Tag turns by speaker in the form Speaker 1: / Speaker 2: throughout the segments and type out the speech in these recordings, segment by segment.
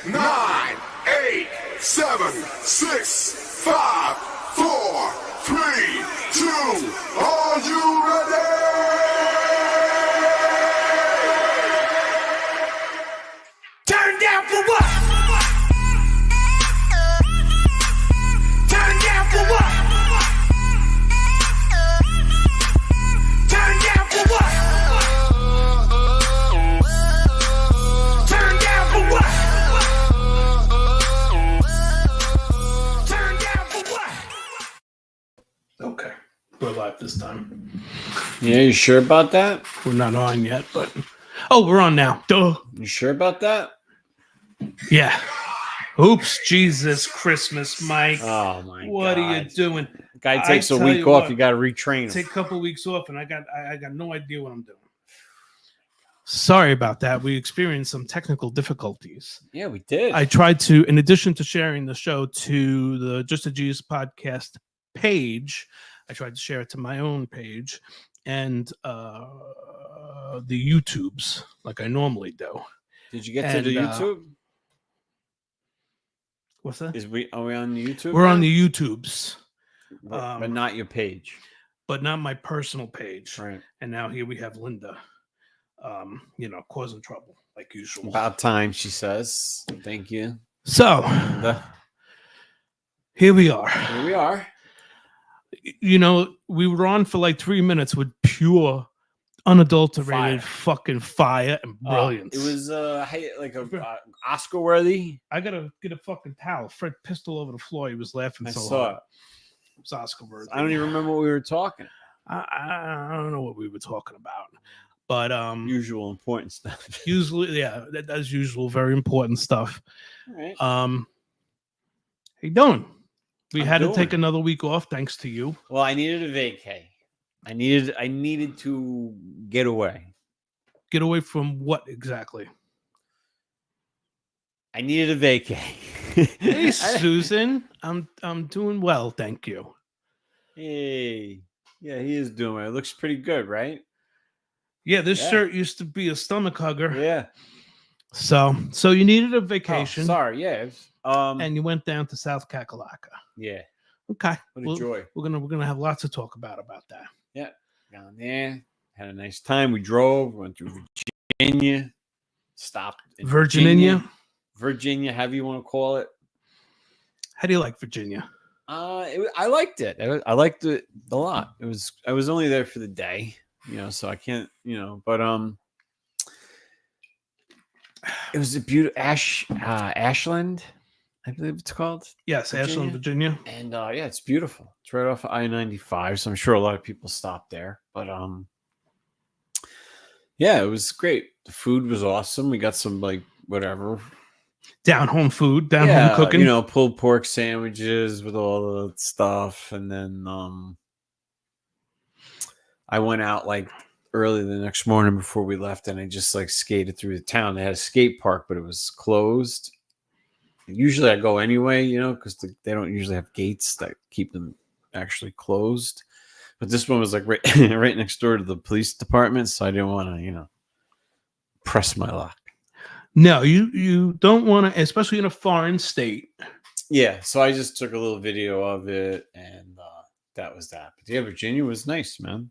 Speaker 1: 9, 8, 7, 6, 5, 4, 3, 2. Are you ready?
Speaker 2: Turn down for what? Turn down for what? Turn down for what? Turn down for what? Turn down for what?
Speaker 3: Okay, we're live this time.
Speaker 4: Yeah, you sure about that?
Speaker 3: We're not on yet, but we're on now. Duh.
Speaker 4: You sure about that?
Speaker 3: Yeah. Oops, Jesus Christmas, Mike.
Speaker 4: Oh my
Speaker 3: What
Speaker 4: God.
Speaker 3: are you doing?
Speaker 4: Guy takes a
Speaker 3: tell
Speaker 4: week
Speaker 3: you
Speaker 4: off.
Speaker 3: what,
Speaker 4: You got to retrain him.
Speaker 3: Take a couple of weeks off, and I got no idea what I'm doing. Sorry about that. We experienced some technical difficulties.
Speaker 4: Yeah, we did.
Speaker 3: I tried to, in addition to sharing the show to the Just a Jesus podcast page, I tried to share it to my own page and the YouTubes like I normally do.
Speaker 4: Did you get to the YouTube?
Speaker 3: What's that?
Speaker 4: Are we on the YouTube?
Speaker 3: We're
Speaker 4: now?
Speaker 3: on the YouTubes,
Speaker 4: but not your page,
Speaker 3: but not my personal page.
Speaker 4: right?
Speaker 3: And now here we have Linda, causing trouble like usual.
Speaker 4: About time, she says. Thank you.
Speaker 3: So here we are.
Speaker 4: Here we are.
Speaker 3: You know, we were on for like 3 minutes with pure, unadulterated fucking fire and brilliance.
Speaker 4: It was Oscar worthy.
Speaker 3: I gotta get a fucking towel. Fred pissed all over the floor. He was laughing
Speaker 4: I
Speaker 3: so
Speaker 4: saw
Speaker 3: hard.
Speaker 4: it.
Speaker 3: It was Oscar worthy.
Speaker 4: I don't even remember what we were talking.
Speaker 3: I don't know what we were talking about, but
Speaker 4: Usual important stuff.
Speaker 3: usually, yeah, that's usual, very important stuff.
Speaker 4: All right.
Speaker 3: How you doing? We
Speaker 4: I'm
Speaker 3: had to
Speaker 4: doing.
Speaker 3: take another week off thanks to you.
Speaker 4: Well, I needed a vacay. I needed to get away.
Speaker 3: Get away from what exactly?
Speaker 4: I needed a vacay.
Speaker 3: Hey, Susan, I'm doing well, thank you.
Speaker 4: Hey, yeah, he is doing it. It looks pretty good, right?
Speaker 3: Yeah, this
Speaker 4: Yeah.
Speaker 3: shirt used to be a stomach hugger.
Speaker 4: Yeah.
Speaker 3: So you needed a vacation.
Speaker 4: Oh, sorry, yeah.
Speaker 3: And you went down to South Kakalaka.
Speaker 4: Yeah.
Speaker 3: Okay.
Speaker 4: What a joy.
Speaker 3: We're gonna have lots to talk about that.
Speaker 4: Yeah. Down there, had a nice time. We drove, went through Virginia, stopped in
Speaker 3: Virginia?
Speaker 4: Virginia, however you want to call it.
Speaker 3: How do you like Virginia?
Speaker 4: I liked it. I liked it a lot. I was only there for the day, so I can't, but it was a beautiful Ashland, I believe it's called.
Speaker 3: Yes, Ashland, Virginia.
Speaker 4: And yeah, it's beautiful. It's right off of I-95, so I'm sure a lot of people stop there. But yeah, it was great. The food was awesome. We got some
Speaker 3: Down home food, down home cooking.
Speaker 4: Pulled pork sandwiches with all the stuff, and then I went out like early the next morning before we left, and I just skated through the town. They had a skate park, but it was closed. Usually I go anyway, because they don't usually have gates that keep them actually closed. But this one was right right next door to the police department, so I didn't want to, press my luck.
Speaker 3: No, you don't want to, especially in a foreign state.
Speaker 4: Yeah, so I just took a little video of it, and that was that. But yeah, Virginia was nice, man.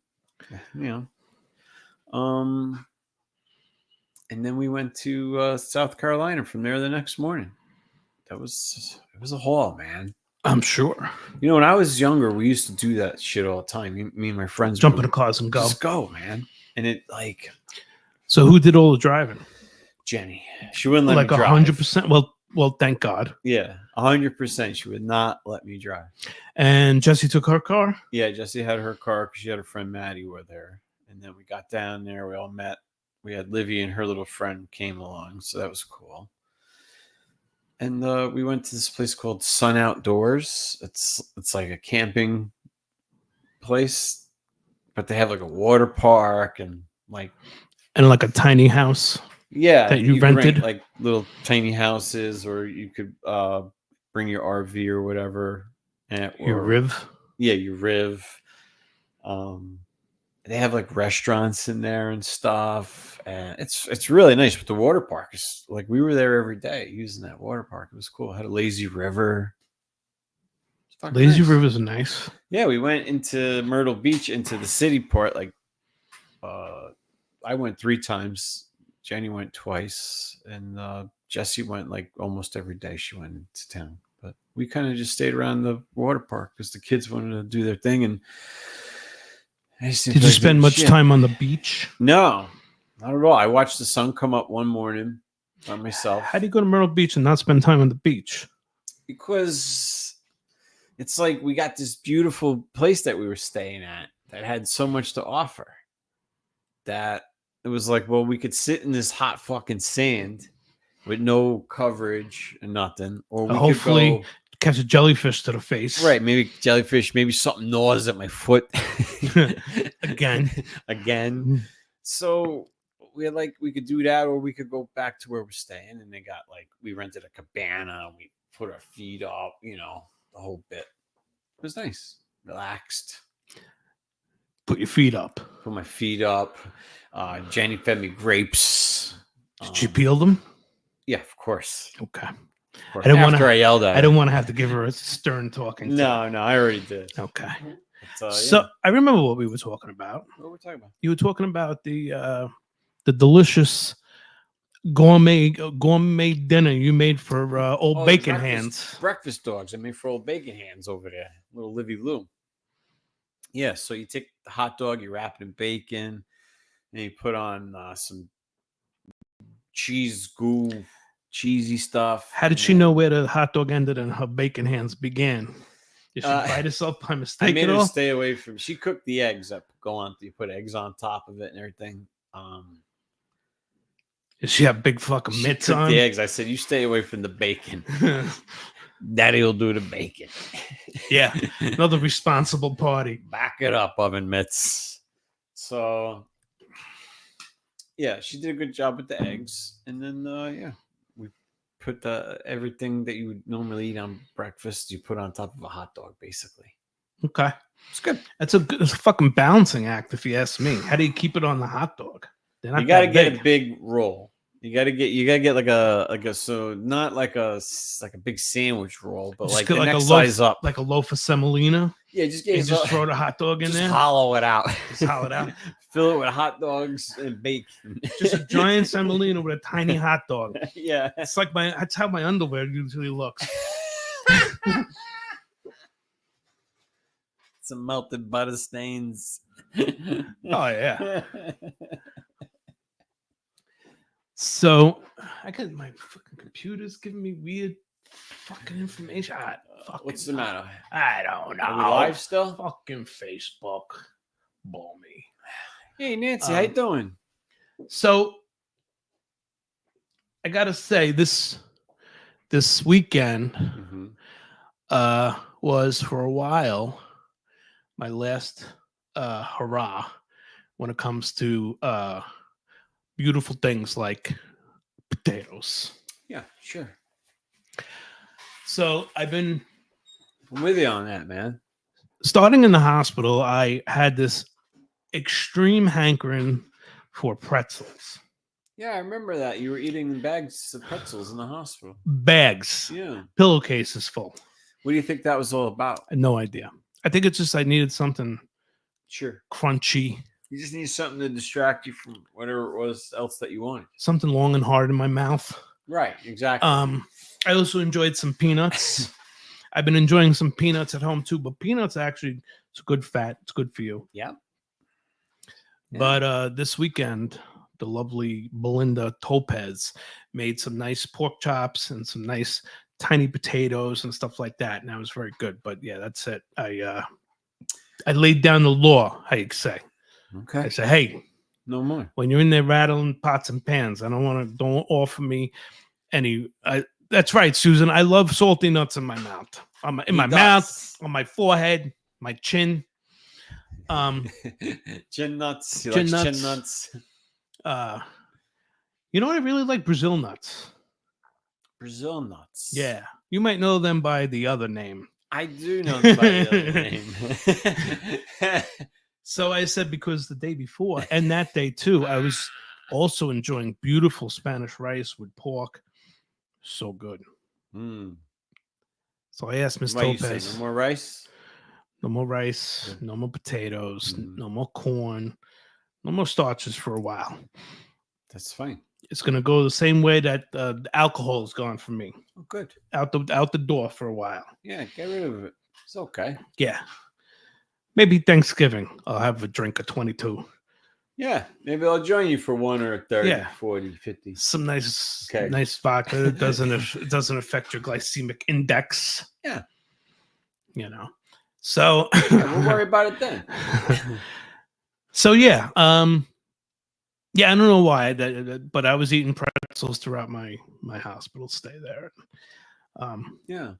Speaker 4: And then we went to South Carolina from there the next morning. It was a haul, man.
Speaker 3: I'm sure.
Speaker 4: When I was younger, we used to do that shit all the time. Me and my friends
Speaker 3: jump in the cars and go.
Speaker 4: Just go, man. And it
Speaker 3: So who did all the driving?
Speaker 4: Jenny. She wouldn't let me drive.
Speaker 3: 100%. Well, thank God.
Speaker 4: Yeah, 100%. She would not let me drive.
Speaker 3: And Jessie took her car?
Speaker 4: Yeah, Jessie had her car because she had her friend Maddie with her. And then we got down there. We all met. We had Livy and her little friend came along. So that was cool. And we went to this place called Sun Outdoors. It's like a camping place, but they have a water park and
Speaker 3: a tiny house.
Speaker 4: Yeah,
Speaker 3: that you rented,
Speaker 4: rent, little tiny houses, or you could bring your RV or whatever.
Speaker 3: Your Riv.
Speaker 4: Yeah, your Riv. And they have like restaurants in there and stuff, and it's really nice. But the water park is like we were there every day using that water park. It was cool. It had a lazy river. It's fucking
Speaker 3: Lazy
Speaker 4: nice.
Speaker 3: River's nice.
Speaker 4: Yeah, we went into Myrtle Beach into the city part. Like, I went 3 times. Jenny went twice, and Jessie went like almost every day. She went into town, but we kind of just stayed around the water park because the kids wanted to do their thing. And
Speaker 3: Did you spend much time on the beach?
Speaker 4: No, not at all. I watched the sun come up one morning by myself.
Speaker 3: How do you go to Myrtle Beach and not spend time on the beach?
Speaker 4: Because it's like we got this beautiful place that we were staying at that had so much to offer that it was like, well, we could sit in this hot fucking sand with no coverage and nothing, or we
Speaker 3: Hopefully
Speaker 4: could go
Speaker 3: catch a jellyfish to the face.
Speaker 4: right, maybe jellyfish, maybe something gnaws at my foot again. So we had like we could do that, or we could go back to where we're staying, and they got like we rented a cabana, and we put our feet up, the whole bit. It was nice, relaxed.
Speaker 3: Put your feet up.
Speaker 4: Put my feet up. Jenny fed me grapes.
Speaker 3: Did you peel them?
Speaker 4: Yeah, of course.
Speaker 3: Okay.
Speaker 4: Of course.
Speaker 3: I didn't
Speaker 4: After I yelled at her.
Speaker 3: I didn't want to have to give her a stern talking.
Speaker 4: No, I already did.
Speaker 3: Okay.
Speaker 4: But,
Speaker 3: So I remember what we were talking about.
Speaker 4: what were we talking about?
Speaker 3: You were talking about the delicious gourmet dinner you made for old Bacon Hands.
Speaker 4: Breakfast dogs. I made for old Bacon Hands over there. Little Livy Lou. Yeah, so you take the hot dog, you wrap it in bacon, and you put on some cheese goo, cheesy stuff.
Speaker 3: How did she know where the hot dog ended and her Bacon Hands began? Did she bite herself by mistake?
Speaker 4: I made
Speaker 3: at
Speaker 4: her
Speaker 3: all?
Speaker 4: stay away from. She cooked the eggs up. You put eggs on top of it and everything.
Speaker 3: Did she have big fucking
Speaker 4: She
Speaker 3: mitts
Speaker 4: cooked
Speaker 3: on?
Speaker 4: the eggs. I said, you stay away from the bacon. Daddy will do the bacon.
Speaker 3: Yeah, another responsible party.
Speaker 4: Back it up, oven mitts. So, yeah, she did a good job with the eggs. And then, we put everything that you would normally eat on breakfast, you put on top of a hot dog, basically.
Speaker 3: Okay.
Speaker 4: It's good.
Speaker 3: It's a fucking balancing act, if you ask me. How do you keep it on the hot dog?
Speaker 4: You got to get a big roll. You gotta get like a so not like a big sandwich roll, but like the next size up,
Speaker 3: like a loaf of semolina.
Speaker 4: Yeah,
Speaker 3: just throw the hot dog in there.
Speaker 4: Hollow it out.
Speaker 3: Just hollow it out.
Speaker 4: Fill it with hot dogs and bacon.
Speaker 3: Just a giant semolina with a tiny hot dog.
Speaker 4: Yeah,
Speaker 3: it's like that's how my underwear usually looks.
Speaker 4: Some melted butter stains.
Speaker 3: Oh yeah. So I got my fucking computer's giving me weird fucking information.
Speaker 4: What's the matter?
Speaker 3: I don't know.
Speaker 4: Are we live still?
Speaker 3: Fucking Facebook. Ball me.
Speaker 4: Hey Nancy, how you doing?
Speaker 3: So I gotta say this weekend was for a while my last hurrah when it comes to beautiful things like potatoes.
Speaker 4: Yeah, sure.
Speaker 3: So I'm
Speaker 4: with you on that, man.
Speaker 3: Starting in the hospital, I had this extreme hankering for pretzels.
Speaker 4: Yeah, I remember that. You were eating bags of pretzels in the hospital.
Speaker 3: Bags.
Speaker 4: Yeah.
Speaker 3: Pillowcases full.
Speaker 4: What do you think that was all about?
Speaker 3: I had no idea. I think it's just I needed something crunchy.
Speaker 4: You just need something to distract you from whatever it was else that you wanted.
Speaker 3: Something long and hard in my mouth.
Speaker 4: Right, exactly.
Speaker 3: I also enjoyed some peanuts. I've been enjoying some peanuts at home too, but peanuts actually, it's a good fat. It's good for you.
Speaker 4: Yeah.
Speaker 3: But this weekend, the lovely Belinda Topez made some nice pork chops and some nice tiny potatoes and stuff like that. And that was very good. But yeah, that's it. I laid down the law, how you say.
Speaker 4: Okay.
Speaker 3: I said, hey,
Speaker 4: no more.
Speaker 3: When you're in there rattling pots and pans, don't offer me any. That's right, Susan. I love salty nuts in my mouth, in my mouth, on my forehead, my chin.
Speaker 4: Chin nuts.
Speaker 3: Chin nuts. You know what I really like? Brazil nuts.
Speaker 4: Brazil nuts.
Speaker 3: Yeah, you might know them by the other name.
Speaker 4: I do know them by the other name.
Speaker 3: So I said because the day before and that day too, I was also enjoying beautiful Spanish rice with pork. So good.
Speaker 4: Mm.
Speaker 3: So I asked Miss
Speaker 4: Why you say
Speaker 3: Topaz,
Speaker 4: no more rice?
Speaker 3: no more rice,
Speaker 4: Good.
Speaker 3: no more potatoes,
Speaker 4: Mhm.
Speaker 3: no more corn, no more starches for a while.
Speaker 4: That's fine.
Speaker 3: It's gonna go the same way that the alcohol is gone for me.
Speaker 4: Oh, good.
Speaker 3: Out the door for a while.
Speaker 4: Yeah, get rid of it. It's okay.
Speaker 3: Yeah. Maybe Thanksgiving I'll have a drink of 22.
Speaker 4: Yeah, maybe I'll join you for 1 or 30,
Speaker 3: Yeah.
Speaker 4: 40, 50.
Speaker 3: Some nice
Speaker 4: Okay.
Speaker 3: nice vodka. It doesn't affect your glycemic index.
Speaker 4: Yeah.
Speaker 3: You know. So
Speaker 4: Yeah, we'll worry about it then.
Speaker 3: So yeah, yeah, I don't know why but I was eating pretzels throughout my hospital stay there.
Speaker 4: Yeah.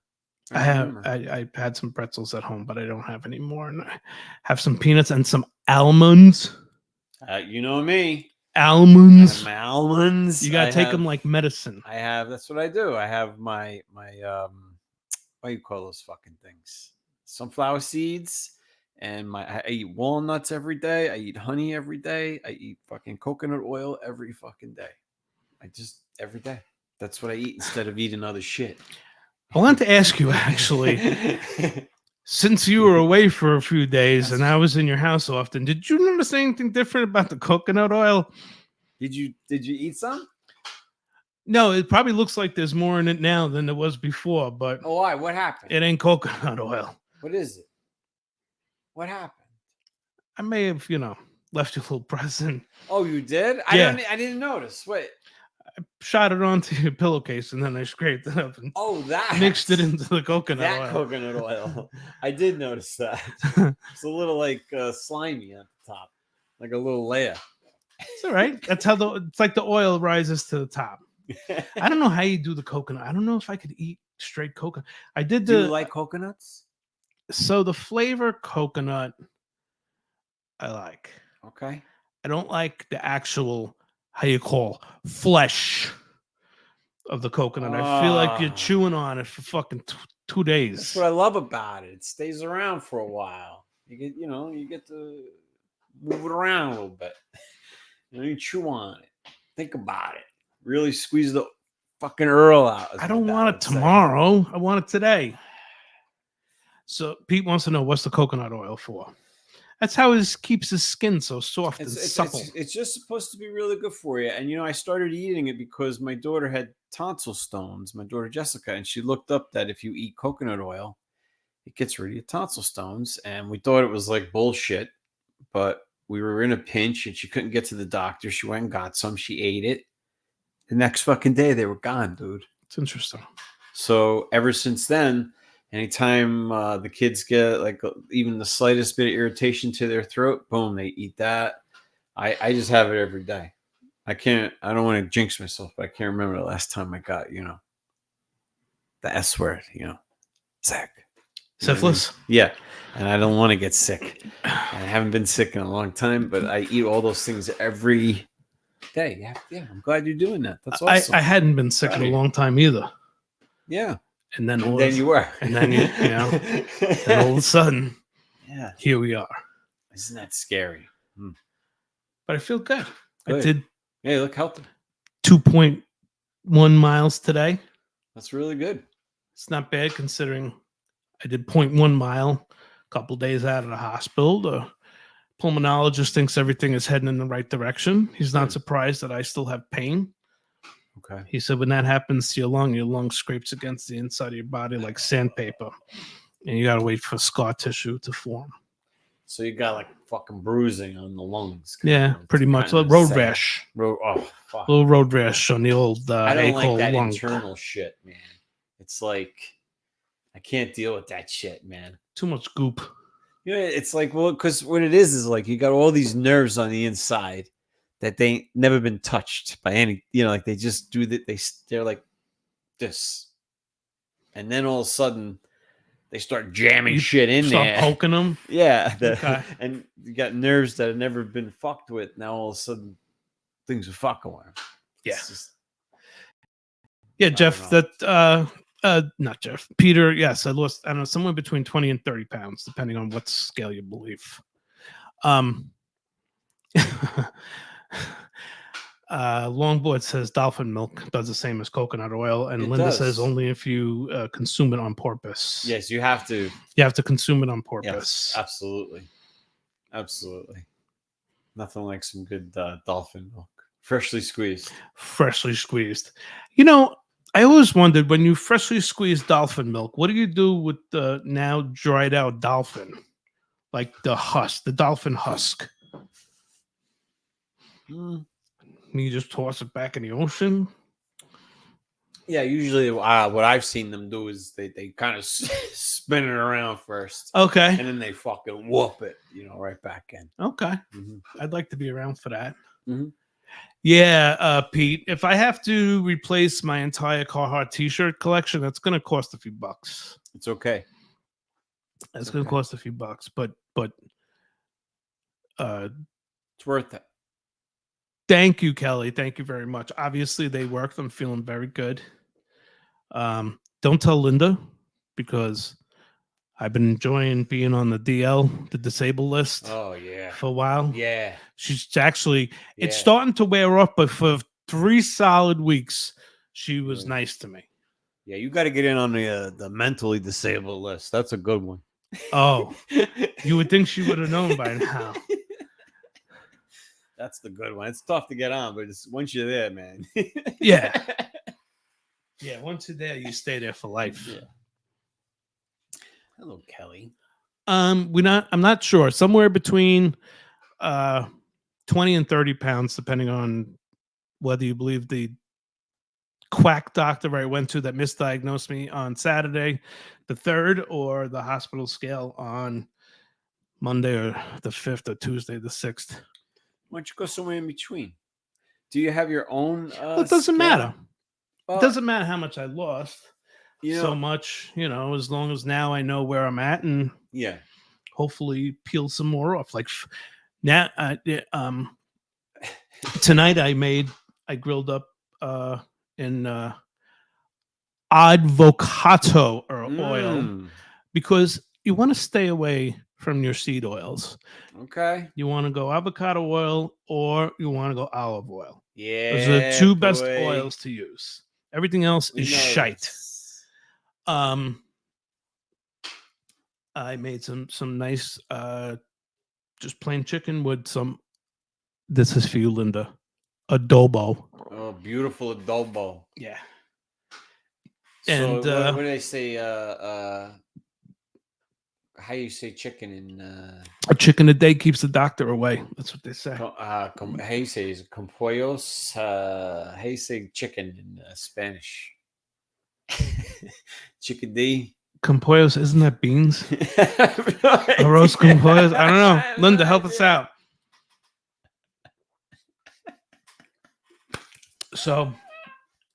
Speaker 3: I
Speaker 4: remember.
Speaker 3: had some pretzels at home, but I don't have any more. And I have some peanuts and some almonds.
Speaker 4: You know me. I
Speaker 3: Almonds.
Speaker 4: have my almonds.
Speaker 3: You gotta
Speaker 4: I
Speaker 3: take
Speaker 4: have-
Speaker 3: them like medicine.
Speaker 4: I have. That's what I do. I have my what do you call those fucking things? Sunflower seeds, and I eat walnuts every day. I eat honey every day. I eat fucking coconut oil every fucking day. I just every day. That's what I eat instead of eating other shit.
Speaker 3: I wanted to ask you actually, since you were away for a few days and I was in your house often, did you notice anything different about the coconut oil?
Speaker 4: Did you eat some?
Speaker 3: No, it probably looks like there's more in it now than there was before, but
Speaker 4: Oh, why? What happened?
Speaker 3: it ain't coconut oil.
Speaker 4: What is it? What happened?
Speaker 3: I may have, left you a little present.
Speaker 4: Oh, you did?
Speaker 3: Yeah.
Speaker 4: I didn't notice. Wait.
Speaker 3: Shot it onto your pillowcase and then I scraped it up and
Speaker 4: Oh, that
Speaker 3: mixed it into the coconut
Speaker 4: that
Speaker 3: oil.
Speaker 4: coconut oil. I did notice that. It's a little like slimy at the top, like a little layer.
Speaker 3: It's all right. That's how it's like the oil rises to the top. I don't know how you do the coconut. I don't know if I could eat straight coconut. I did
Speaker 4: Do you like coconuts?
Speaker 3: So the flavor coconut I like.
Speaker 4: Okay.
Speaker 3: I don't like the actual how you call flesh of the coconut. I feel like you're
Speaker 4: Ah.
Speaker 3: chewing on it for fucking 2 days.
Speaker 4: That's what I love about it. It stays around for a while. You get to move it around a little bit. You chew on it. Think about it. Really squeeze the fucking Earl out.
Speaker 3: I don't want it tomorrow. I want it today. So Pete wants to know what's the coconut oil for. That's how it keeps his skin so soft and supple.
Speaker 4: It's just supposed to be really good for you. And I started eating it because my daughter had tonsil stones, my daughter Jessica, and she looked up that if you eat coconut oil, it gets rid of your tonsil stones. And we thought it was like bullshit, but we were in a pinch and she couldn't get to the doctor. She went and got some. She ate it. The next fucking day, they were gone, dude.
Speaker 3: It's interesting.
Speaker 4: So ever since then, anytime the kids get like even the slightest bit of irritation to their throat, boom, they eat that. I just have it every day. I don't want to jinx myself, but I can't remember the last time I got, the S word, sick.
Speaker 3: Syphilis?
Speaker 4: Yeah. And I don't want to get sick. I haven't been sick in a long time, but I eat all those things every day. Yeah. I'm glad you're doing that. That's awesome.
Speaker 3: I hadn't been sick in a long time either.
Speaker 4: Yeah.
Speaker 3: And then
Speaker 4: you were.
Speaker 3: And then and all of a sudden,
Speaker 4: yeah,
Speaker 3: here we are.
Speaker 4: Isn't that scary?
Speaker 3: But I feel good.
Speaker 4: Good.
Speaker 3: I did
Speaker 4: Hey, look healthy.
Speaker 3: 2.1 miles today.
Speaker 4: That's really good.
Speaker 3: It's not bad considering I did 0.1 mile a couple days out of the hospital. The pulmonologist thinks everything is heading in the right direction. He's not surprised that I still have pain.
Speaker 4: Okay.
Speaker 3: He said when that happens to your lung scrapes against the inside of your body like sandpaper. And you got to wait for scar tissue to form.
Speaker 4: So you got like fucking bruising on the lungs.
Speaker 3: Yeah, pretty much. A road rash.
Speaker 4: Fuck.
Speaker 3: Little road rash on the old
Speaker 4: I don't like that
Speaker 3: lung.
Speaker 4: internal shit, man. It's like, I can't deal with that shit, man.
Speaker 3: Too much goop.
Speaker 4: It's like, well, because what it is like you got all these nerves on the inside that they ain't never been touched by any, like they just do that. They're like this. And then all of a sudden they start jamming shit in
Speaker 3: Start
Speaker 4: there.
Speaker 3: poking them.
Speaker 4: Yeah.
Speaker 3: Okay.
Speaker 4: And you got nerves that have never been fucked with. Now all of a sudden things are fucking with them.
Speaker 3: Yeah.
Speaker 4: Just,
Speaker 3: yeah, Jeff, not Jeff. Peter, yes, I lost, I don't know, somewhere between 20 and 30 pounds, depending on what scale you believe. Um, Longboard says dolphin milk does the same as coconut oil, and
Speaker 4: It
Speaker 3: Linda
Speaker 4: does.
Speaker 3: says only if you consume it on purpose.
Speaker 4: Yes, you have to.
Speaker 3: You have to consume it on
Speaker 4: Yes,
Speaker 3: purpose.
Speaker 4: absolutely. Absolutely. Nothing like some good dolphin milk. Freshly squeezed.
Speaker 3: Freshly squeezed. You know, I always wondered when you freshly squeeze dolphin milk, what do you do with the now dried out dolphin? Like the husk, the dolphin husk.
Speaker 4: Mm.
Speaker 3: You just toss it back in the ocean.
Speaker 4: Yeah, usually what I've seen them do is they kind of spin it around first,
Speaker 3: Okay.
Speaker 4: and then they fucking whoop it, right back in.
Speaker 3: Okay.
Speaker 4: Mm-hmm.
Speaker 3: I'd like to be around for that.
Speaker 4: Mm-hmm.
Speaker 3: Yeah, Pete, if I have to replace my entire Carhartt t-shirt collection, that's going to cost a few bucks.
Speaker 4: It's okay.
Speaker 3: It's going to cost a few bucks, but
Speaker 4: It's worth it.
Speaker 3: thank you, Kelly. Thank you very much. Obviously, they worked. I'm feeling very good. Don't tell Linda because I've been enjoying being on the DL, the disabled list,
Speaker 4: Oh yeah.
Speaker 3: for a while.
Speaker 4: Yeah.
Speaker 3: She's actually, it's
Speaker 4: Yeah.
Speaker 3: starting to wear off, but for 3 solid weeks, she was nice to me.
Speaker 4: Yeah, you got to get in on the mentally disabled list. That's a good one.
Speaker 3: Oh, you would think she would have known by now.
Speaker 4: That's the good one. It's tough to get on, but once you're there, man.
Speaker 3: Yeah. Yeah, once you're there, you stay there for life.
Speaker 4: Yeah. Hello, Kelly.
Speaker 3: I'm not sure. Somewhere between 20 and 30 pounds, depending on whether you believe the quack doctor I went to that misdiagnosed me on Saturday, the 3rd, or the hospital scale on Monday or the 5th or Tuesday, the 6th.
Speaker 4: Why don't you go somewhere in between? Do you have your own?
Speaker 3: Well, it doesn't
Speaker 4: scale?
Speaker 3: matter.
Speaker 4: Well,
Speaker 3: It doesn't matter how much I lost.
Speaker 4: You know,
Speaker 3: So much, as long as now I know where I'm at and
Speaker 4: yeah.
Speaker 3: hopefully peel some more off. Like now, tonight I grilled up in avocado or oil
Speaker 4: Mm,
Speaker 3: because you want to stay away from your seed oils.
Speaker 4: okay.
Speaker 3: You want to go avocado oil or you want to go olive oil.
Speaker 4: Yeah.
Speaker 3: Those are the 2 best
Speaker 4: boy.
Speaker 3: oils to use. Everything else
Speaker 4: We
Speaker 3: is
Speaker 4: know
Speaker 3: shite.
Speaker 4: this.
Speaker 3: I made some nice just plain chicken with some, this is for you, Linda, adobo.
Speaker 4: Oh, beautiful adobo.
Speaker 3: Yeah.
Speaker 4: So
Speaker 3: And
Speaker 4: what do they say? How you say chicken in?
Speaker 3: a chicken a day keeps the doctor away. That's what they say.
Speaker 4: How you say is compollos? How you say chicken in Spanish? Chickadee.
Speaker 3: Compollos, isn't that beans?
Speaker 4: A
Speaker 3: Arroz con pollos? I don't know. Linda, help us out. So,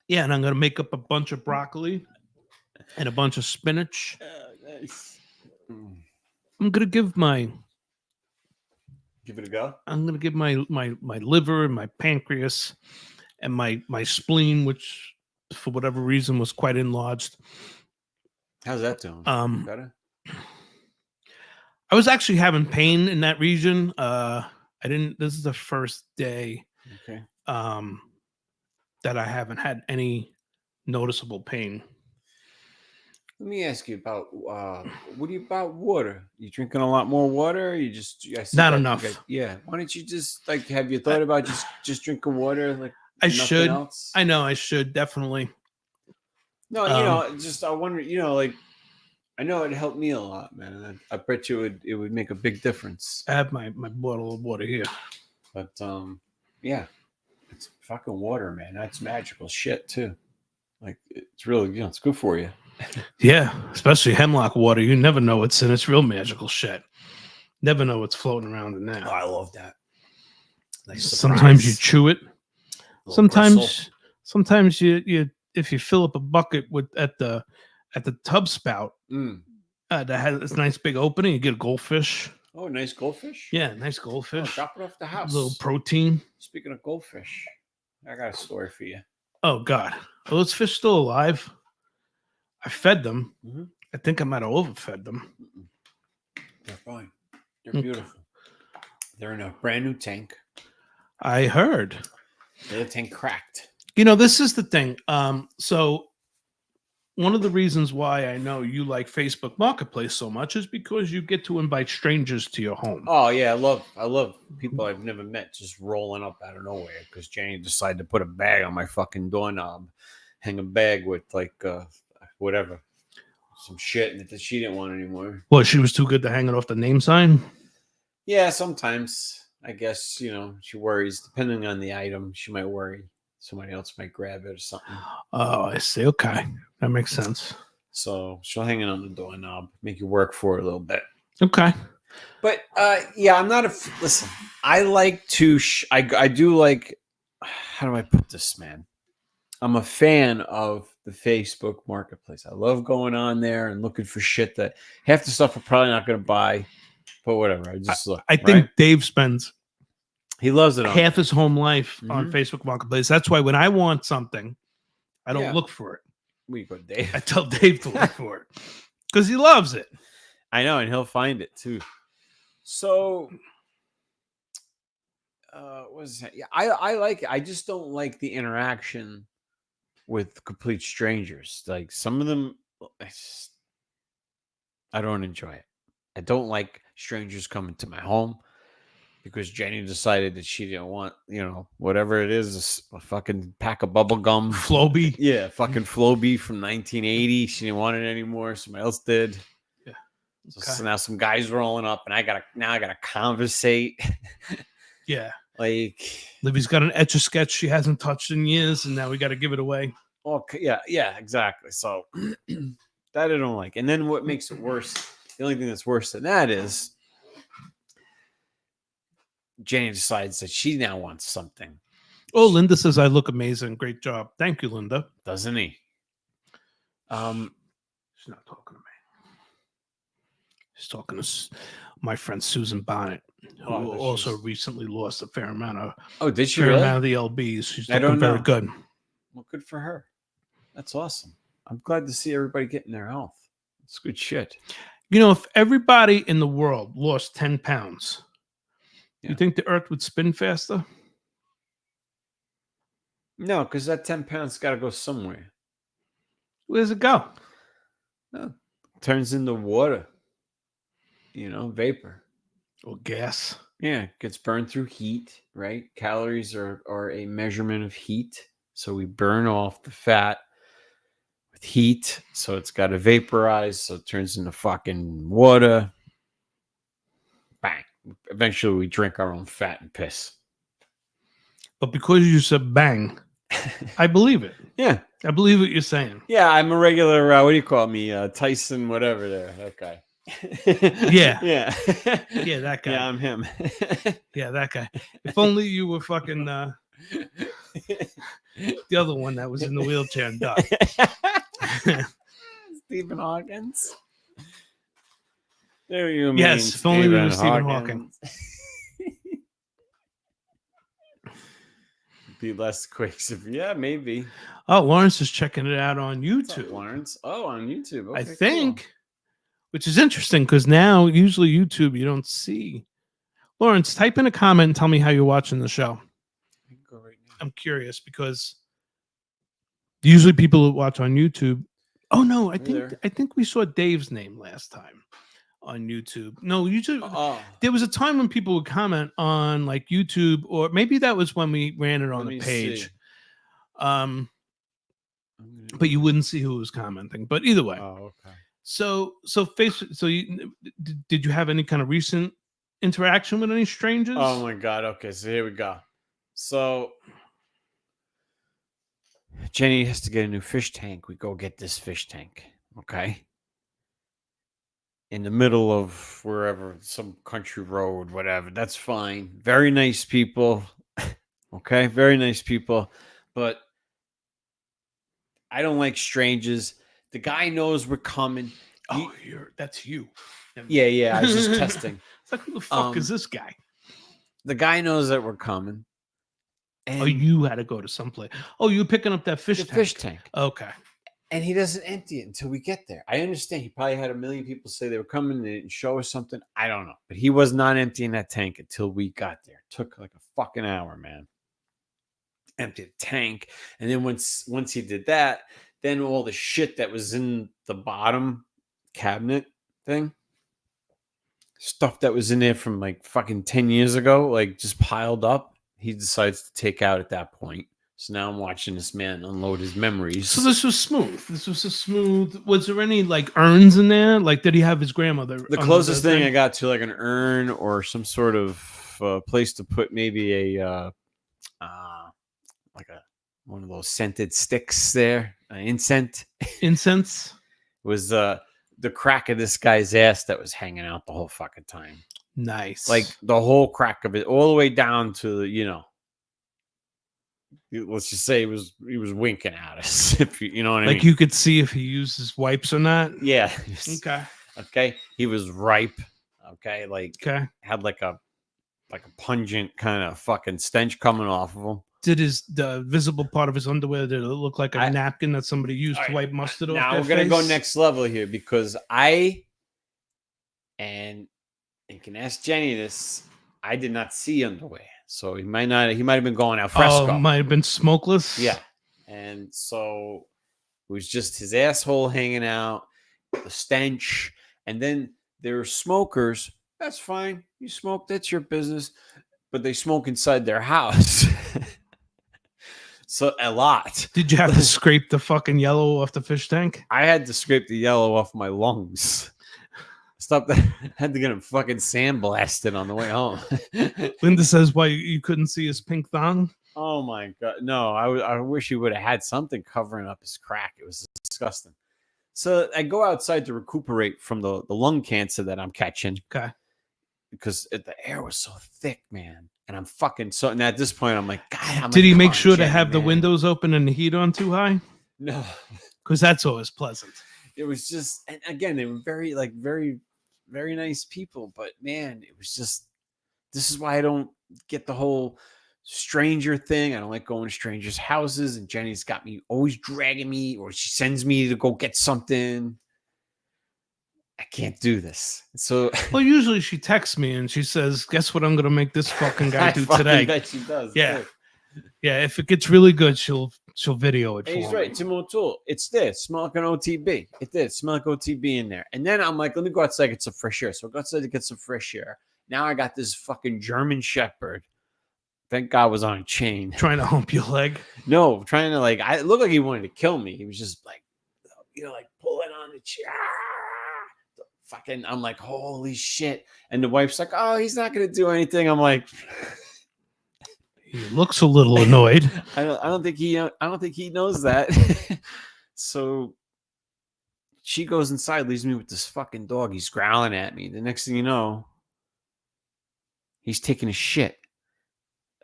Speaker 3: yeah, and I'm going to make up a bunch of broccoli and a bunch of spinach.
Speaker 4: Nice.
Speaker 3: I'm going to give
Speaker 4: Give it a go.
Speaker 3: I'm going to give my liver and my pancreas and my spleen, which for whatever reason was quite enlarged.
Speaker 4: How's that doing? Better?
Speaker 3: I was actually having pain in that region. This is the first day
Speaker 4: Okay.
Speaker 3: that I haven't had any noticeable pain.
Speaker 4: Let me ask you about what about water? You drinking a lot more water? You just
Speaker 3: Not enough.
Speaker 4: Yeah. Why don't you just have you thought about just drinking water? Like
Speaker 3: I
Speaker 4: nothing
Speaker 3: should.
Speaker 4: Else?
Speaker 3: I know I should definitely.
Speaker 4: No, I wonder. I know it helped me a lot, man. I bet you it would make a big difference.
Speaker 3: I have my bottle of water here.
Speaker 4: But yeah, it's fucking water, man. That's magical shit too. Like it's really, it's good for you.
Speaker 3: Yeah, especially hemlock water. You never know what's in it. It's real magical shit. Never know what's floating around in there.
Speaker 4: Oh, I love that. Nice
Speaker 3: Sometimes you chew it. Sometimes
Speaker 4: bristle.
Speaker 3: you if you fill up a bucket at the tub spout that has this nice big opening, you get a goldfish.
Speaker 4: Oh, nice goldfish.
Speaker 3: Yeah, nice
Speaker 4: Oh,
Speaker 3: goldfish.
Speaker 4: drop it off the house.
Speaker 3: A little protein.
Speaker 4: Speaking of goldfish, I got a story for you.
Speaker 3: Oh God, are those fish still alive? I fed them.
Speaker 4: Mm-hmm.
Speaker 3: I think I might have overfed them.
Speaker 4: They're fine. They're beautiful. They're in a brand new tank.
Speaker 3: I heard.
Speaker 4: The other tank cracked.
Speaker 3: This is the thing. So one of the reasons why I know you like Facebook Marketplace so much is because you get to invite strangers to your home.
Speaker 4: Oh yeah, I love people I've never met just rolling up out of nowhere because Jenny decided to put a bag on my fucking doorknob, hang a bag with like whatever, some shit that she didn't want anymore.
Speaker 3: Well, she was too good to hang it off the name sign.
Speaker 4: Yeah, sometimes I guess she worries. Depending on the item, she might worry somebody else might grab it or something.
Speaker 3: Oh, I see. Okay, that makes sense.
Speaker 4: So she'll hang it on the doorknob, make you work for it a little bit.
Speaker 3: Okay.
Speaker 4: But yeah, I'm not listen. I like to. I do like. How do I put this, man? I'm a fan of the Facebook Marketplace. I love going on there and looking for shit that half the stuff I'm probably not going to buy, but whatever. I just look.
Speaker 3: I think Dave spends
Speaker 4: he loves it.
Speaker 3: Half his home life on
Speaker 4: Mhm.
Speaker 3: Facebook Marketplace. That's why when I want something, I don't
Speaker 4: Yeah.
Speaker 3: look for it.
Speaker 4: We go, Dave.
Speaker 3: I tell Dave to look for it because he loves it.
Speaker 4: I know, and he'll find it too. So, what is that? Yeah, I like it. I just don't like the interaction with complete strangers. Like some of them, I don't enjoy it. I don't like strangers coming to my home because Jenny decided that she didn't want, whatever it is, a fucking pack of bubble gum.
Speaker 3: Floby.
Speaker 4: Yeah, fucking Floby from 1980. She didn't want it anymore. Somebody else did.
Speaker 3: Yeah.
Speaker 4: So now some guys rolling up, and I gotta conversate.
Speaker 3: Yeah.
Speaker 4: Like
Speaker 3: Libby's got an Etch-a-Sketch she hasn't touched in years, and now we got to give it away.
Speaker 4: Okay, yeah, exactly. So that I don't like. And then what makes it worse? The only thing that's worse than that is Jenny decides that she now wants something.
Speaker 3: Oh, Linda says I look amazing. Great job. Thank you, Linda.
Speaker 4: Doesn't he?
Speaker 3: She's not talking to me. She's talking to my friend Susan Bonnet, who also recently lost a fair amount of
Speaker 4: did she
Speaker 3: fair
Speaker 4: really?
Speaker 3: amount of the LBs. She's
Speaker 4: I
Speaker 3: looking
Speaker 4: don't
Speaker 3: very
Speaker 4: know.
Speaker 3: good.
Speaker 4: Well, good for her. That's awesome. I'm glad to see everybody getting their health. It's good shit.
Speaker 3: If everybody in the world lost 10 pounds,
Speaker 4: Yeah.
Speaker 3: you think the earth would spin faster?
Speaker 4: No, because that 10 pounds got to go somewhere.
Speaker 3: Where does it go?
Speaker 4: No, turns into water. Vapor.
Speaker 3: Or gas.
Speaker 4: Yeah, gets burned through heat, right? Calories are a measurement of heat. So we burn off the fat with heat. So it's got to vaporize. So it turns into fucking water. Bang. Eventually we drink our own fat and piss.
Speaker 3: But because you said bang, I believe it.
Speaker 4: Yeah.
Speaker 3: I believe what you're saying.
Speaker 4: Yeah, I'm a regular, what do you call me? Tyson, whatever there. That guy.
Speaker 3: Yeah.
Speaker 4: Yeah.
Speaker 3: Yeah, that guy.
Speaker 4: Yeah, I'm him.
Speaker 3: Yeah, that guy. If only you were fucking the other one that was in the wheelchair and died.
Speaker 4: Stephen Hawkins. There you mean.
Speaker 3: Yes, if only we were Stephen Hawking.
Speaker 4: Be less quakes if maybe.
Speaker 3: Oh, Lawrence is checking it out on
Speaker 4: What's up,
Speaker 3: YouTube.
Speaker 4: Lawrence. Oh, on YouTube.
Speaker 3: I
Speaker 4: Okay,
Speaker 3: think,
Speaker 4: cool.
Speaker 3: which is interesting because now usually YouTube you don't see. Lawrence, type in a comment and tell me how you're watching the show.
Speaker 4: I can go right now.
Speaker 3: I'm curious because usually people who watch on YouTube. Oh no, I think we saw Dave's name last time on YouTube. No, usually there was a time when people would comment on like YouTube, or maybe that was when we ran it on the page.
Speaker 4: See.
Speaker 3: But you wouldn't see who was commenting. But either way.
Speaker 4: Oh, okay.
Speaker 3: So Facebook. So did you have any kind of recent interaction with any strangers?
Speaker 4: Oh my God. Okay, so here we go. So Jenny has to get a new fish tank. We go get this fish tank. Okay. In the middle of wherever, some country road, whatever. That's fine. Very nice people. Okay. Very nice people. But I don't like strangers. The guy knows we're coming.
Speaker 3: Oh, that's you.
Speaker 4: Yeah. I was just testing.
Speaker 3: It's like, who the fuck is this guy?
Speaker 4: The guy knows that we're coming. And
Speaker 3: Oh, you had to go to someplace. Oh, you were picking up that fish tank.
Speaker 4: fish tank.
Speaker 3: Okay.
Speaker 4: And he doesn't empty it until we get there. I understand he probably had a million people say they were coming and show us something. I don't know. But he was not emptying that tank until we got there. It took like a fucking hour, man. Emptied the tank. And then once he did that, then all the shit that was in the bottom cabinet thing, stuff that was in there from like fucking 10 years ago, like just piled up, he decides to take out at that point. So now I'm watching this man unload his memories.
Speaker 3: So this was smooth. This was a smooth. Was there any like urns in there? Like, did he have his grandmother?
Speaker 4: The closest thing I got to like an urn or some sort of place to put maybe a one of those scented sticks there, incense.
Speaker 3: Incense
Speaker 4: was the crack of this guy's ass that was hanging out the whole fucking time.
Speaker 3: Nice.
Speaker 4: Like the whole crack of it, all the way down to, you know, let's just say he was winking at us, if you know what I mean.
Speaker 3: Like you could see if he used his wipes or not.
Speaker 4: Yeah.
Speaker 3: Okay.
Speaker 4: Okay. He was ripe. Okay. Like
Speaker 3: Okay.
Speaker 4: had like a pungent kind of fucking stench coming off of him.
Speaker 3: Did the visible part of his underwear, did it look like a napkin that somebody used to wipe mustard off?
Speaker 4: Now
Speaker 3: their
Speaker 4: we're gonna
Speaker 3: face?
Speaker 4: go next level here, because and you can ask Jenny this, I did not see underwear. So he might have been going out fresco.
Speaker 3: Oh, might have been smokeless.
Speaker 4: Yeah. And so it was just his asshole hanging out, the stench. And then there are smokers. That's fine. You smoke, that's your business. But they smoke inside their house. So a lot.
Speaker 3: Did you have to scrape the fucking yellow off the fish tank?
Speaker 4: I had to scrape the yellow off my lungs. Stop that. I had to get him fucking sandblasted on the way home.
Speaker 3: Linda says why you couldn't see his pink thong.
Speaker 4: Oh my God. No, I wish he would have had something covering up his crack. It was disgusting. So I go outside to recuperate from the lung cancer that I'm catching.
Speaker 3: Okay.
Speaker 4: Because the air was so thick, man. And I'm fucking so. And at this point, I'm like, God.
Speaker 3: Did he make sure to have the windows open and the heat on too high?
Speaker 4: No.
Speaker 3: Because that's always pleasant.
Speaker 4: It was just, and again, they were very, very nice people. But man, it was just, this is why I don't get the whole stranger thing. I don't like going to strangers' houses. And Jenny's got me always dragging me, or she sends me to go get something. I can't do this. So,
Speaker 3: well, usually she texts me and she says, "Guess what I'm going to make this fucking guy do
Speaker 4: I
Speaker 3: today?"
Speaker 4: bet she does.
Speaker 3: Yeah,
Speaker 4: too.
Speaker 3: yeah. If it gets really good, she'll video it.
Speaker 4: And
Speaker 3: for
Speaker 4: he's
Speaker 3: me.
Speaker 4: right. Tim O'Toole. It's there. Smell like an OTB. It did. Smell like OTB in there. And then I'm like, let me go outside and get some fresh air. So I go outside to get some fresh air. Now I got this fucking German Shepherd. Thank God was on a chain.
Speaker 3: Trying to hump your leg.
Speaker 4: No, trying to it looked like he wanted to kill me. He was just like, like pulling on the chair. Fucking, I'm like, holy shit. And the wife's like, oh, he's not going to do anything. I'm like,
Speaker 3: he looks a little annoyed.
Speaker 4: I don't think he knows that. So she goes inside, leaves me with this fucking dog. He's growling at me. The next thing you know, he's taking a shit.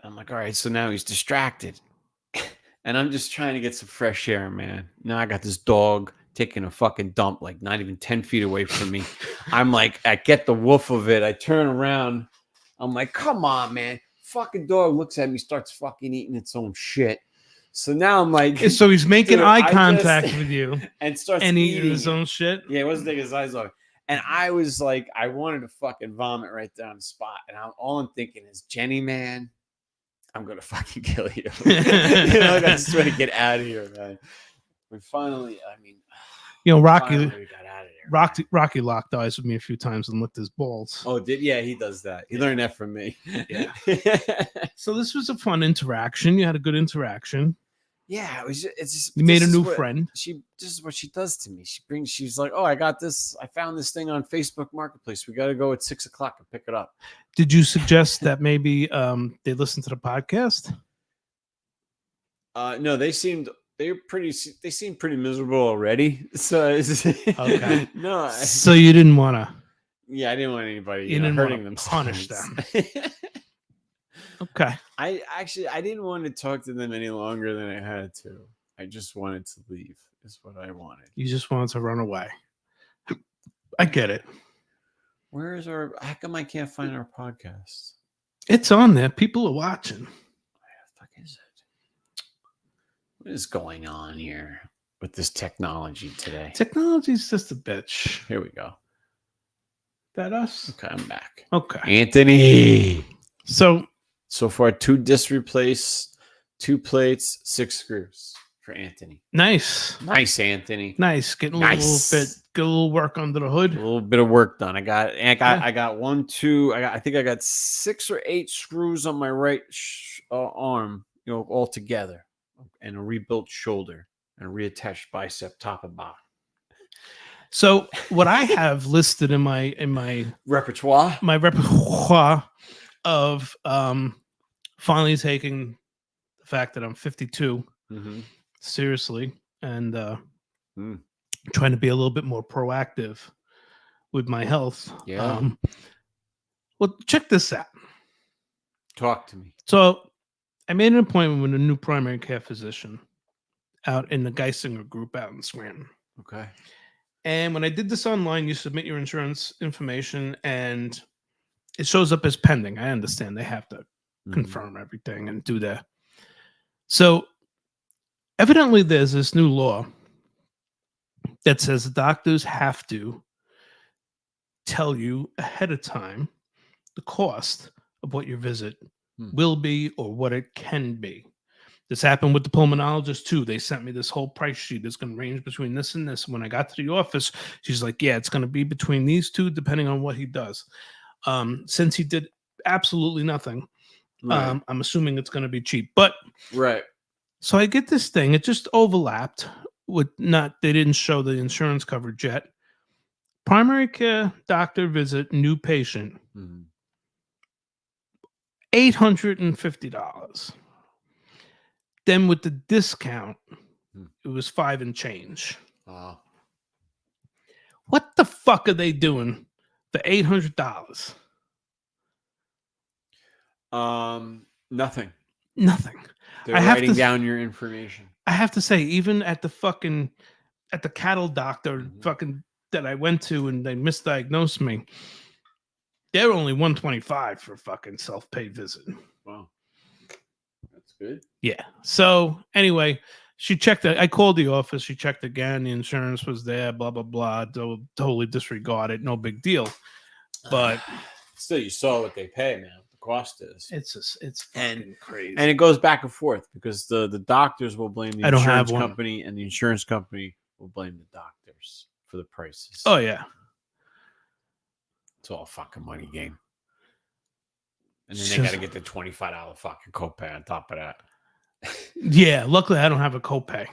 Speaker 4: I'm like, all right, so now he's distracted. And I'm just trying to get some fresh air, man. Now I got this dog taking a fucking dump, like not even 10 feet away from me. I'm like, I get the woof of it. I turn around. I'm like, come on, man. Fucking dog looks at me, starts fucking eating its own shit. So now I'm like,
Speaker 3: so he's making
Speaker 4: dude,
Speaker 3: eye contact with you
Speaker 4: and starts
Speaker 3: and
Speaker 4: eating
Speaker 3: eating his own shit.
Speaker 4: Yeah, he wasn't taking his eyes off. And I was like, I wanted to fucking vomit right there on the spot. And all I'm thinking is, Jenny, man, I'm gonna fucking kill you. I just want to get out of here, man. We finally,
Speaker 3: Rocky
Speaker 4: we got out of there.
Speaker 3: Rocky locked eyes with me a few times and licked his balls.
Speaker 4: Oh, he does that. He learned that from me.
Speaker 3: Yeah. So this was a fun interaction. You had a good interaction.
Speaker 4: Yeah, it's just,
Speaker 3: you made a new friend.
Speaker 4: This is what she does to me. She's like, oh, I got this. I found this thing on Facebook Marketplace. We got to go at 6:00 and pick it up.
Speaker 3: Did you suggest that maybe they listen to the podcast?
Speaker 4: No, they seemed pretty miserable already. So
Speaker 3: okay.
Speaker 4: No.
Speaker 3: So you didn't want to.
Speaker 4: Yeah, I didn't want anybody
Speaker 3: hurting
Speaker 4: them.
Speaker 3: Punish them. Okay.
Speaker 4: I didn't want to talk to them any longer than I had to. I just wanted to leave. Is what I wanted.
Speaker 3: You just wanted to run away. I get it.
Speaker 4: Where is our? How come I can't find our podcast?
Speaker 3: It's on there. People are watching.
Speaker 4: Where the fuck is it? What is going on here? with this technology today.
Speaker 3: Technology's just a bitch.
Speaker 4: Here we go.
Speaker 3: That us?
Speaker 4: Okay, I'm back.
Speaker 3: Okay.
Speaker 4: Anthony.
Speaker 3: So
Speaker 4: far, 2 discs replaced, 2 plates, 6 screws for Anthony.
Speaker 3: nice.
Speaker 4: Nice, Anthony.
Speaker 3: Nice. Getting
Speaker 4: Nice.
Speaker 3: get a little work under the
Speaker 4: A
Speaker 3: hood.
Speaker 4: little bit of work done. I got
Speaker 3: Yeah.
Speaker 4: 1, 2. I think I got 6 or 8 screws on my right arm, all together, and a rebuilt shoulder and a reattached bicep, top and bottom.
Speaker 3: So what I have listed in my
Speaker 4: Repertoire.
Speaker 3: repertoire of finally taking the fact that I'm 52
Speaker 4: Mm-hmm.
Speaker 3: seriously and
Speaker 4: Mm.
Speaker 3: trying to be a little bit more proactive with my health.
Speaker 4: Yeah.
Speaker 3: Well, check this out.
Speaker 4: Talk to me.
Speaker 3: So I made an appointment with a new primary care physician out in the Geisinger group out in Scranton.
Speaker 4: Okay.
Speaker 3: And when I did this online, you submit your insurance information and it shows up as pending. I understand they have to confirm everything and do that. So evidently there's this new law that says the doctors have to tell you ahead of time the cost of what your visit will be or what it can be. This happened with the pulmonologist too. They sent me this whole price sheet that's going to range between this and this. When I got to the office, she's like, yeah, it's going to be between these two depending on what he does. Since he did absolutely nothing,
Speaker 4: Right.
Speaker 3: I'm assuming it's going to be cheap. But
Speaker 4: Right.
Speaker 3: so I get this thing. It just overlapped with they didn't show the insurance coverage yet. Primary care doctor visit, new patient,
Speaker 4: Mhm.
Speaker 3: $850. Then with the discount,
Speaker 4: Hmm.
Speaker 3: it was 5 and change.
Speaker 4: Wow.
Speaker 3: What the fuck are they doing for $800?
Speaker 4: Nothing.
Speaker 3: Nothing.
Speaker 4: They're
Speaker 3: I have
Speaker 4: writing
Speaker 3: to-
Speaker 4: down your information.
Speaker 3: I have to say, even at the cattle doctor
Speaker 4: Mhm.
Speaker 3: fucking that I went to and they misdiagnosed me, they're only $125 for a fucking self-pay visit.
Speaker 4: Wow. That's good.
Speaker 3: Yeah. So anyway, she checked it. I called the office. She checked again. The insurance was there. Blah blah blah. Totally disregard it. No big deal. But
Speaker 4: still, you saw what they pay, man. What the cost is.
Speaker 3: it's fucking crazy.
Speaker 4: And it goes back and forth because the doctors will blame the
Speaker 3: I don't have
Speaker 4: insurance
Speaker 3: one.
Speaker 4: company, and the insurance company will blame the doctors for the prices.
Speaker 3: Oh yeah.
Speaker 4: It's all a fucking money game. And then
Speaker 3: It's
Speaker 4: they got
Speaker 3: just-
Speaker 4: to get the $25 fucking copay on top of that.
Speaker 3: Yeah. Luckily, I don't have a copay.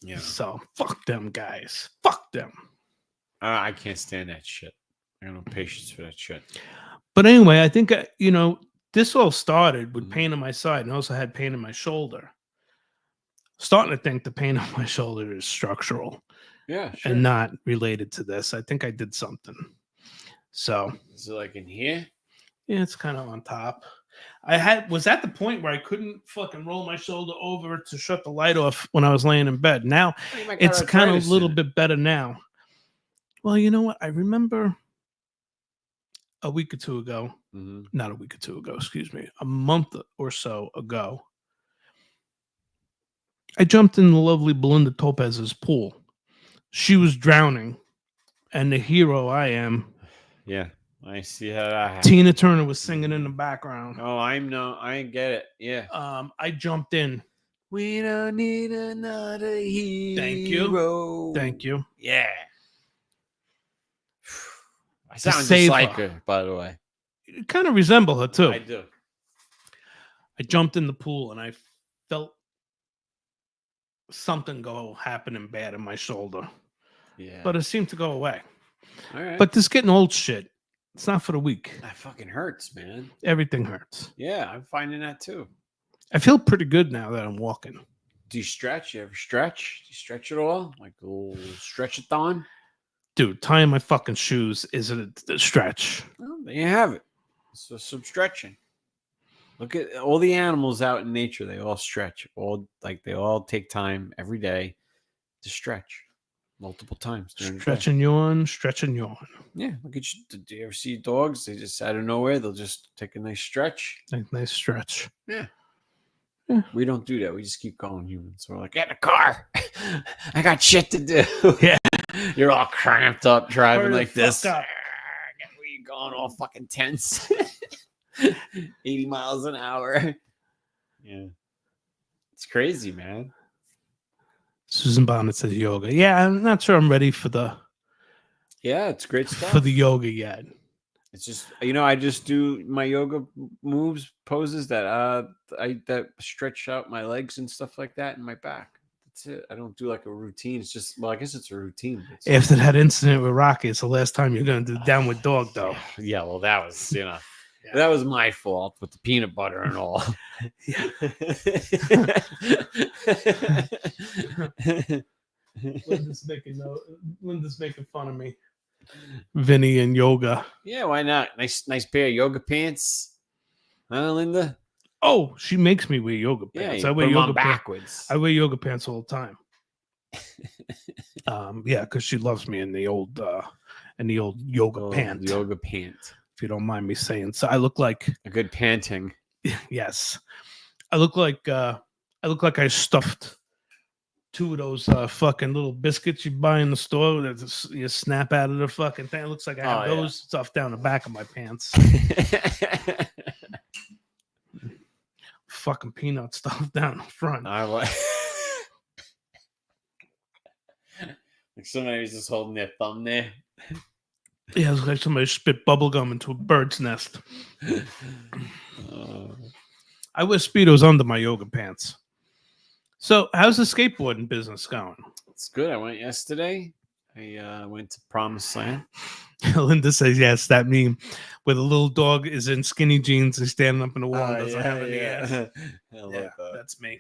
Speaker 4: Yeah.
Speaker 3: So fuck them guys. Fuck them.
Speaker 4: I can't stand that shit. I got no patience for that shit.
Speaker 3: But anyway, I think this all started with
Speaker 4: Mhm.
Speaker 3: pain in my side, and I also had pain in my shoulder. Starting to think the pain on my shoulder is structural
Speaker 4: Yeah, sure.
Speaker 3: and not related to this. I think I did something. So
Speaker 4: Is it like in here?
Speaker 3: yeah, it's kind of on top. I was at the point where I couldn't fucking roll my shoulder over to shut the light off when I was laying in bed. Now
Speaker 4: You might got
Speaker 3: it's kind of
Speaker 4: arthritis
Speaker 3: a little
Speaker 4: in it.
Speaker 3: bit better now. Well, you know what? I remember a week or two ago,
Speaker 4: Mhm.
Speaker 3: not a week or two ago, excuse me, a month or so ago, I jumped in the lovely Belinda Topez's pool. She was drowning, and the hero I am,
Speaker 4: Yeah, I see how that happens.
Speaker 3: Tina Turner was singing in the background.
Speaker 4: Oh, I get it. Yeah.
Speaker 3: I jumped in.
Speaker 4: We don't need another hero.
Speaker 3: Thank you. Thank you.
Speaker 4: Yeah. I sound just
Speaker 3: save
Speaker 4: like
Speaker 3: her.
Speaker 4: her, by the way.
Speaker 3: You kind of resemble her too.
Speaker 4: I do.
Speaker 3: I jumped in the pool and I felt something happening bad in my shoulder,
Speaker 4: Yeah.
Speaker 3: but it seemed to go away.
Speaker 4: all right.
Speaker 3: But this getting old shit, it's not for the weak.
Speaker 4: that fucking hurts, man.
Speaker 3: Everything hurts.
Speaker 4: Yeah, I'm finding that too.
Speaker 3: I feel pretty good now that I'm walking.
Speaker 4: Do you stretch? You ever stretch? Do you stretch at all? Like a little stretch-a-thon?
Speaker 3: Dude, tying my fucking shoes is a stretch.
Speaker 4: Well, there you have it. So some stretching. Look at all the animals out in nature. They all stretch. They all take time every day to stretch multiple times. during the day.
Speaker 3: Stretch and yawn, stretch and yawn.
Speaker 4: Yeah, look at you. Do you ever see dogs? They just out of nowhere, they'll just take a nice stretch.
Speaker 3: Nice stretch.
Speaker 4: Yeah.
Speaker 3: Yeah.
Speaker 4: We don't do that. We just keep going humans. We're like, get in the car. I got shit to do.
Speaker 3: Yeah.
Speaker 4: You're all cramped up driving
Speaker 3: Hurry the
Speaker 4: like this.
Speaker 3: fuck up.
Speaker 4: Where you going all fucking tense? 80 miles an hour. Yeah. It's crazy, man.
Speaker 3: Susan Bonnet says yoga. Yeah, I'm not sure I'm ready for the
Speaker 4: Yeah, it's great stuff.
Speaker 3: for the yoga yet.
Speaker 4: It's just, I just do my yoga moves, poses that that stretch out my legs and stuff like that and my back. That's it. I don't do like a routine. It's just, well, I guess it's a routine. But
Speaker 3: After that incident with Rocky, it's the last time you're gonna do downward dog, though.
Speaker 4: yeah, well, that was, that was my fault with the peanut butter and all.
Speaker 3: Yeah. Linda's making fun of me. Vinny and yoga.
Speaker 4: Yeah, why not? Nice pair of yoga pants. Huh, Linda?
Speaker 3: Oh, she makes me wear yoga
Speaker 4: Yeah,
Speaker 3: pants.
Speaker 4: you
Speaker 3: I
Speaker 4: put
Speaker 3: wear
Speaker 4: 'em
Speaker 3: yoga
Speaker 4: on
Speaker 3: pants.
Speaker 4: backwards.
Speaker 3: I wear yoga pants all the time. Yeah, because she loves me in the old yoga
Speaker 4: Oh,
Speaker 3: pant.
Speaker 4: Yoga pant.
Speaker 3: If you don't mind me saying. So I look like
Speaker 4: A good panting.
Speaker 3: yes. I look like I stuffed two of those fucking little biscuits you buy in the store that you snap out of the fucking thing. It looks like I have
Speaker 4: Oh, yeah.
Speaker 3: those stuff down the back of my pants. Fucking peanut stuff down the front.
Speaker 4: I like. Like somebody's just holding their thumb there.
Speaker 3: Yeah, it looks like somebody spit bubble gum into a bird's nest. I wear Speedos under my yoga pants. So, how's the skateboarding business going?
Speaker 4: It's good. I went yesterday. I went to Promised Land.
Speaker 3: Linda says, yes, that meme where the little dog is in skinny jeans and standing up in the wall and doesn't have any ass.
Speaker 4: I love
Speaker 3: Yeah,
Speaker 4: that.
Speaker 3: that's me.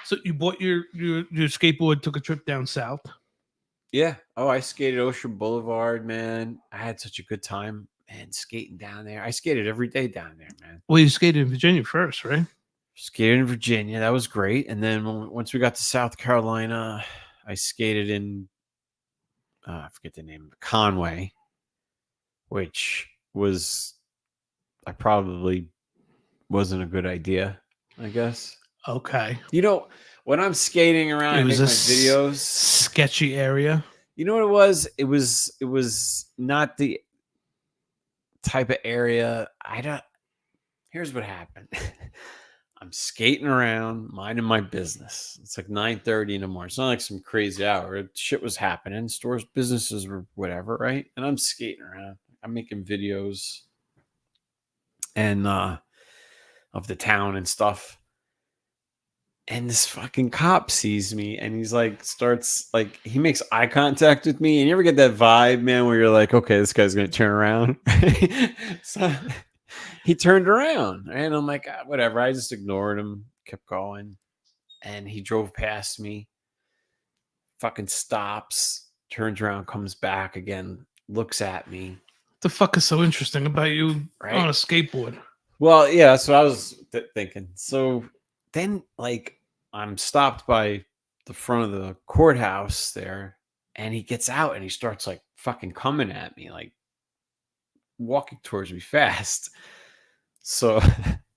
Speaker 3: So, you bought your skateboard, took a trip down south?
Speaker 4: Yeah. Oh, I skated Ocean Boulevard, man. I had such a good time, man, skating down there. I skated every day down there, man.
Speaker 3: Well, you skated in Virginia first, right?
Speaker 4: Skated in Virginia. That was great. And then once we got to South Carolina, I skated in, I forget the name, Conway, which was, I probably wasn't a good idea, I guess.
Speaker 3: Okay.
Speaker 4: When I'm skating around, I make my videos.
Speaker 3: Sketchy area.
Speaker 4: You know what it was? It was not the type of area. Here's what happened. I'm skating around, minding my business. It's like 9:30 in the morning. It's not like some crazy hour. Shit was happening. Stores, businesses were whatever, right? And I'm skating around. I'm making videos and of the town and stuff. And this fucking cop sees me and he's like, he makes eye contact with me. And you ever get that vibe, man, where you're like, okay, this guy's going to turn around. So he turned around and I'm like, whatever. I just ignored him, kept going. And he drove past me, fucking stops, turns around, comes back again, looks at me.
Speaker 3: What the fuck is so interesting about you on a skateboard?
Speaker 4: Well, yeah, that's what I was thinking. So then, like, I'm stopped by the front of the courthouse there, and he gets out and he starts like fucking coming at me, like walking towards me fast. So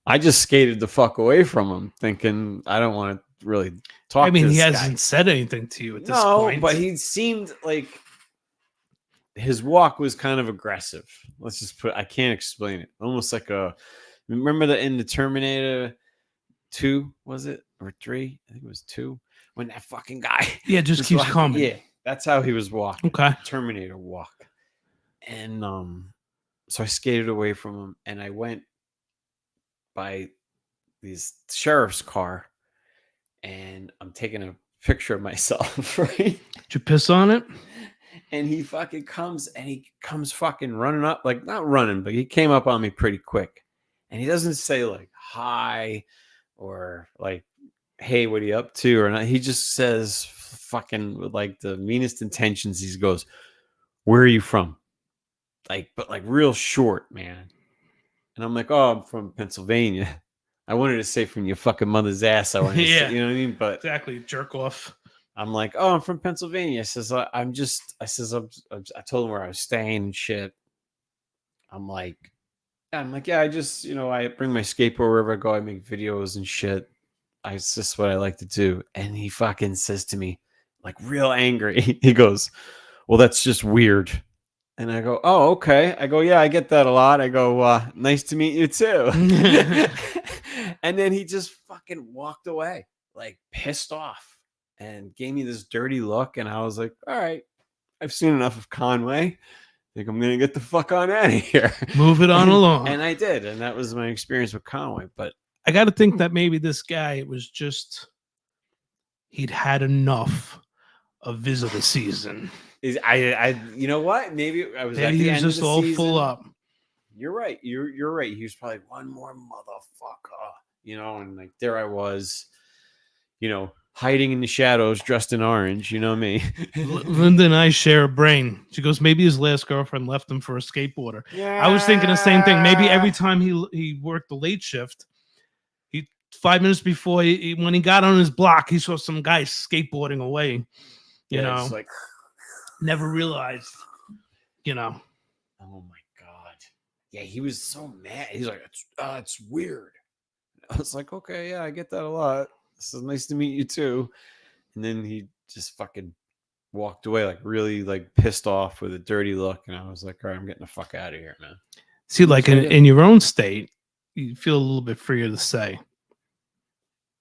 Speaker 4: I just skated the fuck away from him, thinking I don't want to really talk.
Speaker 3: I mean,
Speaker 4: to
Speaker 3: he
Speaker 4: this
Speaker 3: hasn't
Speaker 4: guy.
Speaker 3: said anything to you at this point.
Speaker 4: No, but he seemed like his walk was kind of aggressive. Let's just I can't explain it. Almost like remember in the Terminator 2, was it? Or 3? I think it was 2. When that fucking guy
Speaker 3: just keeps
Speaker 4: walking.
Speaker 3: coming.
Speaker 4: Yeah, that's how he was walking.
Speaker 3: Okay.
Speaker 4: Terminator walk. And so I skated away from him and I went by this sheriff's car and I'm taking a picture of myself, right?
Speaker 3: Did you piss on it?
Speaker 4: And he fucking comes fucking running up, like not running, but he came up on me pretty quick. And he doesn't say like hi or like, hey, what are you up to? Or not. He just says fucking with like the meanest intentions. He goes, where are you from? But real short, man. And I'm like, oh, I'm from Pennsylvania. I wanted to say from your fucking mother's ass. I wanted to say, you know what I mean? But
Speaker 3: exactly, jerk off.
Speaker 4: I'm like, oh, I'm from Pennsylvania. I says, I told him where I was staying and shit. I'm like, I'm like, yeah, I just, I bring my skateboard wherever I go. I make videos and shit. It's just what I like to do. And he fucking says to me, like, real angry. He goes, well, that's just weird. And I go, oh, okay. I go, yeah, I get that a lot. I go, nice to meet you too. And then he just fucking walked away, like pissed off, and gave me this dirty look. And I was like, all right, I've seen enough of Conway. I think I'm gonna get the fuck on out of here.
Speaker 3: Move it on along.
Speaker 4: And I did, and that was my experience with Conway. But
Speaker 3: I got to think that maybe this guy was just he'd had enough of visitor season.
Speaker 4: you know what? Maybe I was.
Speaker 3: Maybe
Speaker 4: at
Speaker 3: he
Speaker 4: the
Speaker 3: was
Speaker 4: end of
Speaker 3: just
Speaker 4: the
Speaker 3: all
Speaker 4: season.
Speaker 3: full up.
Speaker 4: You're right. You're right. He was probably one more motherfucker, and like there I was, hiding in the shadows, dressed in orange. You know me.
Speaker 3: Linda and I share a brain. She goes, maybe his last girlfriend left him for a skateboarder. I was thinking the same thing. Maybe every time he worked the late shift, 5 minutes before when he got on his block, he saw some guy skateboarding away.
Speaker 4: It's like,
Speaker 3: never realized.
Speaker 4: Oh my god. Yeah, he was so mad. He's like, it's weird. I was like, okay, yeah, I get that a lot. This is nice to meet you too. And then he just fucking walked away, like really like pissed off with a dirty look. And I was like, all right, I'm getting the fuck out of here, man.
Speaker 3: See, like in your own state, you feel a little bit freer to say.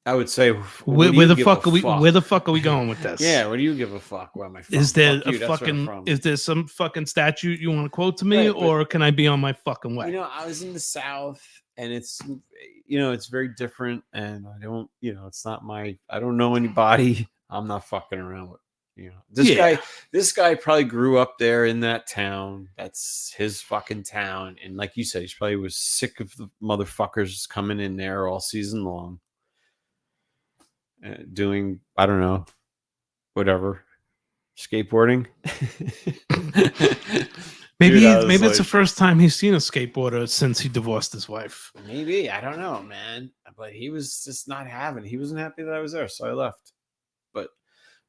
Speaker 4: I would say,
Speaker 3: where the fuck are we going with this?
Speaker 4: Yeah, what do you give a fuck? Where am I from?
Speaker 3: Is there is there some fucking statute you want to quote to me, or can I be on my fucking way?
Speaker 4: I was in the South, and it's it's very different, and I don't it's not my. I don't know anybody. I'm not fucking around with this guy probably grew up there in that town. That's his fucking town, and like you said, he probably was sick of the motherfuckers coming in there all season long. Doing, I don't know, whatever, skateboarding.
Speaker 3: maybe it's the first time he's seen a skateboarder since he divorced his wife.
Speaker 4: Maybe, I don't know, man. But he was just not having. He wasn't happy that I was there, so I left. But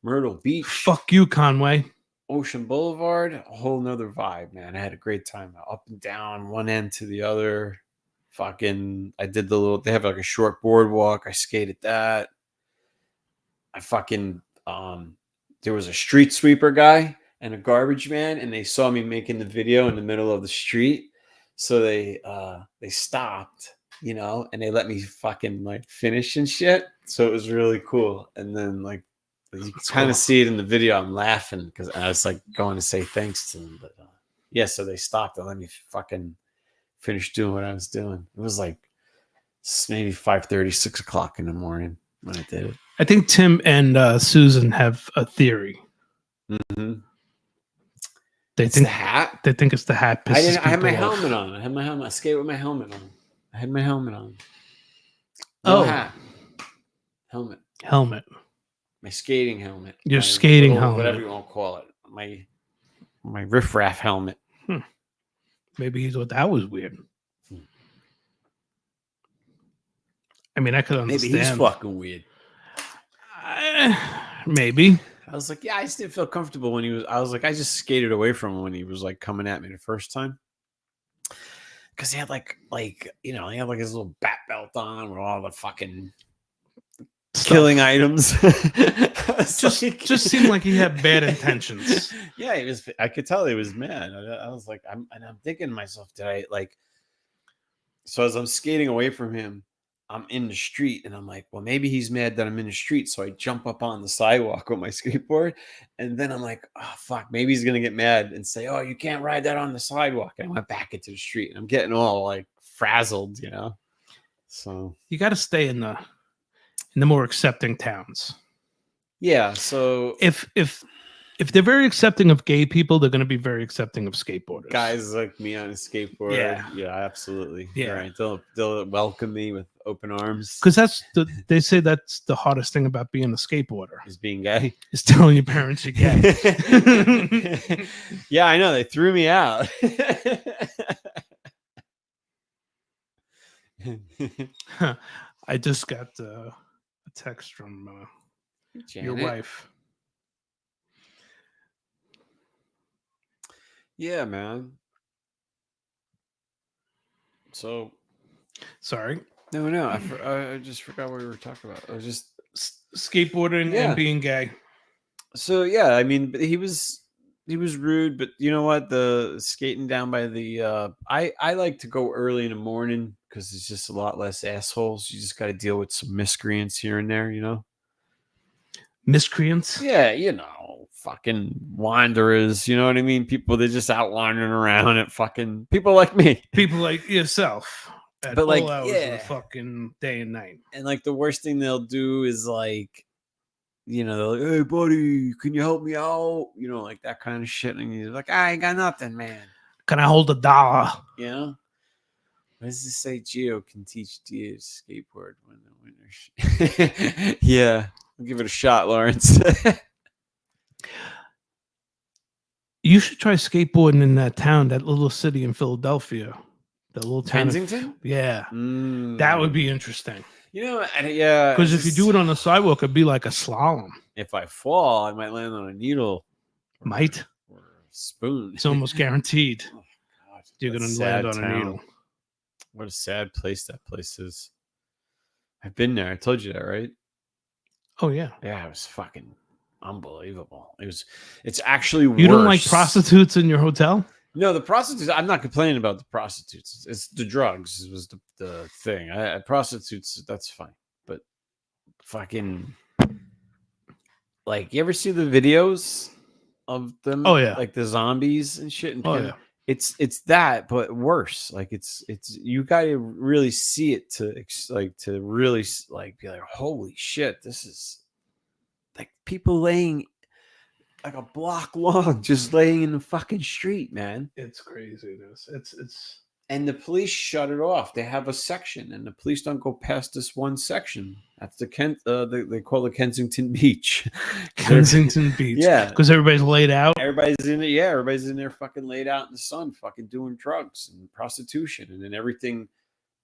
Speaker 4: Myrtle Beach,
Speaker 3: fuck you, Conway.
Speaker 4: Ocean Boulevard, a whole nother vibe, man. I had a great time, up and down, one end to the other. Fucking, I did they have like a short boardwalk. I skated that. I fucking there was a street sweeper guy and a garbage man, and they saw me making the video in the middle of the street, so they stopped, and they let me fucking like finish and shit. So it was really cool. And then like you kind of see it in the video. I'm laughing because I was like going to say thanks to them, but yeah. So they stopped and let me fucking finish doing what I was doing. It was like maybe 5:30, 6 o'clock in the morning when I did it.
Speaker 3: I think Tim and Susan have a theory.
Speaker 4: Mm-hmm.
Speaker 3: They think the hat. They think it's the hat.
Speaker 4: I had my helmet on. I had my helmet. I skate with my helmet on. I had my helmet on. No hat. Helmet. My skating helmet.
Speaker 3: Your skating helmet.
Speaker 4: Whatever you want to call it. My riffraff helmet.
Speaker 3: Maybe he thought that was weird. I mean, I could understand.
Speaker 4: Maybe he's fucking weird.
Speaker 3: Maybe.
Speaker 4: I was like, yeah, I just didn't feel comfortable when he was. I was like, I just skated away from him when he was like coming at me the first time, because he had he had like his little bat belt on with all the fucking killing items.
Speaker 3: just seemed like he had bad intentions.
Speaker 4: Yeah, he was. I could tell he was mad. I was like, I'm thinking to myself, did I like? So as I'm skating away from him, I'm in the street, and I'm like, well, maybe he's mad that I'm in the street. So I jump up on the sidewalk with my skateboard, and then I'm like, oh fuck, maybe he's gonna get mad and say, oh, you can't ride that on the sidewalk. And I went back into the street, and I'm getting all like frazzled, So
Speaker 3: you got to stay in the more accepting towns.
Speaker 4: Yeah. So
Speaker 3: if they're very accepting of gay people, they're going to be very accepting of skateboarders.
Speaker 4: Guys like me on a skateboard. Yeah, absolutely.
Speaker 3: Yeah.
Speaker 4: Right. They'll welcome me with open arms.
Speaker 3: Because they say that's the hardest thing about being a skateboarder.
Speaker 4: Is being gay.
Speaker 3: Is telling your parents you're gay.
Speaker 4: Yeah, I know. They threw me out.
Speaker 3: I just got a text from your wife.
Speaker 4: Yeah, man. So
Speaker 3: Sorry.
Speaker 4: no, I just forgot what we were talking about. I was just
Speaker 3: Skateboarding
Speaker 4: Yeah.
Speaker 3: and being gay.
Speaker 4: so yeah. I mean, but he was rude, but you know what? The skating down by the I like to go early in the morning because it's just a lot less assholes. You just got to deal with some miscreants here and there, you know.
Speaker 3: Miscreants.
Speaker 4: Yeah, you know, fucking wanderers. You know what I mean? People they're just out wandering around at fucking people like me.
Speaker 3: People like yourself at
Speaker 4: But, like,
Speaker 3: all hours of
Speaker 4: yeah.
Speaker 3: the fucking day and night.
Speaker 4: And like the worst thing they'll do is like, you know, they're like, "Hey, buddy, can you help me out?" You know, like that kind of shit. And you're like, "I ain't got nothing, man."
Speaker 3: Can I hold $1?
Speaker 4: You know. What does this say? Geo can teach Dia to skateboard when the winter. Yeah, I'll give it a shot, Lawrence.
Speaker 3: You should try skateboarding in that town, that little city in Philadelphia. The little town.
Speaker 4: Kensington?
Speaker 3: Yeah. That would
Speaker 4: Mm.
Speaker 3: be interesting.
Speaker 4: You know, yeah.
Speaker 3: Because if you do it on the sidewalk, it'd be like a slalom.
Speaker 4: If I fall, I might land on a needle.
Speaker 3: Might.
Speaker 4: Or a spoon.
Speaker 3: It's almost guaranteed
Speaker 4: Oh, God,
Speaker 3: you're
Speaker 4: what a
Speaker 3: going to
Speaker 4: sad
Speaker 3: land on a
Speaker 4: town.
Speaker 3: needle.
Speaker 4: What a sad place that place is. I've been there. I told you that, right?
Speaker 3: Oh, yeah.
Speaker 4: Yeah, it was fucking unbelievable. It's actually worse.
Speaker 3: You don't like prostitutes in your hotel?
Speaker 4: No, the prostitutes. I'm not complaining about the prostitutes. It's the drugs. It was the thing. Prostitutes. That's fine, but fucking like, you ever see the videos of them?
Speaker 3: Oh, yeah.
Speaker 4: Like the zombies and shit. And
Speaker 3: Oh, yeah.
Speaker 4: It's that, but worse. Like it's you got to really see it to really like be like, holy shit, this is like people laying like a block long, just laying in the fucking street, man.
Speaker 3: It's craziness. It's
Speaker 4: And the police shut it off. They have a section, and the police don't go past this one section. That's they call it Kensington Beach.
Speaker 3: Kensington Beach.
Speaker 4: Yeah,
Speaker 3: Because everybody's laid out.
Speaker 4: everybody's in it. Yeah, everybody's in there, fucking laid out in the sun, fucking doing drugs and prostitution, and then everything.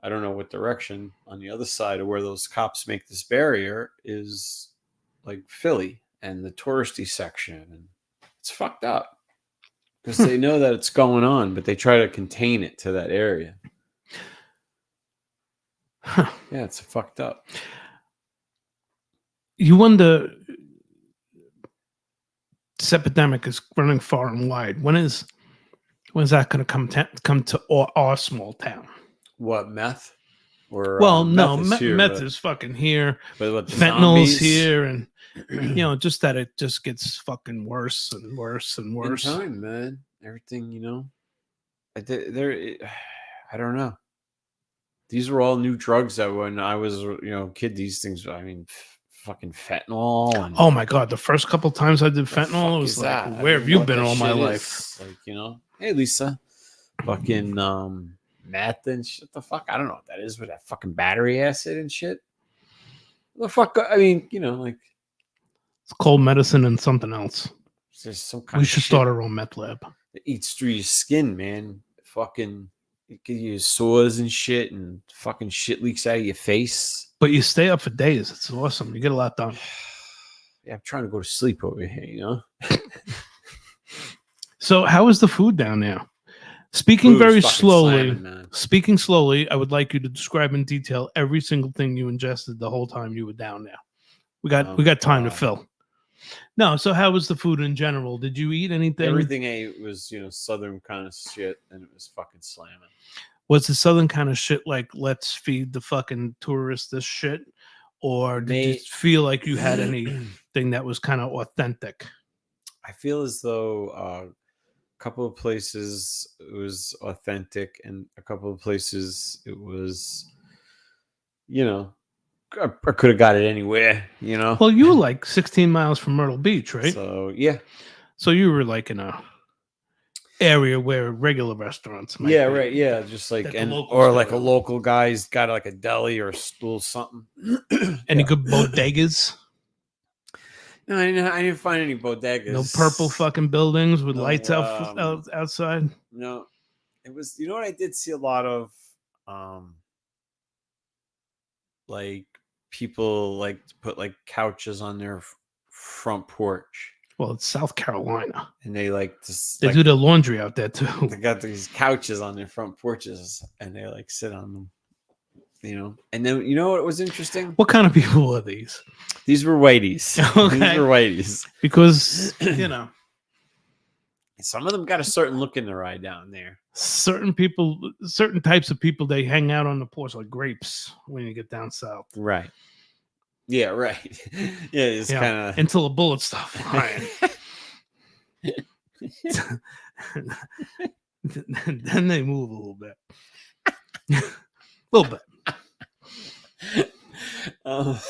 Speaker 4: I don't know what direction on the other side of where those cops make this barrier is, like Philly and the touristy section, and it's fucked up. Because they know that it's going on, but they try to contain it to that area.
Speaker 3: Huh.
Speaker 4: Yeah, it's fucked up.
Speaker 3: You wonder, this epidemic is running far and wide. When's that going to come to our small town?
Speaker 4: What, meth? Or
Speaker 3: Well, no,
Speaker 4: here,
Speaker 3: meth
Speaker 4: but-
Speaker 3: is fucking here.
Speaker 4: but what, the
Speaker 3: Fentanyl's
Speaker 4: zombies?
Speaker 3: here, and just that it just gets fucking worse and worse and
Speaker 4: In
Speaker 3: worse.
Speaker 4: time, man. Everything, I don't know. These were all new drugs that when I was, kid, these things, I mean, fucking fentanyl. And
Speaker 3: Oh my god, the first couple times I did
Speaker 4: the
Speaker 3: fentanyl,
Speaker 4: fuck
Speaker 3: it was
Speaker 4: is
Speaker 3: like,
Speaker 4: that? I
Speaker 3: where
Speaker 4: don't
Speaker 3: have
Speaker 4: know
Speaker 3: you
Speaker 4: what
Speaker 3: been
Speaker 4: that
Speaker 3: all my
Speaker 4: shit
Speaker 3: life?
Speaker 4: is. Like, hey, Lisa, fucking meth and shit. The fuck? I don't know what that is with that fucking battery acid and shit. The fuck? I mean, like,
Speaker 3: It's cold medicine and something else.
Speaker 4: there's some kind
Speaker 3: We
Speaker 4: of
Speaker 3: should
Speaker 4: shit
Speaker 3: start our own meth lab.
Speaker 4: that eats through your skin, man. Fucking, it gives you sores and shit, and fucking shit leaks out of your face.
Speaker 3: But you stay up for days. It's awesome. You get a lot done.
Speaker 4: Yeah, I'm trying to go to sleep over here,
Speaker 3: So, how is the food down there? Speaking
Speaker 4: Food's
Speaker 3: very
Speaker 4: fucking
Speaker 3: slowly.
Speaker 4: slamming, man.
Speaker 3: Speaking slowly, I would like you to describe in detail every single thing you ingested the whole time you were down there. We got time to
Speaker 4: God.
Speaker 3: fill. No, so how was the food in general? Did you eat anything?
Speaker 4: Everything I ate was, southern kind of shit, and it was fucking slamming.
Speaker 3: Was the southern kind of shit like, let's feed the fucking tourists this shit? Or did you feel like you had anything that was kind of authentic?
Speaker 4: I feel as though a couple of places it was authentic, and a couple of places it was, I could have got it anywhere,
Speaker 3: Well, you were like 16 miles from Myrtle Beach, right?
Speaker 4: So, yeah.
Speaker 3: So you were like in a area where regular restaurants might
Speaker 4: Yeah,
Speaker 3: be.
Speaker 4: right. Yeah, just like
Speaker 3: That the
Speaker 4: and
Speaker 3: locals
Speaker 4: or
Speaker 3: go
Speaker 4: like a
Speaker 3: to.
Speaker 4: local guy's got like a deli or a stool something.
Speaker 3: Any
Speaker 4: Yeah.
Speaker 3: good bodegas?
Speaker 4: No, I didn't find any bodegas.
Speaker 3: No purple fucking buildings with
Speaker 4: No,
Speaker 3: lights outside?
Speaker 4: No, it was. You know what I did see a lot of, like people like to put like couches on their front porch.
Speaker 3: Well, it's South Carolina.
Speaker 4: and they like just
Speaker 3: They
Speaker 4: like,
Speaker 3: do their laundry out there too.
Speaker 4: they got these couches on their front porches, and they like sit on them. And then you know what was interesting?
Speaker 3: What kind of people are these?
Speaker 4: These were whiteys.
Speaker 3: Okay.
Speaker 4: These were whiteys.
Speaker 3: Because
Speaker 4: Some of them got a certain look in their eye down there.
Speaker 3: certain people, certain types of people, they hang out on the porch like grapes when you get down south.
Speaker 4: Right. Yeah, right. Yeah, it's kind of
Speaker 3: until the bullets stop flying. Then they move a little bit. A little bit.
Speaker 4: oh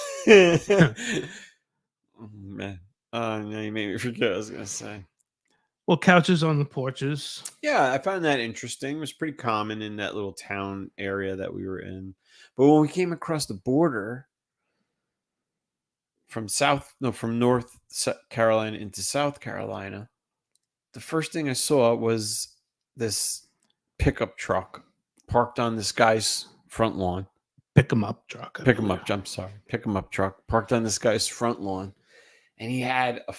Speaker 4: man. Oh, no, you made me forget what I was gonna say.
Speaker 3: Well, couches on the porches.
Speaker 4: Yeah, I found that interesting. It was pretty common in that little town area that we were in. But when we came across the border from North Carolina into South Carolina, the first thing I saw was this pickup truck parked on this guy's front lawn.
Speaker 3: Pick 'em up truck.
Speaker 4: Pick 'em up truck parked on this guy's front lawn. And he had a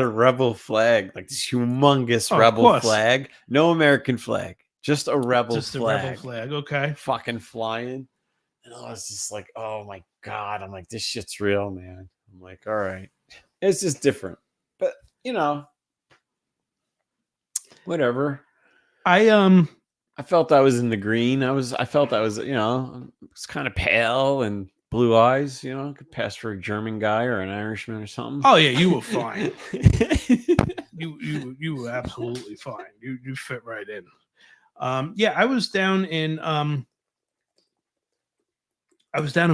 Speaker 4: rebel flag, like this humongous rebel flag. No American flag, just a rebel flag.
Speaker 3: A rebel flag, okay.
Speaker 4: Fucking flying. And I was just like, oh my God. I'm like, this shit's real, man. I'm like, all right. It's just different. But, whatever. I felt I was in the green. I felt I was, it's kind of pale and blue eyes, could pass for a German guy or an Irishman or something.
Speaker 3: Oh yeah, you were fine. you were absolutely fine. You fit right in. Yeah, I was down in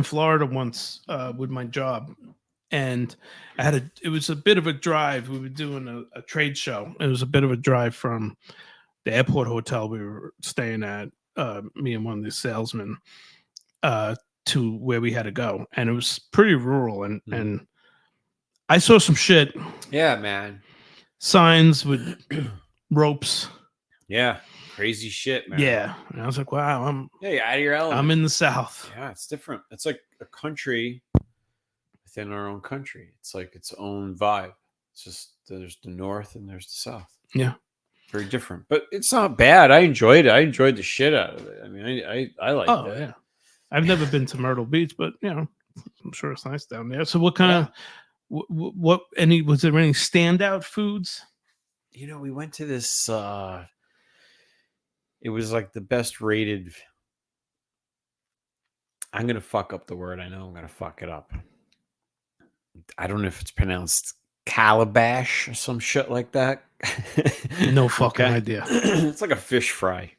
Speaker 3: Florida once with my job, and it was a bit of a drive. We were doing a trade show. It was a bit of a drive from the airport hotel we were staying at, me and one of the salesmen, to where we had to go, and it was pretty rural, and I saw some shit.
Speaker 4: Yeah, man.
Speaker 3: Signs with ropes.
Speaker 4: Yeah, crazy shit, man.
Speaker 3: Yeah, and I was like, wow,
Speaker 4: you're out of your element.
Speaker 3: I'm in the South.
Speaker 4: Yeah, it's different. It's like a country within our own country. It's like its own vibe. It's just there's the North and there's the South.
Speaker 3: Yeah.
Speaker 4: Very different, but it's not bad. I enjoyed it. I enjoyed the shit out of it. I mean, I like
Speaker 3: Oh
Speaker 4: that.
Speaker 3: yeah, I've never been to Myrtle Beach, but I'm sure it's nice down there. So what kind of was there any standout foods?
Speaker 4: We went to this. It was like the best rated. I'm gonna fuck up the word. I know I'm gonna fuck it up. I don't know if it's pronounced calabash or some shit like that.
Speaker 3: No fucking idea.
Speaker 4: It's like a fish fry,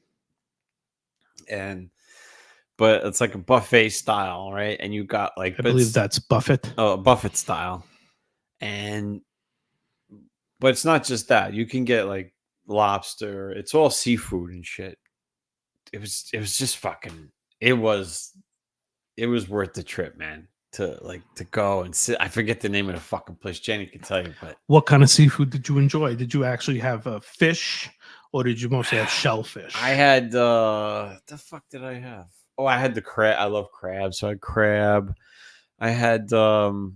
Speaker 4: but it's like a buffet style, right? And you got like
Speaker 3: I believe that's buffet.
Speaker 4: Oh, buffet style, but it's not just that. You can get like lobster. It's all seafood and shit. It was just fucking. It was worth the trip, man. To go and sit. I forget the name of the fucking place. Jenny can tell you, but
Speaker 3: what kind of seafood did you enjoy? Did you actually have a fish, or did you mostly have shellfish?
Speaker 4: I had the fuck did I have? Oh, I had the crab. I love crab, so I had crab. I had
Speaker 3: they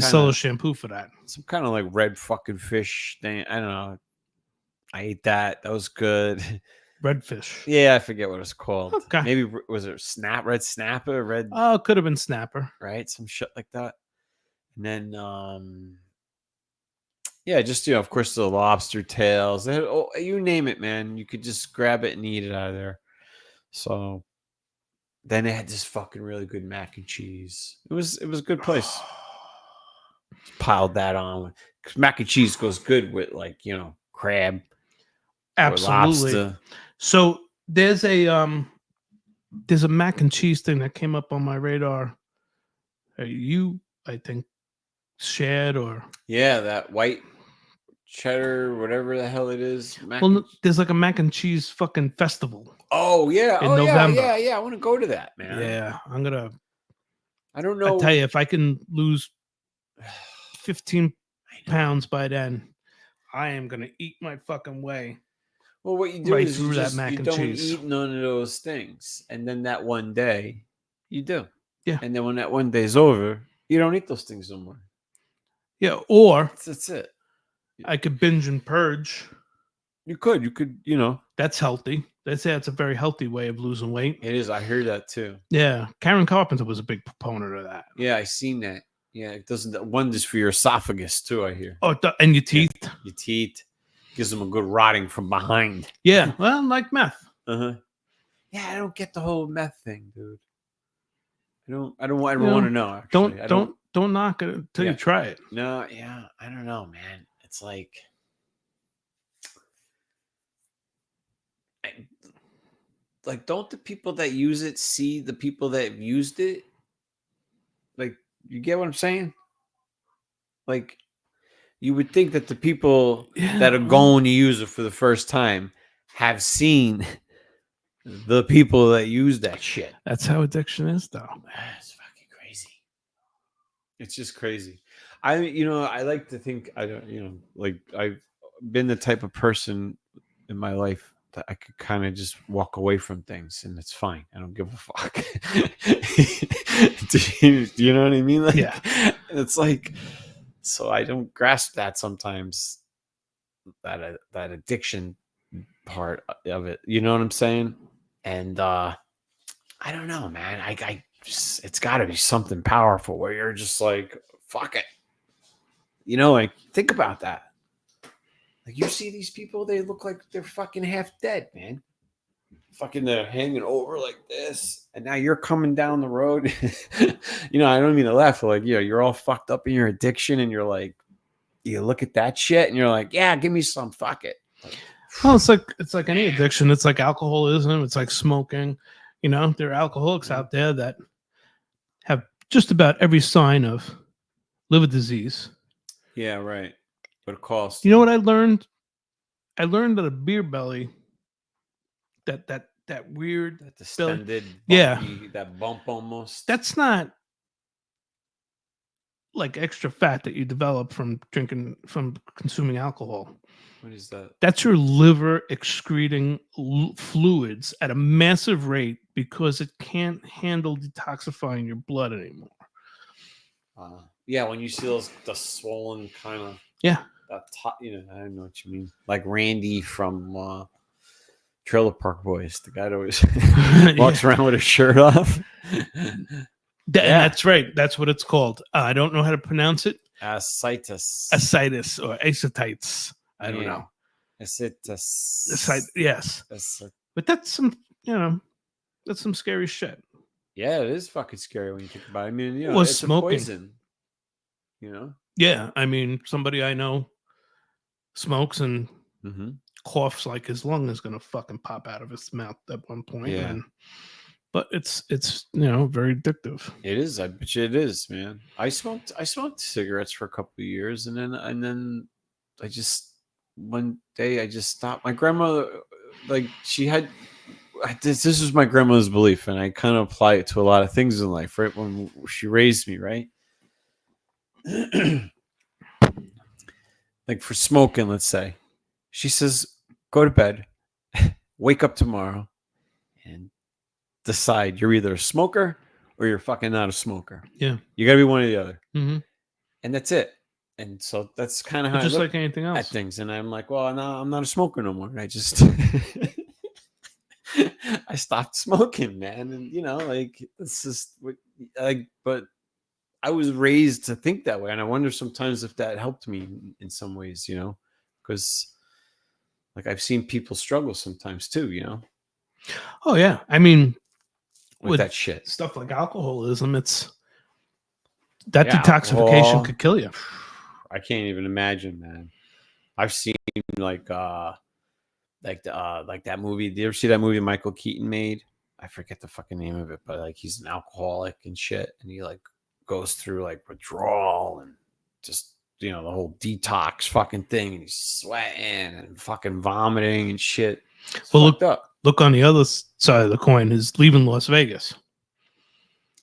Speaker 3: sell a shampoo for that.
Speaker 4: Some kind of like red fucking fish thing. I don't know. I ate that. That was good.
Speaker 3: Redfish.
Speaker 4: Yeah, I forget what it's called.
Speaker 3: Okay.
Speaker 4: Maybe was it red snapper?
Speaker 3: Oh, it could have been snapper.
Speaker 4: Right? Some shit like that. And then yeah, just of course the lobster tails. They had, you name it, man. You could just grab it and eat it out of there. So then they had this fucking really good mac and cheese. It was a good place. Piled that on. Because mac and cheese goes good with crab.
Speaker 3: Absolutely. So there's a mac and cheese thing that came up on my radar. You, I think, shared or
Speaker 4: that white cheddar, whatever the hell it is.
Speaker 3: There's like a mac and cheese fucking festival.
Speaker 4: Oh yeah,
Speaker 3: in November.
Speaker 4: Yeah. I want to go to that, man.
Speaker 3: Yeah,
Speaker 4: I don't know.
Speaker 3: I tell you, if I can lose 15 pounds by then, I am gonna eat my fucking way.
Speaker 4: Well, what you do is you don't
Speaker 3: cheese.
Speaker 4: eat none of those things, and then that one day you do.
Speaker 3: Yeah.
Speaker 4: And then when that one day's over, you don't eat those things no more.
Speaker 3: Yeah, or
Speaker 4: That's it.
Speaker 3: I could binge and purge.
Speaker 4: You could, you know.
Speaker 3: That's healthy. They say it's a very healthy way of losing weight.
Speaker 4: It is. I hear that too.
Speaker 3: Yeah, Karen Carpenter was a big proponent of that.
Speaker 4: Yeah, I seen that. Yeah, it does wonders for your esophagus too. I hear.
Speaker 3: Oh, and your teeth.
Speaker 4: Your teeth gives them a good rotting from behind.
Speaker 3: Yeah, well, like meth.
Speaker 4: Uh-huh. Yeah, I don't get the whole meth thing, dude. I don't ever
Speaker 3: know,
Speaker 4: want to know. Actually.
Speaker 3: Don't knock it until
Speaker 4: Yeah.
Speaker 3: you try it.
Speaker 4: No, yeah, I don't know, man. It's like, don't the people that use it see the people that have used it? Like, you get what I'm saying? Like, you would think that the people that are going to use it for the first time have seen the people that use that shit.
Speaker 3: That's how addiction is, though.
Speaker 4: It's fucking crazy. It's just crazy. I like to think like I've been the type of person in my life that I could kind of just walk away from things and it's fine. I don't give a fuck. Do you know what I mean? Like,
Speaker 3: Yeah.
Speaker 4: It's like, so I don't grasp that sometimes, that addiction part of it. You know what I'm saying? And I don't know, man. It's got to be something powerful where you're just like, fuck it. You know, like, think about that. Like, you see these people, they look like they're fucking half dead, man. Fucking they're hanging over like this. And now you're coming down the road. I don't mean to laugh. But like, you're all fucked up in your addiction. And you're like, you look at that shit and you're like, yeah, give me some. Fuck it.
Speaker 3: Well, it's like any addiction. It's like alcoholism. It's like smoking. There are alcoholics out there that have just about every sign of liver disease.
Speaker 4: Yeah, right. But it costs.
Speaker 3: You know what I learned? I learned that a beer belly, that weird,
Speaker 4: That distended,
Speaker 3: bumpy,
Speaker 4: that bump almost.
Speaker 3: that's not like extra fat that you develop from consuming alcohol.
Speaker 4: What is that?
Speaker 3: That's your liver excreting fluids at a massive rate because it can't handle detoxifying your blood anymore.
Speaker 4: Yeah, when you see the swollen kind of
Speaker 3: Yeah.
Speaker 4: that top, I don't know what you mean. Like Randy from Trailer Park Boys, the guy that always walks around with his shirt off.
Speaker 3: That's right. That's what it's called. I don't know how to pronounce it.
Speaker 4: Ascites
Speaker 3: Or acetites. I don't know.
Speaker 4: Ascites.
Speaker 3: Yes. But that's that's some scary shit.
Speaker 4: Yeah, it is fucking scary when you think about it. I mean, it's
Speaker 3: smoking.
Speaker 4: a poison.
Speaker 3: Yeah, I mean, somebody I know smokes and coughs like his lung is going to fucking pop out of his mouth at one point.
Speaker 4: Yeah.
Speaker 3: But it's very addictive.
Speaker 4: It is. I bet you it is, man. I smoked cigarettes for a couple of years, and then I just one day I just stopped. My grandmother, like, she had this was my grandmother's belief, and I kind of apply it to a lot of things in life. Right when she raised me, right. Like for smoking, let's say, she says, go to bed, wake up tomorrow, and decide you're either a smoker or you're fucking not a smoker.
Speaker 3: Yeah.
Speaker 4: You got to be one or the other.
Speaker 3: Mm-hmm.
Speaker 4: And that's it. And so that's kind of how
Speaker 3: just
Speaker 4: I look
Speaker 3: like anything else
Speaker 4: at things. And I'm like, well, no, I'm not a smoker no more. And I just, I stopped smoking, man. And, like, it's just but I was raised to think that way. And I wonder sometimes if that helped me in some ways, because like I've seen people struggle sometimes too,
Speaker 3: Oh, yeah. I mean,
Speaker 4: with that shit.
Speaker 3: Stuff like alcoholism, it's that detoxification
Speaker 4: alcohol
Speaker 3: could kill you.
Speaker 4: I can't even imagine, man. I've seen like that movie. Did you ever see that movie Michael Keaton made? I forget the fucking name of it, but like he's an alcoholic and shit, and he like goes through like withdrawal and just the whole detox fucking thing, and he's sweating and fucking vomiting and shit. It's fucked up.
Speaker 3: Look on the other side of the coin is Leaving Las Vegas.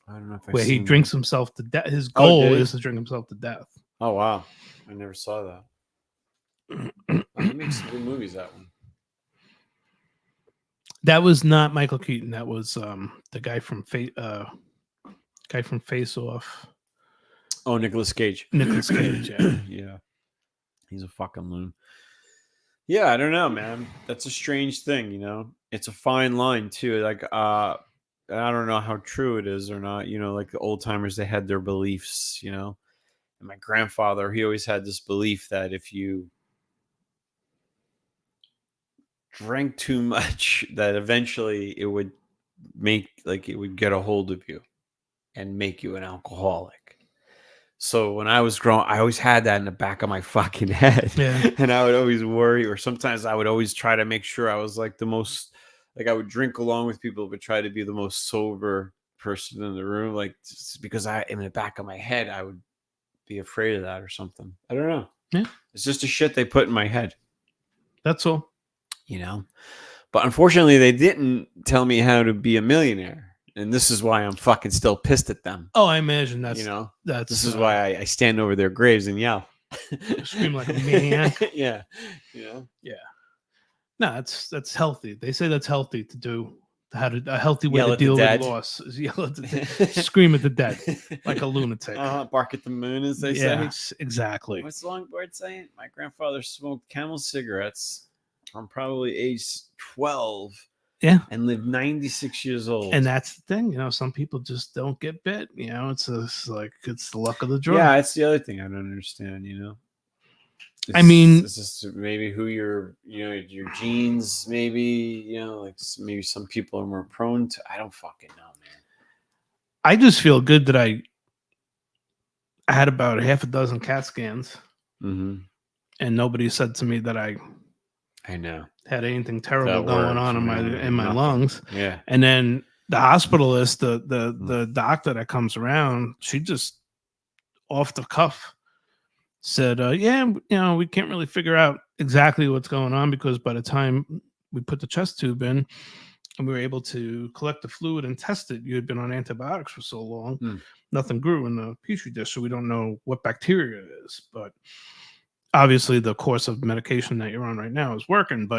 Speaker 4: I don't know if
Speaker 3: where he drinks himself to death. His goal is to drink himself to death.
Speaker 4: Oh wow, I never saw that. He makes some good movies. That one.
Speaker 3: That was not Michael Keaton. That was the guy from Face Off.
Speaker 4: Oh, Nicolas Cage.
Speaker 3: Nicolas Cage, yeah.
Speaker 4: Yeah. He's a fucking loon. Yeah, I don't know, man. That's a strange thing, you know. It's a fine line too. Like, I don't know how true it is or not. You know, like the old timers, they had their beliefs, you know. And my grandfather, he always had this belief that if you drank too much, that eventually it would it would get a hold of you and make you an alcoholic. So when I was growing, I always had that in the back of my fucking head.
Speaker 3: Yeah.
Speaker 4: And I would always worry, or sometimes I would always try to make sure I was like the most, like I would drink along with people, but try to be the most sober person in the room. Like, just because in the back of my head, I would be afraid of that or something. I don't know.
Speaker 3: Yeah.
Speaker 4: It's just a shit they put in my head,
Speaker 3: That's all.
Speaker 4: you know? But unfortunately, they didn't tell me how to be a millionaire. And this is why I'm fucking still pissed at them.
Speaker 3: Oh, I imagine
Speaker 4: You know?
Speaker 3: that's
Speaker 4: This is why I stand over their graves and yell.
Speaker 3: scream like a maniac.
Speaker 4: Yeah. You know?
Speaker 3: Yeah. No, that's healthy. They say that's healthy to do. A healthy way
Speaker 4: Yell
Speaker 3: to
Speaker 4: at the
Speaker 3: deal
Speaker 4: dead.
Speaker 3: with loss is yell at the dead, scream at the dead like a lunatic.
Speaker 4: Bark at the moon, as they say.
Speaker 3: Yes, exactly.
Speaker 4: What's the longboard saying? My grandfather smoked Camel cigarettes from probably age 12.
Speaker 3: Yeah.
Speaker 4: And lived 96 years old.
Speaker 3: And that's the thing, you know, some people just don't get bit, you know, it's like it's the luck of the draw.
Speaker 4: Yeah, it's the other thing I don't understand, you know.
Speaker 3: I mean,
Speaker 4: it's just maybe who your genes, maybe, you know, like maybe some people are more prone to. I don't fucking know, man.
Speaker 3: I just feel good that I had about half a dozen CAT scans, and nobody said to me that I
Speaker 4: know
Speaker 3: had anything terrible going on in my lungs.
Speaker 4: Yeah.
Speaker 3: And then the hospitalist, the doctor that comes around, she just off the cuff said, yeah, you know, we can't really figure out exactly what's going on, because by the time we put the chest tube in and we were able to collect the fluid and test it, you had been on antibiotics for so long, nothing grew in the petri dish, so we don't know what bacteria it is. But obviously the course of medication that you're on right now is working.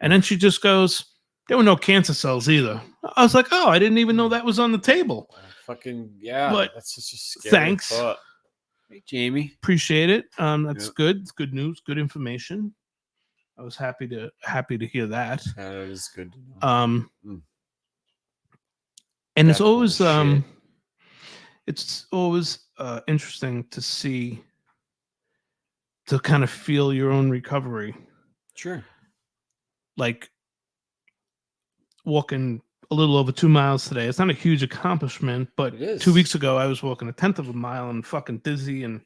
Speaker 3: And then she just goes, there were no cancer cells either. I was like, oh, I didn't even know that was on the table.
Speaker 4: Fucking yeah.
Speaker 3: But
Speaker 4: that's such a scary
Speaker 3: thanks.
Speaker 4: thought. Hey, Jamie.
Speaker 3: Appreciate it. That's good. It's good news, good information. I was happy to hear that.
Speaker 4: That is good to know.
Speaker 3: And it's always interesting to see, to kind of feel your own recovery.
Speaker 4: Sure.
Speaker 3: Like walking a little over 2 miles today. It's not a huge accomplishment, but 2 weeks ago I was walking 1/10 of a mile and fucking dizzy and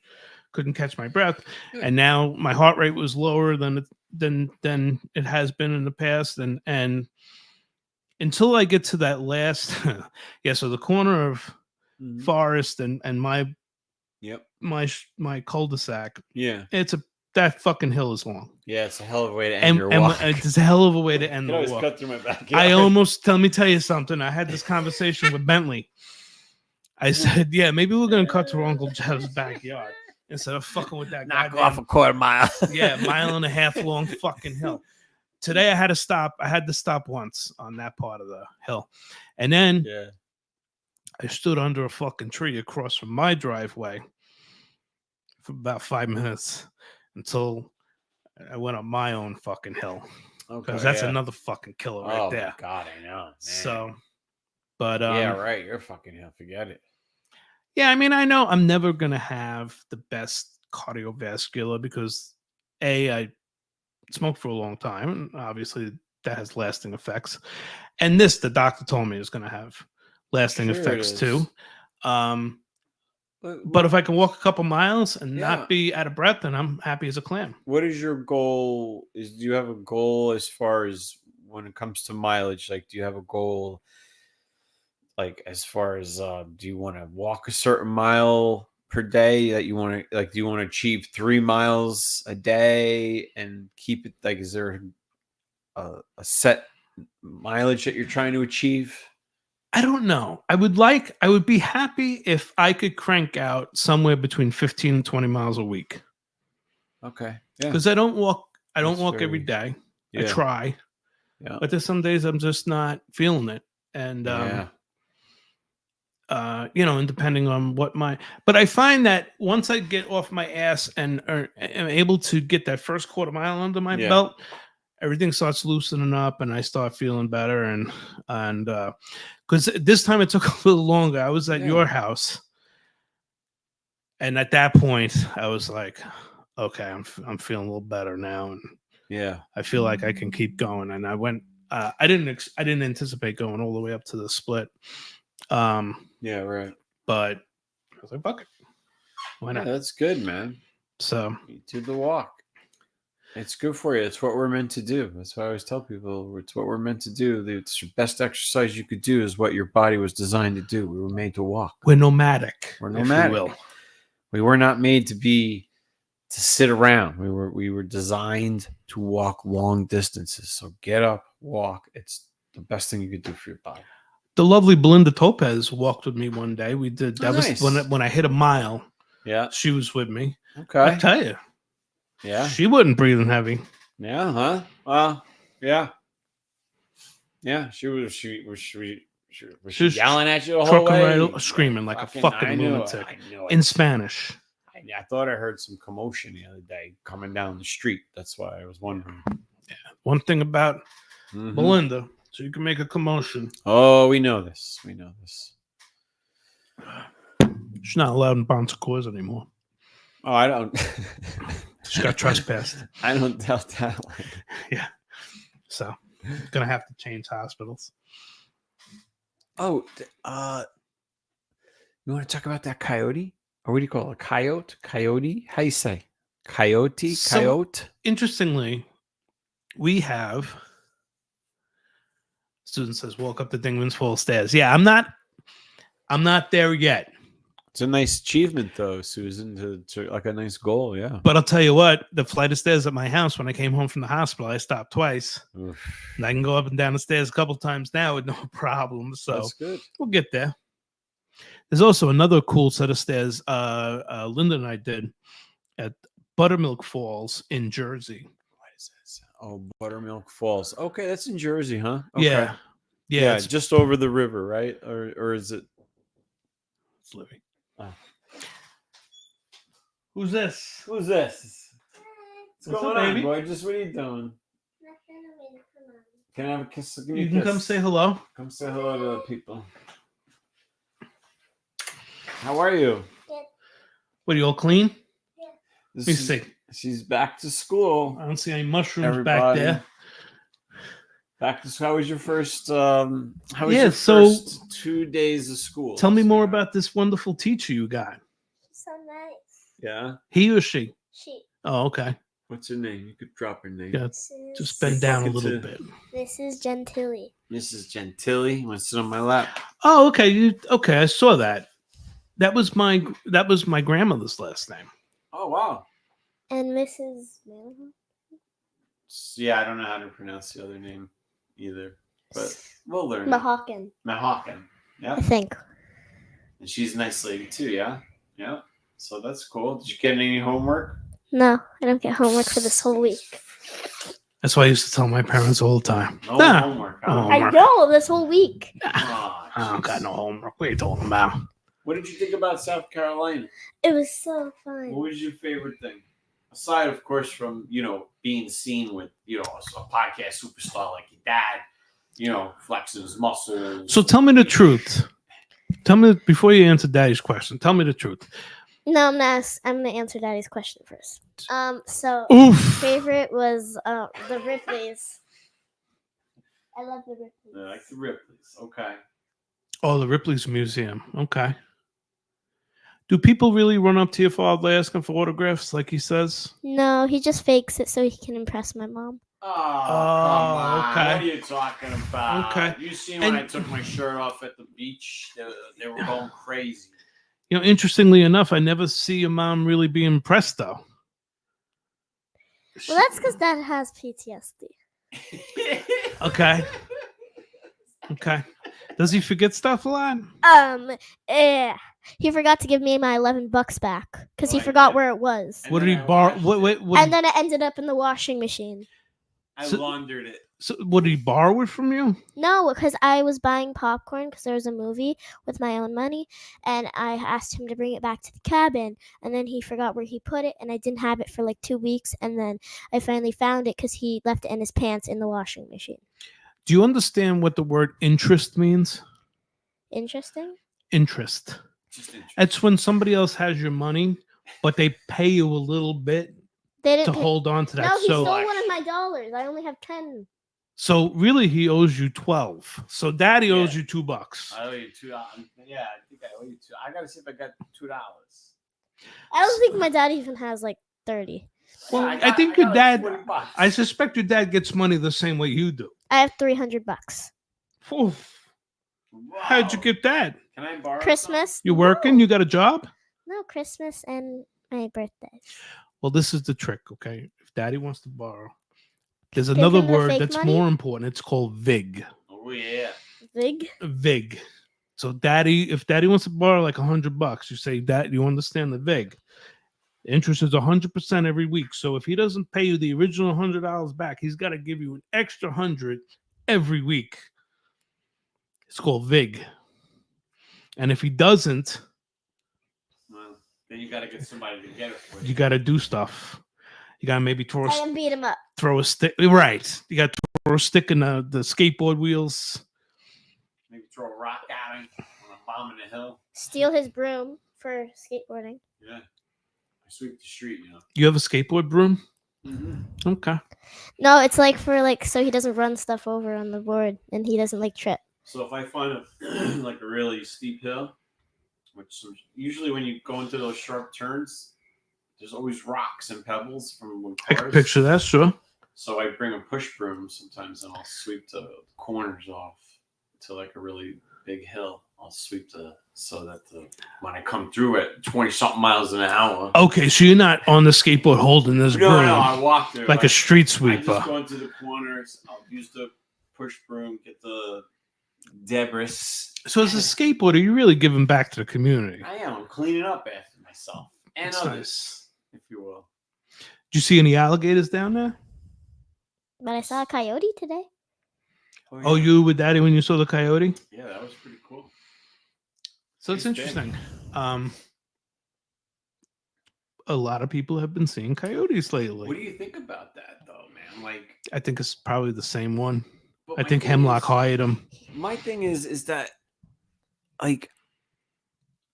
Speaker 3: couldn't catch my breath. Yeah. And now my heart rate was lower than it has been in the past. And until I get to that last, so the corner of Forest and my cul-de-sac. Yeah, that fucking hill is long.
Speaker 4: Yeah, it's a hell of a way to end your walk.
Speaker 3: It's a hell of a way to end the walk.
Speaker 4: Cut through my backyard.
Speaker 3: Let me tell you something. I had this conversation with Bentley. I said, yeah, maybe we're going to cut through Uncle Jeff's backyard instead of fucking with that guy.
Speaker 4: Knock off a quarter mile.
Speaker 3: Yeah, 1.5 mile long fucking hill. Today I had to stop. I had to stop once on that part of the hill. And then I stood under a fucking tree across from my driveway for about 5 minutes until I went up my own fucking hill. Because that's another fucking killer right there.
Speaker 4: Oh, God, I know. Man.
Speaker 3: So, but
Speaker 4: yeah, right. You're fucking hill. Forget it.
Speaker 3: Yeah, I mean, I know I'm never going to have the best cardiovascular because, I smoked for a long time, and obviously that has lasting effects. And the doctor told me, is going to have lasting effects too. But if I can walk a couple miles and not be out of breath, then I'm happy as a clam.
Speaker 4: What is your goal? Do you have a goal as far as when it comes to mileage? Like, do you have a goal? Like, as far as do you want to walk a certain mile per day that you want to, like, do you want to achieve 3 miles a day and keep it, like, is there a set mileage that you're trying to achieve?
Speaker 3: I don't know. I would be happy if I could crank out somewhere between 15 and 20 miles a week.
Speaker 4: Okay.
Speaker 3: Yeah. Because I don't walk every day. Yeah. I try. Yeah. But there's some days I'm just not feeling it. And and depending on but I find that once I get off my ass and am able to get that first quarter mile under my
Speaker 4: Yeah.
Speaker 3: belt, everything starts loosening up and I start feeling better. And because this time it took a little longer. I was at
Speaker 4: Yeah.
Speaker 3: your house, and at that point I was like, okay, I'm feeling a little better now, and
Speaker 4: Yeah.
Speaker 3: I feel like I can keep going. And I went. I didn't anticipate going all the way up to the split.
Speaker 4: Yeah, right.
Speaker 3: But I was like, fuck it. Why
Speaker 4: Yeah,
Speaker 3: not?
Speaker 4: that's good, man.
Speaker 3: So
Speaker 4: You do the walk. It's good for you. It's what we're meant to do. That's why I always tell people it's what we're meant to do. It's the best exercise you could do is what your body was designed to do. We were made to walk.
Speaker 3: we're nomadic.
Speaker 4: We're
Speaker 3: if you
Speaker 4: nomadic.
Speaker 3: will.
Speaker 4: We were not made to sit around. We were designed to walk long distances. So get up, walk. It's the best thing you could do for your body.
Speaker 3: The lovely Belinda Topez walked with me one day. We did that.
Speaker 4: Nice.
Speaker 3: Was when I hit a mile.
Speaker 4: Yeah.
Speaker 3: She was with me. I
Speaker 4: Okay.
Speaker 3: tell you,
Speaker 4: Yeah.
Speaker 3: she wasn't breathing heavy.
Speaker 4: Yeah. Huh. Well. Yeah. Yeah. She was yelling at you the whole
Speaker 3: Trucking
Speaker 4: way,
Speaker 3: right, screaming like a fucking
Speaker 4: I knew
Speaker 3: lunatic
Speaker 4: I knew
Speaker 3: in Spanish.
Speaker 4: I thought I heard some commotion the other day coming down the street. That's why I was wondering.
Speaker 3: One thing about
Speaker 4: Mhm.
Speaker 3: Belinda, so you can make a commotion.
Speaker 4: Oh, we know this. We know this.
Speaker 3: She's not allowed in Bon Secours anymore.
Speaker 4: Oh, I don't.
Speaker 3: She got trespassed.
Speaker 4: I don't doubt that one.
Speaker 3: Yeah. So gonna have to change hospitals.
Speaker 4: Oh, you want to talk about that coyote? Or what do you call it? A coyote? Coyote? How you say? Coyote?
Speaker 3: So-
Speaker 4: Coyote?
Speaker 3: Interestingly, we have student says walk up the Dingman's Fall stairs. Yeah, I'm not there yet.
Speaker 4: It's a nice achievement, though, Susan. To like a nice goal, yeah.
Speaker 3: But I'll tell you what, the flight of stairs at my house, when I came home from the hospital, I stopped twice.
Speaker 4: Oof.
Speaker 3: And I can go up and down the stairs a couple times now with no problem. So
Speaker 4: That's good.
Speaker 3: we'll get there. There's also another cool set of stairs Linda and I did at Buttermilk Falls in Jersey.
Speaker 4: What is this? Oh, Buttermilk Falls. Okay, that's in Jersey, huh? Okay.
Speaker 3: Yeah. Yeah.
Speaker 4: Yeah,
Speaker 3: It's
Speaker 4: just over the river, right? Or is it?
Speaker 3: it's living.
Speaker 4: Oh.
Speaker 3: Who's this?
Speaker 4: Who's this? What's
Speaker 3: What's
Speaker 4: going
Speaker 3: up,
Speaker 4: on,
Speaker 3: baby?
Speaker 4: boy? Just what are you doing? Can I have a kiss? Give me
Speaker 3: You
Speaker 4: a
Speaker 3: can
Speaker 4: kiss.
Speaker 3: come say hello.
Speaker 4: Come say hello to the people. How are you?
Speaker 3: What, are you all clean?
Speaker 4: This
Speaker 3: Let me
Speaker 4: is-
Speaker 3: see.
Speaker 4: She's back to school.
Speaker 3: I don't see any mushrooms
Speaker 4: Everybody.
Speaker 3: back there.
Speaker 4: Back to school. How was your first? How was
Speaker 3: Yeah,
Speaker 4: your
Speaker 3: so-
Speaker 4: first 2 days of school?
Speaker 3: Tell me more
Speaker 4: Sarah?
Speaker 3: about this wonderful teacher you got.
Speaker 5: So nice.
Speaker 4: Yeah.
Speaker 3: He or she?
Speaker 5: She.
Speaker 3: Oh, okay.
Speaker 4: What's her name? You could drop her name.
Speaker 3: Yeah,
Speaker 5: This is,
Speaker 3: just bend down a
Speaker 4: Talking
Speaker 3: little
Speaker 4: to-
Speaker 3: bit.
Speaker 5: This is Gentilly.
Speaker 4: Mrs. Gentili. You want to sit on my lap?
Speaker 3: Oh, okay. Okay, I saw that. That was my grandmother's last name.
Speaker 4: Oh wow.
Speaker 5: And Mrs. Manahan?
Speaker 4: Yeah, I don't know how to pronounce the other name either, but we'll learn.
Speaker 5: Mahawken,
Speaker 4: Mahawken. Yeah.
Speaker 5: I think.
Speaker 4: And she's a nice lady too, yeah? Yeah. So that's cool. Did you get any homework?
Speaker 5: No, I don't get homework for this whole week.
Speaker 3: That's what I used to tell my parents all the time.
Speaker 4: No
Speaker 3: Nah.
Speaker 4: homework.
Speaker 3: Oh,
Speaker 4: Huh?
Speaker 5: I know, this whole week.
Speaker 4: Aw,
Speaker 3: I don't got
Speaker 4: jeez.
Speaker 3: no homework. What are you talking about?
Speaker 4: What did you think about South Carolina?
Speaker 5: It was so
Speaker 4: What
Speaker 5: fun.
Speaker 4: was your favorite thing? Aside, of course, from, being seen with, a podcast superstar like your dad, flexing his muscles.
Speaker 3: So tell me the truth. Tell me before you answer Daddy's question. Tell me the truth.
Speaker 5: No, I'm gonna answer Daddy's question first. So
Speaker 3: Oof.
Speaker 5: favorite was the Ripley's. I love the Ripley's.
Speaker 4: I like the Ripley's. Okay.
Speaker 3: Oh, the Ripley's Museum. Okay. Do people really run up to your father asking for autographs, like he says?
Speaker 5: No, he just fakes it so he can impress my mom.
Speaker 4: Oh, come on.
Speaker 3: okay.
Speaker 4: What are you talking about?
Speaker 3: Okay.
Speaker 4: You seen when
Speaker 3: And-
Speaker 4: I took my shirt off at the beach? They were going crazy.
Speaker 3: Interestingly enough, I never see your mom really be impressed, though.
Speaker 5: Well, that's because Dad has PTSD.
Speaker 3: Okay. Okay. Does he forget stuff a lot?
Speaker 5: He forgot to give me my $11 back because he
Speaker 4: Right,
Speaker 5: forgot
Speaker 4: yeah.
Speaker 5: where it was.
Speaker 4: And
Speaker 3: What
Speaker 4: then
Speaker 3: did he
Speaker 4: I
Speaker 3: borrow?
Speaker 4: washed
Speaker 3: What?
Speaker 4: it.
Speaker 3: What?
Speaker 5: And then it ended up in the washing machine.
Speaker 4: I
Speaker 3: So-
Speaker 4: laundered it.
Speaker 3: So, what did he borrow it from you?
Speaker 5: No, because I was buying popcorn because there was a movie with my own money, and I asked him to bring it back to the cabin, and then he forgot where he put it, and I didn't have it for like 2 weeks, and then I finally found it because he left it in his pants in the washing machine.
Speaker 3: Do you understand what the word interest means?
Speaker 5: Interesting.
Speaker 3: Interest.
Speaker 4: Just interesting.
Speaker 3: It's when somebody else has your money, but they pay you a little bit
Speaker 5: They
Speaker 3: to
Speaker 5: didn't.
Speaker 3: hold on to that.
Speaker 5: No, he
Speaker 3: so,
Speaker 5: stole one of my dollars. I only have 10.
Speaker 3: so really, he owes you 12. So, Daddy owes
Speaker 4: Yeah.
Speaker 3: you $2.
Speaker 4: I owe you $2. Yeah, I think I owe you $2. I gotta see if I got $2.
Speaker 5: I don't think my dad even has like 30.
Speaker 3: Well,
Speaker 4: Yeah,
Speaker 3: I think
Speaker 4: got
Speaker 3: your
Speaker 4: like
Speaker 3: dad.
Speaker 4: 40 bucks.
Speaker 3: I suspect your dad gets money the same way you do.
Speaker 5: I have $300.
Speaker 3: Phew. How'd you
Speaker 4: Whoa.
Speaker 3: get that?
Speaker 4: Can I borrow
Speaker 5: Christmas.
Speaker 3: You working? You got a job?
Speaker 5: No, Christmas and my birthday.
Speaker 3: Well, this is the trick, okay? If Daddy wants to borrow, there's
Speaker 5: Give
Speaker 3: another
Speaker 5: him the
Speaker 3: word
Speaker 5: fake
Speaker 3: that's
Speaker 5: money?
Speaker 3: more important. It's called VIG.
Speaker 4: Oh yeah.
Speaker 5: Vig.
Speaker 3: VIG. So, if Daddy wants to borrow like $100, you say, Dad, you understand the VIG? The interest is 100% every week. So, if he doesn't pay you the original $100 back, he's got to give you an extra 100 every week. It's called VIG. And if he doesn't,
Speaker 4: Well, then you gotta get somebody to get it for you.
Speaker 3: you got to do stuff. You got to maybe
Speaker 5: I can beat him up.
Speaker 3: throw a stick. Right. You got to throw a stick in the skateboard wheels.
Speaker 4: Maybe throw a rock at him on a bomb in the hill.
Speaker 5: Steal his broom for skateboarding.
Speaker 4: Yeah. I sweep the street, you know.
Speaker 3: You have a skateboard broom?
Speaker 4: Mm-hmm.
Speaker 3: Okay.
Speaker 5: No, it's like for like so he doesn't run stuff over on the board and he doesn't like trip.
Speaker 4: So if I find like a really steep hill, which usually when you go into those sharp turns, there's always rocks and pebbles from when
Speaker 3: I
Speaker 4: cars.
Speaker 3: can picture that, sure.
Speaker 4: So I bring a push broom sometimes and I'll sweep the corners off to like a really big hill. I'll sweep so that when I come through at 20-something miles an hour.
Speaker 3: Okay, so you're not on the skateboard holding this broom
Speaker 4: No, I walk through
Speaker 3: like a street
Speaker 4: I just
Speaker 3: sweeper.
Speaker 4: go into the corners. I'll use the push broom, get the debris.
Speaker 3: So as a skateboarder, you're really giving back to the community.
Speaker 4: I am. I'm cleaning up after myself and
Speaker 3: That's
Speaker 4: others,
Speaker 3: nice.
Speaker 4: if you will.
Speaker 3: Did you see any alligators down there?
Speaker 5: But I saw a coyote today.
Speaker 3: Oh,
Speaker 4: yeah.
Speaker 3: you were with Daddy when you saw the coyote?
Speaker 4: Yeah, that was pretty cool.
Speaker 3: So it's
Speaker 4: Nice day.
Speaker 3: interesting. A lot of people have been seeing coyotes lately.
Speaker 4: What do you think about that, though, man? Like,
Speaker 3: I think it's probably the same one.
Speaker 4: but
Speaker 3: I
Speaker 4: my
Speaker 3: think
Speaker 4: thing
Speaker 3: Hemlock
Speaker 4: is-
Speaker 3: hired them.
Speaker 4: My thing is that, like,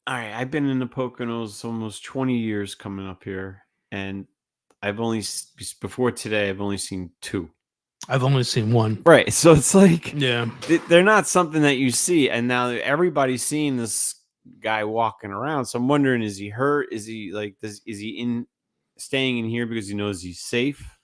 Speaker 4: all right, I've been in the Poconos almost 20 years coming up here, and I've only before today I've only seen 2.
Speaker 3: I've only seen one.
Speaker 4: Right, so it's like
Speaker 3: Yeah.
Speaker 4: they're not something that you see, and now everybody's seeing this guy walking around. So I'm wondering, is he hurt? Is he like is he staying in here because he knows he's safe,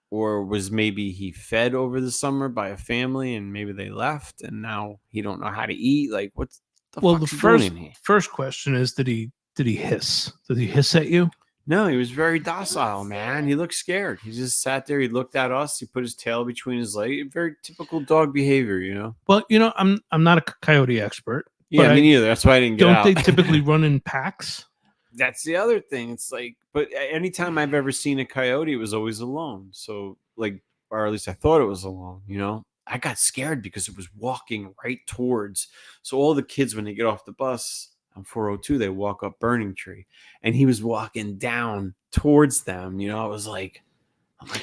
Speaker 4: or was maybe he fed over the summer by a family and maybe they left and now he don't know how to eat? Like, what's the
Speaker 3: Well, the
Speaker 4: fuck's he doing
Speaker 3: first
Speaker 4: in here?
Speaker 3: first question is, did he hiss? Did he hiss at you?
Speaker 4: No, he was very docile, man. He looked scared. He just sat there. He looked at us. He put his tail between his legs. Very typical dog behavior, you know.
Speaker 3: Well, I'm not a coyote expert.
Speaker 4: Yeah,
Speaker 3: But
Speaker 4: me
Speaker 3: I-
Speaker 4: neither. That's why I didn't get
Speaker 3: Don't
Speaker 4: out.
Speaker 3: they typically run in packs?
Speaker 4: That's the other thing. It's like, but anytime I've ever seen a coyote, it was always alone. So, like, or at least I thought it was alone, you know? I got scared because it was walking right towards. So, all the kids, when they get off the bus on 402, they walk up Burning Tree. And he was walking down towards them. You know, I'm like,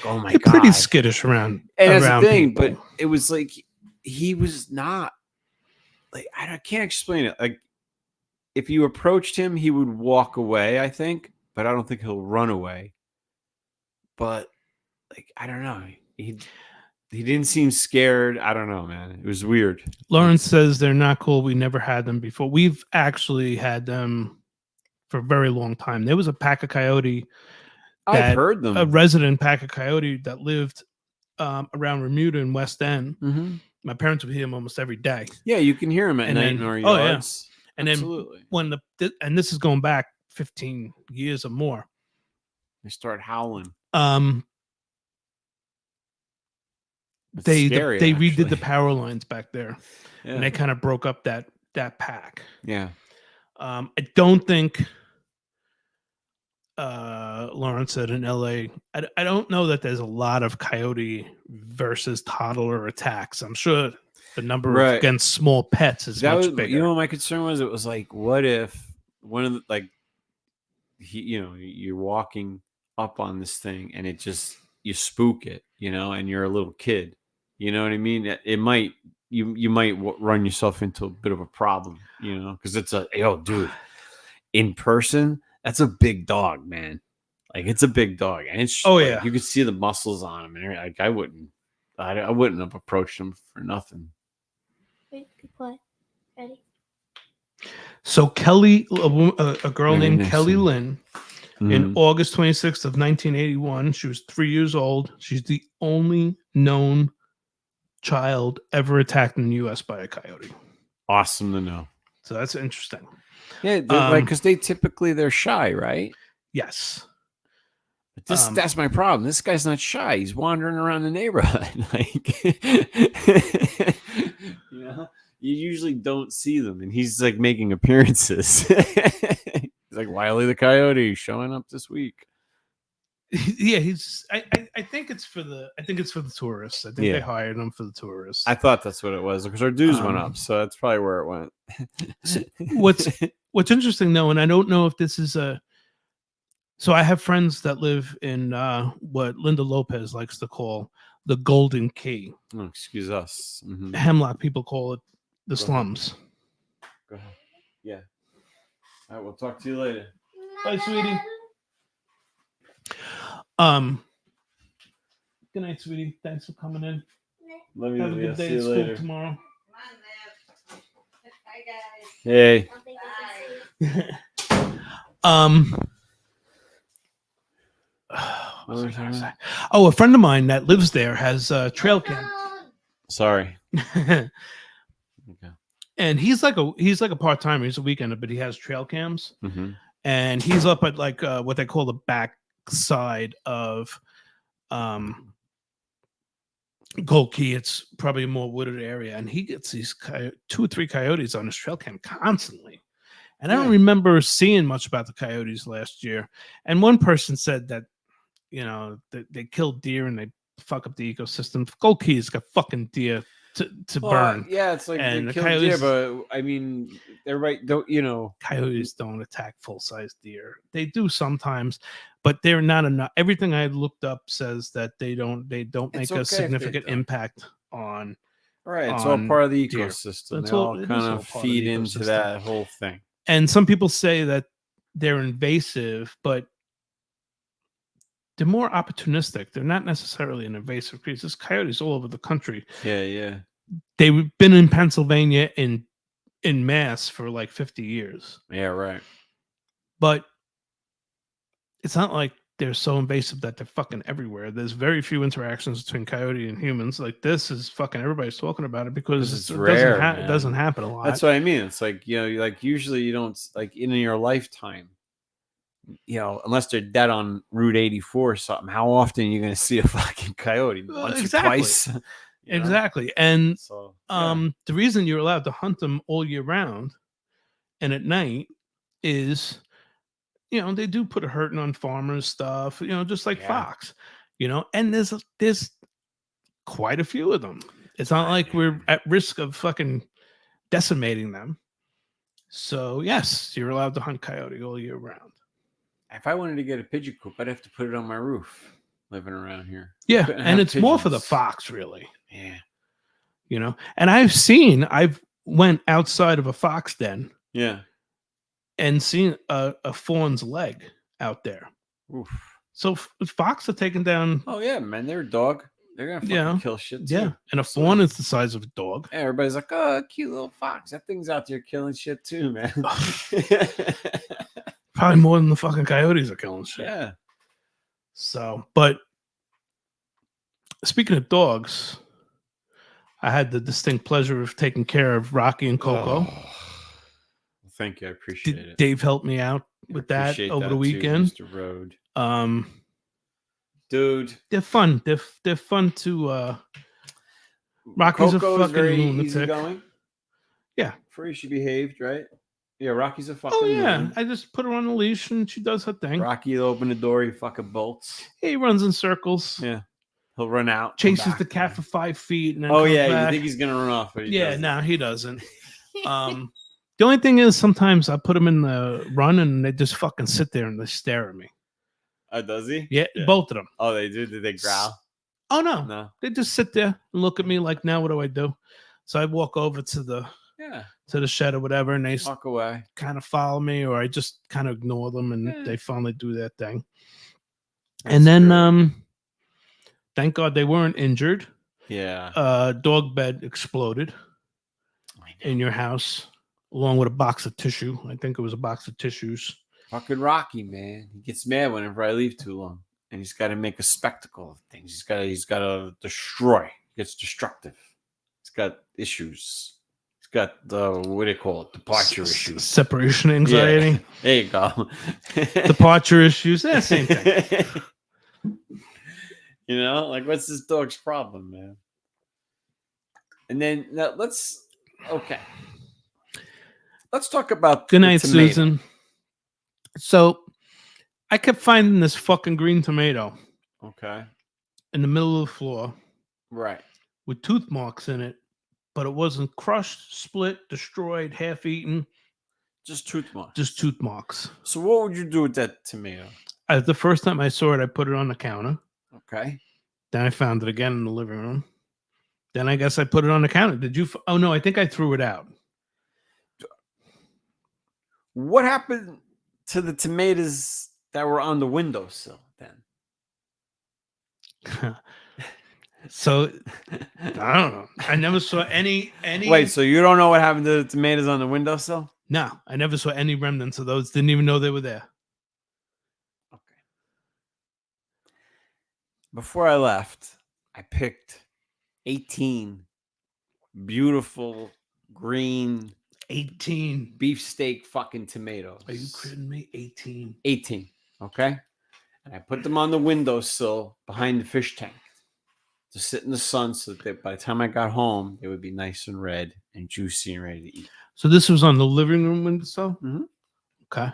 Speaker 4: oh my
Speaker 3: They're
Speaker 4: God.
Speaker 3: pretty skittish around.
Speaker 4: And that's
Speaker 3: around
Speaker 4: the thing,
Speaker 3: people.
Speaker 4: but it was like, he was not, like, I can't explain it. Like, if you approached him, he would walk away, I think, but I don't think he'll run away. But, like, I don't know. He didn't seem scared. I don't know, man. It was weird.
Speaker 3: Lawrence says they're not cool. We never had them before. We've actually had them for a very long time. There was a pack of coyote,
Speaker 4: I've
Speaker 3: that-
Speaker 4: heard them.
Speaker 3: a resident pack of coyote that lived around Remuda in West End.
Speaker 4: Mhm.
Speaker 3: My parents would hear them almost every day.
Speaker 4: Yeah, you can hear him at
Speaker 3: And
Speaker 4: night
Speaker 3: then-
Speaker 4: in our
Speaker 3: oh, yeah.
Speaker 4: yards.
Speaker 3: And
Speaker 4: Absolutely.
Speaker 3: then when and this is going back 15 years or more.
Speaker 4: They start howling. It's
Speaker 3: They
Speaker 4: scary,
Speaker 3: they redid
Speaker 4: actually.
Speaker 3: the power lines back there,
Speaker 4: Yeah.
Speaker 3: and they kind of broke up that pack.
Speaker 4: Yeah.
Speaker 3: I don't think Lauren said in LA, I don't know that there's a lot of coyote versus toddler attacks. I'm sure the number
Speaker 4: Right.
Speaker 3: against small pets is
Speaker 4: That
Speaker 3: much
Speaker 4: was,
Speaker 3: bigger.
Speaker 4: you know, what my concern was. It was like, what if one of the, like, you're walking up on this thing and it just, you spook it, and you're a little kid, you know what I mean? It might, you might run yourself into a bit of a problem, because it's dude, in person, that's a big dog, man. Like, it's a big dog, and it's
Speaker 3: yeah,
Speaker 4: you could see the muscles on him, and like I wouldn't have approached him for nothing.
Speaker 5: Wait, be quiet. Ready?
Speaker 3: So Kelly, a girl
Speaker 4: Very
Speaker 3: named
Speaker 4: nice,
Speaker 3: Kelly
Speaker 4: son.
Speaker 3: Lynn, in August 26th of 1981, she was 3 years old. She's the only known child ever attacked in the U.S. by a coyote.
Speaker 4: Awesome to know.
Speaker 3: So that's interesting.
Speaker 4: Yeah, like, because they're shy, right?
Speaker 3: Yes.
Speaker 4: But that's my problem. This guy's not shy. He's wandering around the neighborhood. Like, you usually don't see them, and he's like making appearances. He's like Wiley the Coyote showing up this week.
Speaker 3: Yeah, I think it's for the tourists. I think they hired him for the tourists.
Speaker 4: I thought that's what it was, because our dues went up, so that's probably where it went.
Speaker 3: What's interesting though, and I don't know if this is so I have friends that live in what Linda Lopez likes to call the Golden Key.
Speaker 4: Oh, excuse us. Mm-hmm.
Speaker 3: Hemlock people call it the slums.
Speaker 4: Go ahead. Yeah. All right, we'll talk to you later.
Speaker 3: Bye, sweetie. Good night, sweetie. Thanks for coming in.
Speaker 4: Love you.
Speaker 3: Have a good day at school tomorrow.
Speaker 4: Hey.
Speaker 3: What was I gonna say? Oh, a friend of mine that lives there has a trail cam.
Speaker 4: Sorry. Okay.
Speaker 3: And he's like a part timer. He's a weekender, but he has trail cams.
Speaker 4: Mm-hmm.
Speaker 3: And he's up at like what they call the back side of Gold Key. It's probably a more wooded area, and he gets these 2 or 3 coyotes on his trail cam constantly. And I don't remember seeing much about the coyotes last year. And one person said that they kill deer and they fuck up the ecosystem. Gold Key has got fucking deer to burn.
Speaker 4: Yeah, it's like
Speaker 3: and
Speaker 4: they
Speaker 3: the
Speaker 4: kill
Speaker 3: coyotes,
Speaker 4: deer, but I mean, everybody don't.
Speaker 3: Coyotes don't attack full-size deer. They do sometimes, but they're not enough. Everything I looked up says that they don't make a significant impact on.
Speaker 4: Right, it's all part of the
Speaker 3: deer.
Speaker 4: ecosystem.
Speaker 3: It's
Speaker 4: They
Speaker 3: all-
Speaker 4: all
Speaker 3: it is
Speaker 4: kind
Speaker 3: all
Speaker 4: of
Speaker 3: part of
Speaker 4: feed
Speaker 3: the
Speaker 4: into
Speaker 3: ecosystem.
Speaker 4: that whole thing.
Speaker 3: And some people say that they're invasive, but they're more opportunistic. They're not necessarily an invasive creature. There's coyotes all over the country.
Speaker 4: Yeah.
Speaker 3: They've been in Pennsylvania in mass for like 50 years.
Speaker 4: Yeah, right.
Speaker 3: But it's not like they're so invasive that they're fucking everywhere. There's very few interactions between coyote and humans. Like, this is fucking, everybody's talking about it because
Speaker 4: It's
Speaker 3: it
Speaker 4: rare.
Speaker 3: it doesn't happen a lot.
Speaker 4: That's what I mean. It's like, like usually you don't, like, in your lifetime, unless they're dead on Route 84 or something, how often are you going to see a fucking coyote? Once or twice.
Speaker 3: Exactly. And
Speaker 4: So,
Speaker 3: the reason you're allowed to hunt them all year round and at night is, they do put a hurting on farmers' stuff, just like fox, and there's quite a few of them. It's not like we're at risk of fucking decimating them. So yes, you're allowed to hunt coyote all year round.
Speaker 4: if I wanted to get a pigeon coop, I'd have to put it on my roof living around here.
Speaker 3: Yeah,
Speaker 4: Couldn't
Speaker 3: and
Speaker 4: have
Speaker 3: it's more for the
Speaker 4: pigeons.
Speaker 3: fox, really.
Speaker 4: Yeah.
Speaker 3: And I've went outside of a fox den
Speaker 4: Yeah.
Speaker 3: and seen a fawn's leg out there.
Speaker 4: Oof.
Speaker 3: So fox are taking down.
Speaker 4: Oh yeah, man, they're a dog. They're gonna fucking kill shit too.
Speaker 3: Yeah, and a fawn is the size of a dog.
Speaker 4: Yeah, everybody's like, oh, cute little fox. That thing's out there killing shit too, man.
Speaker 3: Probably more than the fucking coyotes are killing shit.
Speaker 4: Yeah.
Speaker 3: So, but speaking of dogs, I had the distinct pleasure of taking care of Rocky and Coco.
Speaker 4: Oh. Thank you. I appreciate it.
Speaker 3: Dave helped me out with that
Speaker 4: Appreciate
Speaker 3: over
Speaker 4: that
Speaker 3: the
Speaker 4: too,
Speaker 3: weekend.
Speaker 4: Mr. Road.
Speaker 3: Dude, they're fun. They're fun to. Rocky's
Speaker 4: Coco
Speaker 3: a
Speaker 4: is
Speaker 3: fucking
Speaker 4: very
Speaker 3: lunatic.
Speaker 4: easygoing.
Speaker 3: Yeah,
Speaker 4: Pretty she behaved, right? Yeah, Rocky's a fucking
Speaker 3: Oh yeah,
Speaker 4: man.
Speaker 3: I just put her on the leash and she does her thing.
Speaker 4: Rocky will open the door, he fucking bolts.
Speaker 3: He runs in circles,
Speaker 4: Yeah. He'll run out. come
Speaker 3: chases the
Speaker 4: back.
Speaker 3: cat for 5 feet, and then
Speaker 4: Oh
Speaker 3: comes
Speaker 4: yeah,
Speaker 3: back.
Speaker 4: you think he's gonna run off, but he
Speaker 3: Yeah,
Speaker 4: doesn't.
Speaker 3: no, he doesn't. The only thing is sometimes I put them in the run and they just fucking sit there and they stare at me.
Speaker 4: Oh, does he?
Speaker 3: Yeah, both of them.
Speaker 4: Oh, they do? Did they growl?
Speaker 3: Oh no,
Speaker 4: No.
Speaker 3: they just sit there and look at me like, now what do I do? So I walk over to the shed or whatever, and they
Speaker 4: Walk away.
Speaker 3: kind of follow me, or I just kind of ignore them, and
Speaker 4: Yeah.
Speaker 3: they finally do their thing.
Speaker 4: That's
Speaker 3: And then,
Speaker 4: great.
Speaker 3: thank God they weren't injured.
Speaker 4: Yeah.
Speaker 3: Dog bed exploded in your house, along with a box of tissue. I think it was a box of tissues.
Speaker 4: Fucking Rocky, man. He gets mad whenever I leave too long. And he's got to make a spectacle of things. He's got to destroy. He gets destructive. He's got issues. He's got the, what do you call it? Departure issues.
Speaker 3: Separation anxiety.
Speaker 4: Yeah. There you go.
Speaker 3: Departure issues. Yeah, same thing.
Speaker 4: You know, like, what's this dog's problem, man? And then let's talk about
Speaker 3: Good
Speaker 4: the
Speaker 3: night,
Speaker 4: tomato.
Speaker 3: Susan. So I kept finding this fucking green tomato
Speaker 4: Okay.
Speaker 3: in the middle of the floor
Speaker 4: Right.
Speaker 3: with tooth marks in it, but it wasn't crushed, split, destroyed, half eaten,
Speaker 4: Just tooth marks.
Speaker 3: just tooth marks.
Speaker 4: So what would you do with that tomato?
Speaker 3: The first time I saw it, I put it on the counter.
Speaker 4: Okay.
Speaker 3: Then I found it again in the living room. Then I guess I put it on the counter. Did you? Oh no, I think I threw it out.
Speaker 4: What happened to the tomatoes that were on the windowsill then?
Speaker 3: So I don't know. I never saw any.
Speaker 4: Wait, so you don't know what happened to the tomatoes on the windowsill?
Speaker 3: No, I never saw any remnants of those. Didn't even know they were there.
Speaker 4: Okay. Before I left, I picked 18 beautiful green
Speaker 3: 18.
Speaker 4: beefsteak fucking tomatoes.
Speaker 3: Are you kidding me? 18.
Speaker 4: 18. Okay. And I put them on the windowsill behind the fish tank to sit in the sun so that by the time I got home, they would be nice and red and juicy and ready to eat.
Speaker 3: So this was on the living room windowsill?
Speaker 4: Mhm.
Speaker 3: Okay.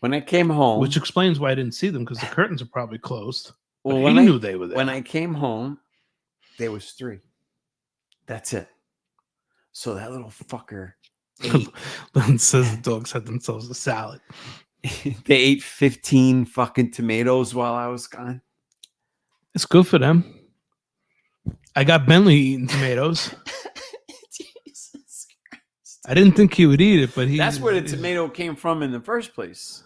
Speaker 4: When I came home,
Speaker 3: Which explains why I didn't see them, because the curtains are probably closed. But
Speaker 4: well,
Speaker 3: he
Speaker 4: when I
Speaker 3: knew they were there.
Speaker 4: when I came home, there was 3. That's it. So that little fucker ate.
Speaker 3: Lynn says the dogs had themselves a salad.
Speaker 4: They ate 15 fucking tomatoes while I was gone.
Speaker 3: It's good for them. I got Bentley eating tomatoes.
Speaker 4: Jesus Christ.
Speaker 3: I didn't think he would eat it, but
Speaker 4: That's where the tomato came from in the first place.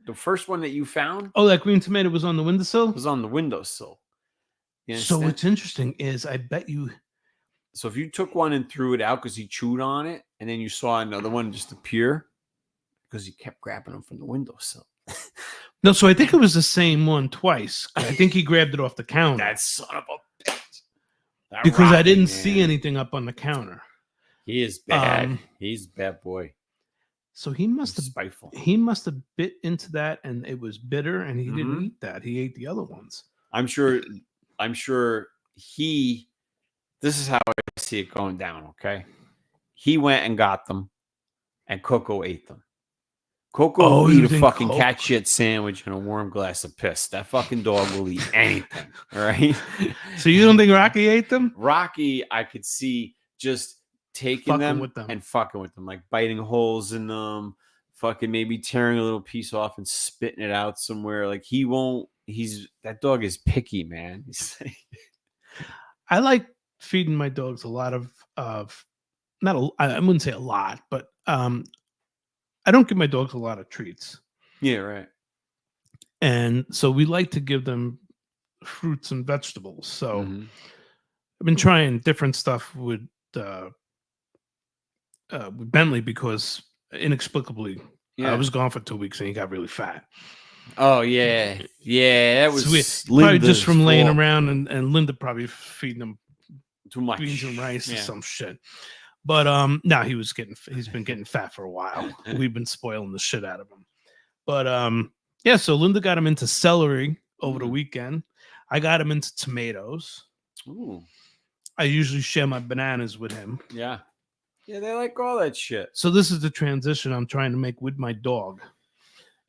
Speaker 4: The first one that you found
Speaker 3: Oh, that green tomato was on the windowsill?
Speaker 4: was on the windowsill. You
Speaker 3: So
Speaker 4: understand?
Speaker 3: what's interesting is I bet you
Speaker 4: So if you took one and threw it out because he chewed on it, and then you saw another one just appear because he kept grabbing them from the windowsill.
Speaker 3: no, so I think it was the same one twice. I think he grabbed it off the counter.
Speaker 4: That son of a bitch. That
Speaker 3: because I
Speaker 4: Rocky,
Speaker 3: didn't
Speaker 4: man.
Speaker 3: see anything up on the counter.
Speaker 4: He is bad.
Speaker 3: Um,
Speaker 4: He's a bad boy.
Speaker 3: So he must
Speaker 4: He's
Speaker 3: have
Speaker 4: spiteful.
Speaker 3: bit into that and it was bitter and he didn't
Speaker 4: Mhm.
Speaker 3: eat that. He ate the other ones.
Speaker 4: I'm sure he, this is how I see it going down, okay? He went and got them, and Coco ate them. Coco
Speaker 3: Oh,
Speaker 4: will
Speaker 3: you
Speaker 4: eat a
Speaker 3: think
Speaker 4: fucking
Speaker 3: Coco-
Speaker 4: cat shit sandwich and a warm glass of piss. That fucking dog will eat anything, all right?
Speaker 3: So you don't think Rocky ate them?
Speaker 4: Rocky, I could see just taking
Speaker 3: Fucking
Speaker 4: them,
Speaker 3: with them.
Speaker 4: and fucking with them, like biting holes in them, fucking maybe tearing a little piece off and spitting it out somewhere. Like that dog is picky, man.
Speaker 3: I like feeding my dogs a lot of I wouldn't say a lot, but I don't give my dogs a lot of treats.
Speaker 4: Yeah, right.
Speaker 3: And so we like to give them fruits and vegetables. So
Speaker 4: Mhm.
Speaker 3: I've been trying different stuff with Bentley because inexplicably I was gone for 2 weeks and he got really fat.
Speaker 4: Oh yeah, that was
Speaker 3: So probably just
Speaker 4: Linda's
Speaker 3: from laying
Speaker 4: fault.
Speaker 3: around and Linda probably feeding him
Speaker 4: Too much
Speaker 3: beans and rice or
Speaker 4: Yeah.
Speaker 3: some shit. But now he's been getting fat for a while. We've been spoiling the shit out of him. But yeah, so Linda got him into celery over the weekend. I got him into tomatoes.
Speaker 4: Ooh,
Speaker 3: I usually share my bananas with him.
Speaker 4: yeah. Yeah, they like all that shit.
Speaker 3: So this is the transition I'm trying to make with my dog.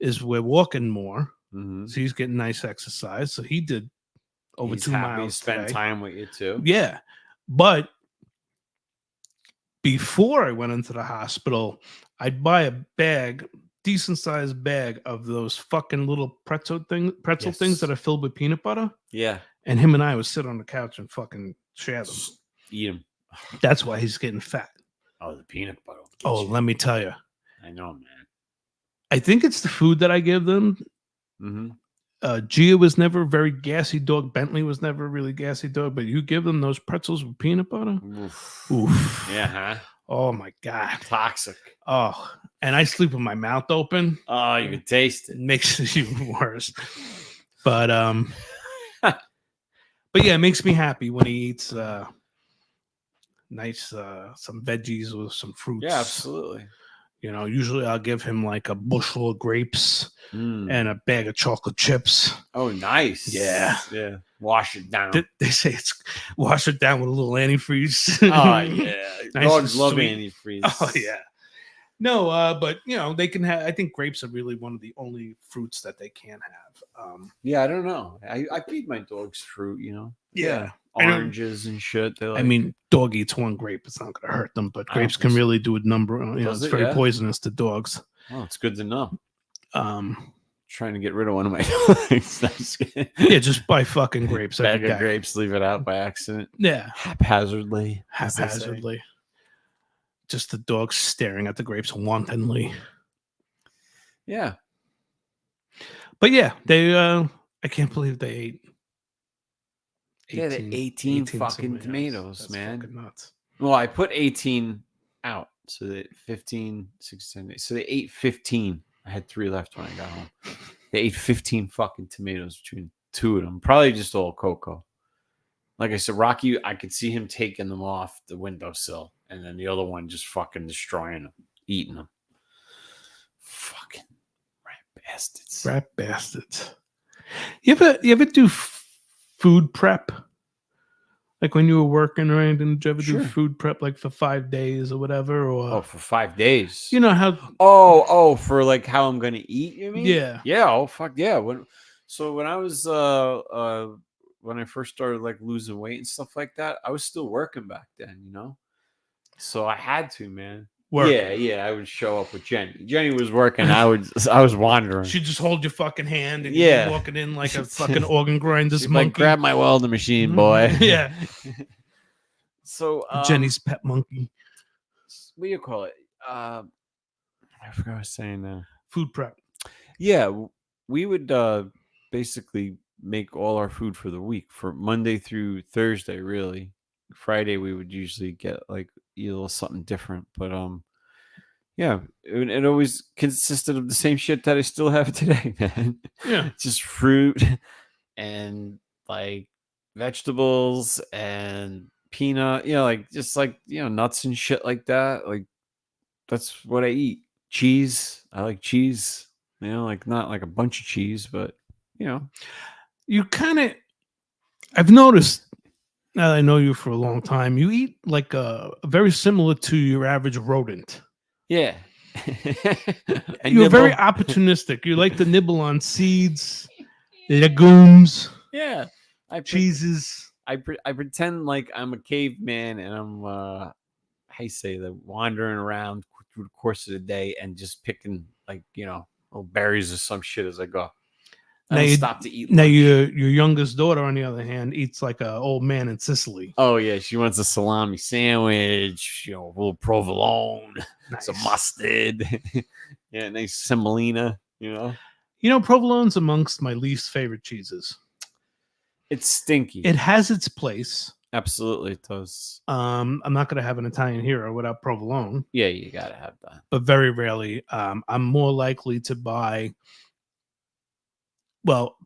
Speaker 3: Is we're walking more,
Speaker 4: Mm-hmm.
Speaker 3: so he's getting nice exercise. So he did over
Speaker 4: He's
Speaker 3: 2
Speaker 4: happy
Speaker 3: miles
Speaker 4: to spend
Speaker 3: today.
Speaker 4: time with you too.
Speaker 3: Yeah, but before I went into the hospital, I'd buy a bag, decent sized bag of those fucking little pretzel things
Speaker 4: Yes.
Speaker 3: that are filled with peanut butter,
Speaker 4: Yeah.
Speaker 3: and him and I would sit on the couch and fucking share them.
Speaker 4: Just eat them.
Speaker 3: That's why he's getting fat.
Speaker 4: Oh, the peanut butter. will get
Speaker 3: Oh,
Speaker 4: you.
Speaker 3: let me tell you,
Speaker 4: I know, man.
Speaker 3: I think it's the food that I give them.
Speaker 4: Mm-hmm.
Speaker 3: Gia was never a very gassy dog. Bentley was never a really gassy dog. But you give them those pretzels with peanut butter.
Speaker 4: Oof.
Speaker 3: Oof.
Speaker 4: Yeah, huh?
Speaker 3: Oh my god.
Speaker 4: Toxic.
Speaker 3: Oh, and I sleep with my mouth open.
Speaker 4: Oh, you can taste
Speaker 3: It
Speaker 4: it.
Speaker 3: makes it even worse. But but yeah, it makes me happy when he eats nice some veggies with some fruits.
Speaker 4: Yeah, absolutely.
Speaker 3: You know, usually I'll give him like a bushel of grapes
Speaker 4: Mm.
Speaker 3: and a bag of chocolate chips.
Speaker 4: Oh, nice.
Speaker 3: Yeah.
Speaker 4: Yeah. Wash it down.
Speaker 3: They say it's wash it down with a little antifreeze.
Speaker 4: Oh, yeah.
Speaker 3: Nice
Speaker 4: Dogs
Speaker 3: and
Speaker 4: love
Speaker 3: sweet.
Speaker 4: antifreeze.
Speaker 3: Oh yeah. No, but you know, they can have I think grapes are really one of the only fruits that they can have.
Speaker 4: Yeah, I don't know. I feed my dogs fruit, you know.
Speaker 3: Yeah. I don't-
Speaker 4: Oranges and shit. They like.
Speaker 3: I mean, dog eats one grape, it's not gonna hurt them, but
Speaker 4: I don't
Speaker 3: grapes
Speaker 4: think
Speaker 3: can
Speaker 4: so.
Speaker 3: really do a number. You know,
Speaker 4: Does
Speaker 3: it's
Speaker 4: it?
Speaker 3: very
Speaker 4: Yeah.
Speaker 3: poisonous to dogs.
Speaker 4: Oh, it's good to know.
Speaker 3: Um
Speaker 4: Trying to get rid of one of my dogs. Nice.
Speaker 3: yeah, just buy fucking grapes every
Speaker 4: Bag of
Speaker 3: day.
Speaker 4: grapes, leave it out by accident.
Speaker 3: Yeah.
Speaker 4: Haphazardly. as they say.
Speaker 3: Haphazardly. Just the dog staring at the grapes wantonly.
Speaker 4: Yeah.
Speaker 3: But yeah, they I can't believe they ate
Speaker 4: Yeah, the 18 fucking tomatoes,
Speaker 3: That's
Speaker 4: man.
Speaker 3: fucking nuts.
Speaker 4: Well, I put 18 out. So that 15, 16, 17. So they ate 15. I had 3 left when I got home. They ate 15 fucking tomatoes between 2 of them. Probably just all cocoa. Like I said, Rocky, I could see him taking them off the windowsill. And then the other one just fucking destroying them, eating them. Fucking rat bastards.
Speaker 3: Rat bastards. You ever do food prep? Like when you were working, right? Did you ever do
Speaker 4: Sure.
Speaker 3: food prep like for 5 days or whatever? Or
Speaker 4: Oh, for 5 days.
Speaker 3: you know how
Speaker 4: For like how I'm gonna eat, you mean?
Speaker 3: Yeah.
Speaker 4: Yeah, oh fuck yeah. When I was when I first started like losing weight and stuff like that, I was still working back then, you know? So I had to, man.
Speaker 3: work?
Speaker 4: Yeah, I would show up with Jenny. Jenny was working, I was wandering.
Speaker 3: She'd just hold your fucking hand and
Speaker 4: Yeah.
Speaker 3: you're walking in like a fucking organ grinder's
Speaker 4: She's
Speaker 3: monkey.
Speaker 4: like, grab my welding machine, boy.
Speaker 3: Yeah.
Speaker 4: So
Speaker 3: Jenny's pet monkey.
Speaker 4: what do you call it? I forgot what I was saying now.
Speaker 3: Food prep.
Speaker 4: Yeah, we would basically make all our food for the week for Monday through Thursday, really. Friday we would usually get like eat a little something different, but yeah, it always consisted of the same shit that I still have today, man.
Speaker 3: Yeah.
Speaker 4: Just fruit and like vegetables and peanut, you know, like just like, you know, nuts and shit like that. Like that's what I eat. Cheese. I like cheese, you know, like not like a bunch of cheese, but you know.
Speaker 3: You kind of I've noticed now that I know you for a long time, you eat like very similar to your average rodent.
Speaker 4: Yeah.
Speaker 3: You're very opportunistic. You like to nibble on seeds, legumes,
Speaker 4: yeah.
Speaker 3: cheeses.
Speaker 4: I pretend like I'm a caveman and I'm how you say that, wandering around through the course of the day and just picking like, you know, little berries or some shit as I go. I don't stop to eat.
Speaker 3: Now
Speaker 4: lunch.
Speaker 3: your youngest daughter, on the other hand, eats like an old man in Sicily.
Speaker 4: Oh yeah, she wants a salami sandwich, you know, a little provolone, some
Speaker 3: Nice.
Speaker 4: mustard, yeah, nice semolina, you know.
Speaker 3: You know, provolone's amongst my least favorite cheeses.
Speaker 4: It's stinky.
Speaker 3: It has its place.
Speaker 4: Absolutely it does.
Speaker 3: I'm not going to have an Italian hero without provolone,
Speaker 4: Yeah, you gotta have that.
Speaker 3: but very rarely. I'm more likely to buy, well,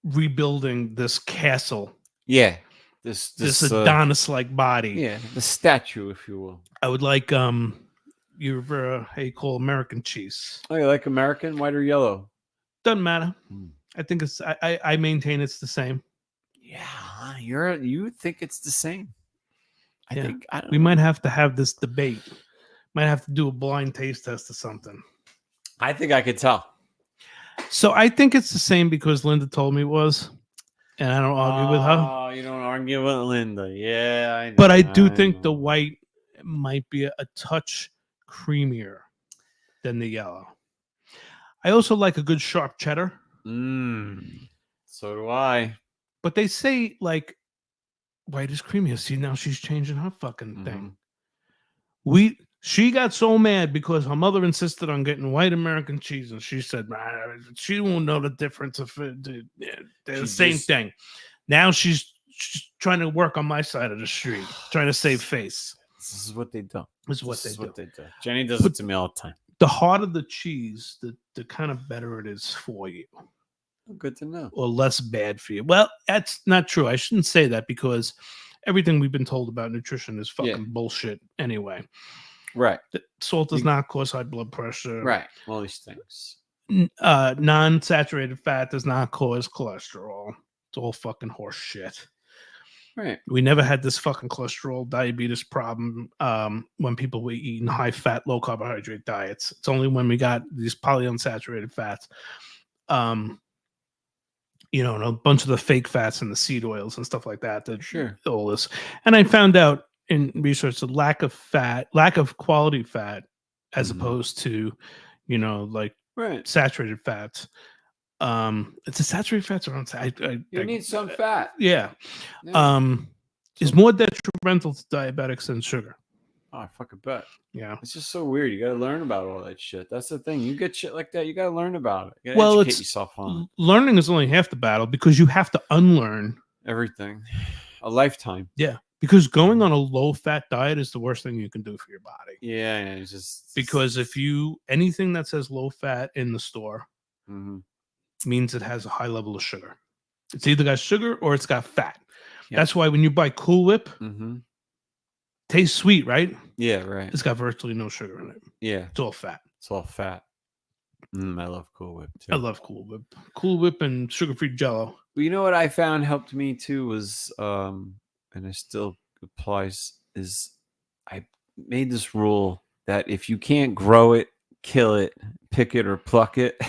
Speaker 3: rebuilding this castle,
Speaker 4: Yeah,
Speaker 3: this
Speaker 4: this
Speaker 3: Adonis-like body.
Speaker 4: yeah, the statue, if you will.
Speaker 3: I would like your how you call American cheese.
Speaker 4: Oh, you like American, white or yellow?
Speaker 3: Doesn't matter.
Speaker 4: Hmm.
Speaker 3: I think it's I maintain it's the same.
Speaker 4: Yeah, you think it's the same. I
Speaker 3: Yeah.
Speaker 4: think I don't
Speaker 3: We
Speaker 4: know.
Speaker 3: might have to have this debate. Might have to do a blind taste test or something.
Speaker 4: I think I could tell.
Speaker 3: So I think it's the same because Linda told me it was, and I don't argue with her.
Speaker 4: Oh, you don't argue with Linda. Yeah, I know.
Speaker 3: But I do think the
Speaker 4: know.
Speaker 3: white might be a touch creamier than the yellow. I also like a good sharp cheddar,
Speaker 4: So do I.
Speaker 3: but they say like white is creamier. See, now she's changing her fucking thing. She got so mad because her mother insisted on getting white American cheese, and she said, she won't know the difference if they're the same thing. Now she's trying to work on my side of the street, trying to save face.
Speaker 4: This is what they do.
Speaker 3: This is what they do.
Speaker 4: Jenny does it to me all the time.
Speaker 3: The harder the cheese, the kind of better it is for you.
Speaker 4: Good to know.
Speaker 3: Or less bad for you. Well, that's not true. I shouldn't say that because everything we've been told about nutrition is fucking bullshit anyway.
Speaker 4: Right.
Speaker 3: Salt does not cause high blood pressure.
Speaker 4: Right. All these things.
Speaker 3: Non-saturated fat does not cause cholesterol. It's all fucking horse shit.
Speaker 4: Right.
Speaker 3: We never had this fucking cholesterol diabetes problem when people were eating high-fat, low-carbohydrate diets. It's only when we got these polyunsaturated fats, and a bunch of the fake fats and the seed oils and stuff like that. All this. And I found out in research the lack of quality fat as opposed to, saturated fats. It's a saturated fats or unsaturated.
Speaker 4: You need some fat.
Speaker 3: Yeah. Is more detrimental to diabetics than sugar.
Speaker 4: Oh, I fucking bet.
Speaker 3: Yeah.
Speaker 4: It's just so weird. You got to learn about all that shit. That's the thing. You get shit like that, you got to learn about it. You got to educate yourself on it.
Speaker 3: Learning is only half the battle because you have to unlearn
Speaker 4: everything. A lifetime.
Speaker 3: Yeah. Because going on a low-fat diet is the worst thing you can do for your body.
Speaker 4: Yeah, it's just
Speaker 3: because if anything that says low-fat in the store means it has a high level of sugar. It's either got sugar or it's got fat. Yep. That's why when you buy Cool Whip, tastes sweet, right?
Speaker 4: Yeah, right.
Speaker 3: It's got virtually no sugar in it.
Speaker 4: Yeah.
Speaker 3: It's all fat.
Speaker 4: It's all fat. I love Cool Whip too.
Speaker 3: I love Cool Whip. Cool Whip and sugar-free Jell-O.
Speaker 4: Well, you know what I found helped me too was, and it still applies, is I made this rule that if you can't grow it, kill it, pick it, or pluck it,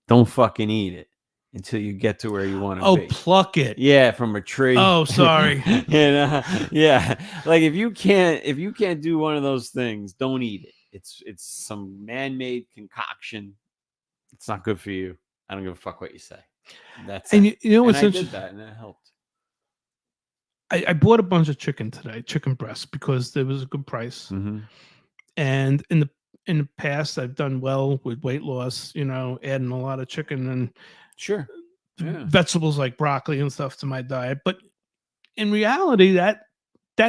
Speaker 4: don't fucking eat it until you get to where you want to be.
Speaker 3: Pluck it.
Speaker 4: Yeah, from a tree.
Speaker 3: Oh, sorry.
Speaker 4: Yeah. Like if you can't do one of those things, don't eat it. It's some man-made concoction. It's not good for you. I don't give a fuck what you say. That's
Speaker 3: and
Speaker 4: it.
Speaker 3: You know what's
Speaker 4: I did that, and it helped.
Speaker 3: I bought a bunch of chicken today, chicken breasts, because there was a good price. And in the past, I've done well with weight loss, adding a lot of chicken and vegetables like broccoli and stuff to my diet. But in reality, that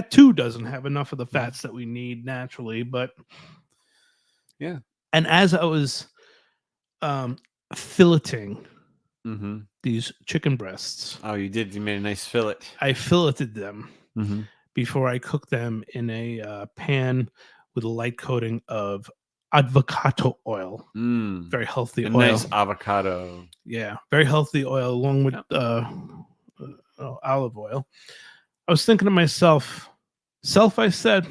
Speaker 3: too doesn't have enough of the fats that we need naturally. But
Speaker 4: yeah.
Speaker 3: And as I was filleting these chicken breasts.
Speaker 4: Oh, you did? You made a nice fillet.
Speaker 3: I filleted them before I cooked them in a pan with a light coating of avocado oil. Very healthy oil.
Speaker 4: Nice avocado.
Speaker 3: Yeah, very healthy oil along with olive oil. I was thinking to myself, I said,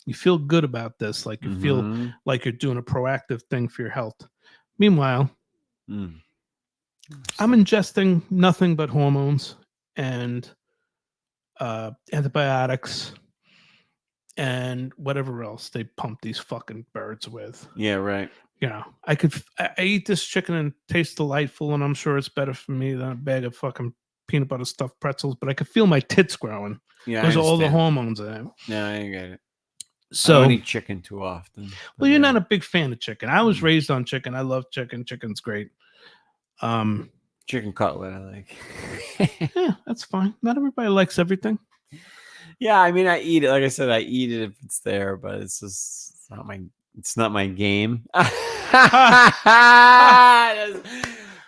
Speaker 3: you feel good about this. Like you feel like you're doing a proactive thing for your health. Meanwhile, I'm ingesting nothing but hormones and antibiotics and whatever else they pump these fucking birds with.
Speaker 4: Yeah, right.
Speaker 3: I eat this chicken and it tastes delightful, and I'm sure it's better for me than a bag of fucking peanut butter stuffed pretzels, but I could feel my tits growing.
Speaker 4: Yeah,
Speaker 3: there's all the hormones in it.
Speaker 4: Yeah, I get it.
Speaker 3: So
Speaker 4: I don't eat chicken too often.
Speaker 3: Well, you're not a big fan of chicken. I was raised on chicken. I love chicken. Chicken's great.
Speaker 4: Chicken cutlet, I like.
Speaker 3: Yeah, that's fine. Not everybody likes everything.
Speaker 4: Yeah, I mean, I eat it. Like I said, I eat it if it's there, but it's not my game.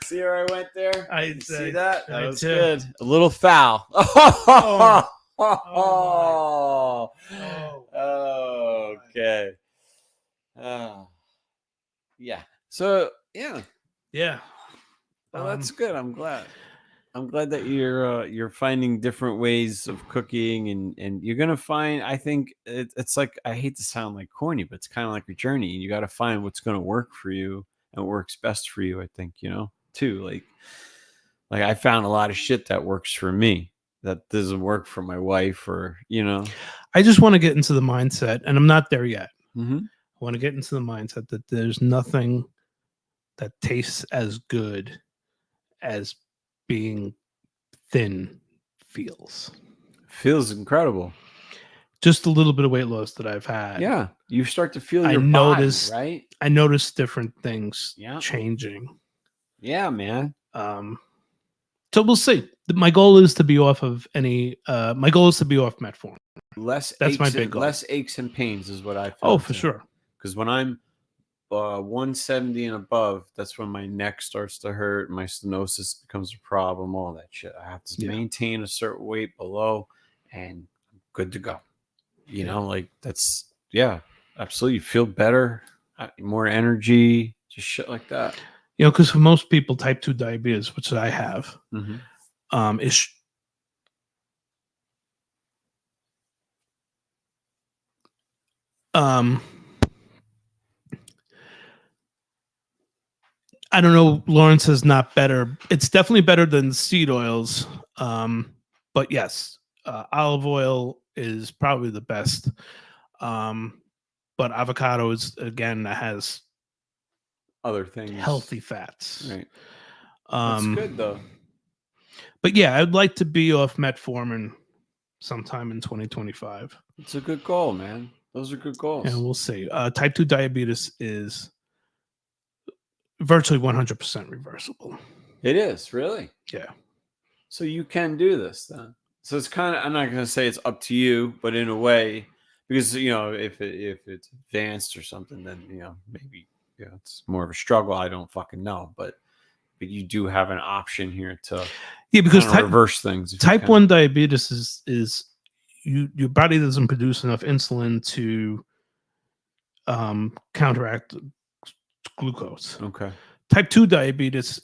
Speaker 4: See where I went there?
Speaker 3: I
Speaker 4: see that? That was
Speaker 3: too.
Speaker 4: good. A little foul. Okay. Yeah. So yeah.
Speaker 3: Yeah.
Speaker 4: Well, that's good. I'm glad. I'm glad that you're finding different ways of cooking, and you're gonna find. I think it's like, I hate to sound like corny, but it's kind of like a journey. You got to find what's gonna work for you and what works best for you. I think, too. Like I found a lot of shit that works for me that doesn't work for my wife, or
Speaker 3: I just want to get into the mindset, and I'm not there yet.
Speaker 4: Mm-hmm.
Speaker 3: I want to get into the mindset that there's nothing that tastes as good as being thin feels.
Speaker 4: Feels incredible.
Speaker 3: Just a little bit of weight loss that I've had.
Speaker 4: Yeah, you start to feel
Speaker 3: I
Speaker 4: your
Speaker 3: noticed,
Speaker 4: body, right?
Speaker 3: I noticed different things
Speaker 4: Yeah.
Speaker 3: changing.
Speaker 4: Yeah, man.
Speaker 3: So we'll see. My goal is to be off of my goal is to be off metformin. That's my big goal.
Speaker 4: Less aches and pains is what I feel.
Speaker 3: Oh, for sure.
Speaker 4: Because when I'm 170 and above, that's when my neck starts to hurt, my stenosis becomes a problem, all that shit. I have to maintain a certain weight below, and I'm good to go. Like that's, absolutely. You feel better, more energy, just shit like that.
Speaker 3: Because for most people, type 2 diabetes, which I have, is I don't know. Lawrence is not better. It's definitely better than seed oils. But yes, olive oil is probably the best. But avocado is, again, that has
Speaker 4: other things,
Speaker 3: healthy fats.
Speaker 4: Right. That's good though.
Speaker 3: But yeah, I'd like to be off metformin sometime in 2025.
Speaker 4: It's a good goal, man. Those are good goals.
Speaker 3: And we'll see. Type 2 diabetes is virtually 100% reversible.
Speaker 4: It is, really?
Speaker 3: Yeah.
Speaker 4: So you can do this then. So it's kind of, I'm not going to say it's up to you, but in a way, because, if it's advanced or something, then, maybe, it's more of a struggle. I don't fucking know. But you do have an option here to
Speaker 3: because
Speaker 4: reverse things.
Speaker 3: Type 1 diabetes is your body doesn't produce enough insulin to counteract glucose.
Speaker 4: Okay.
Speaker 3: Type 2 diabetes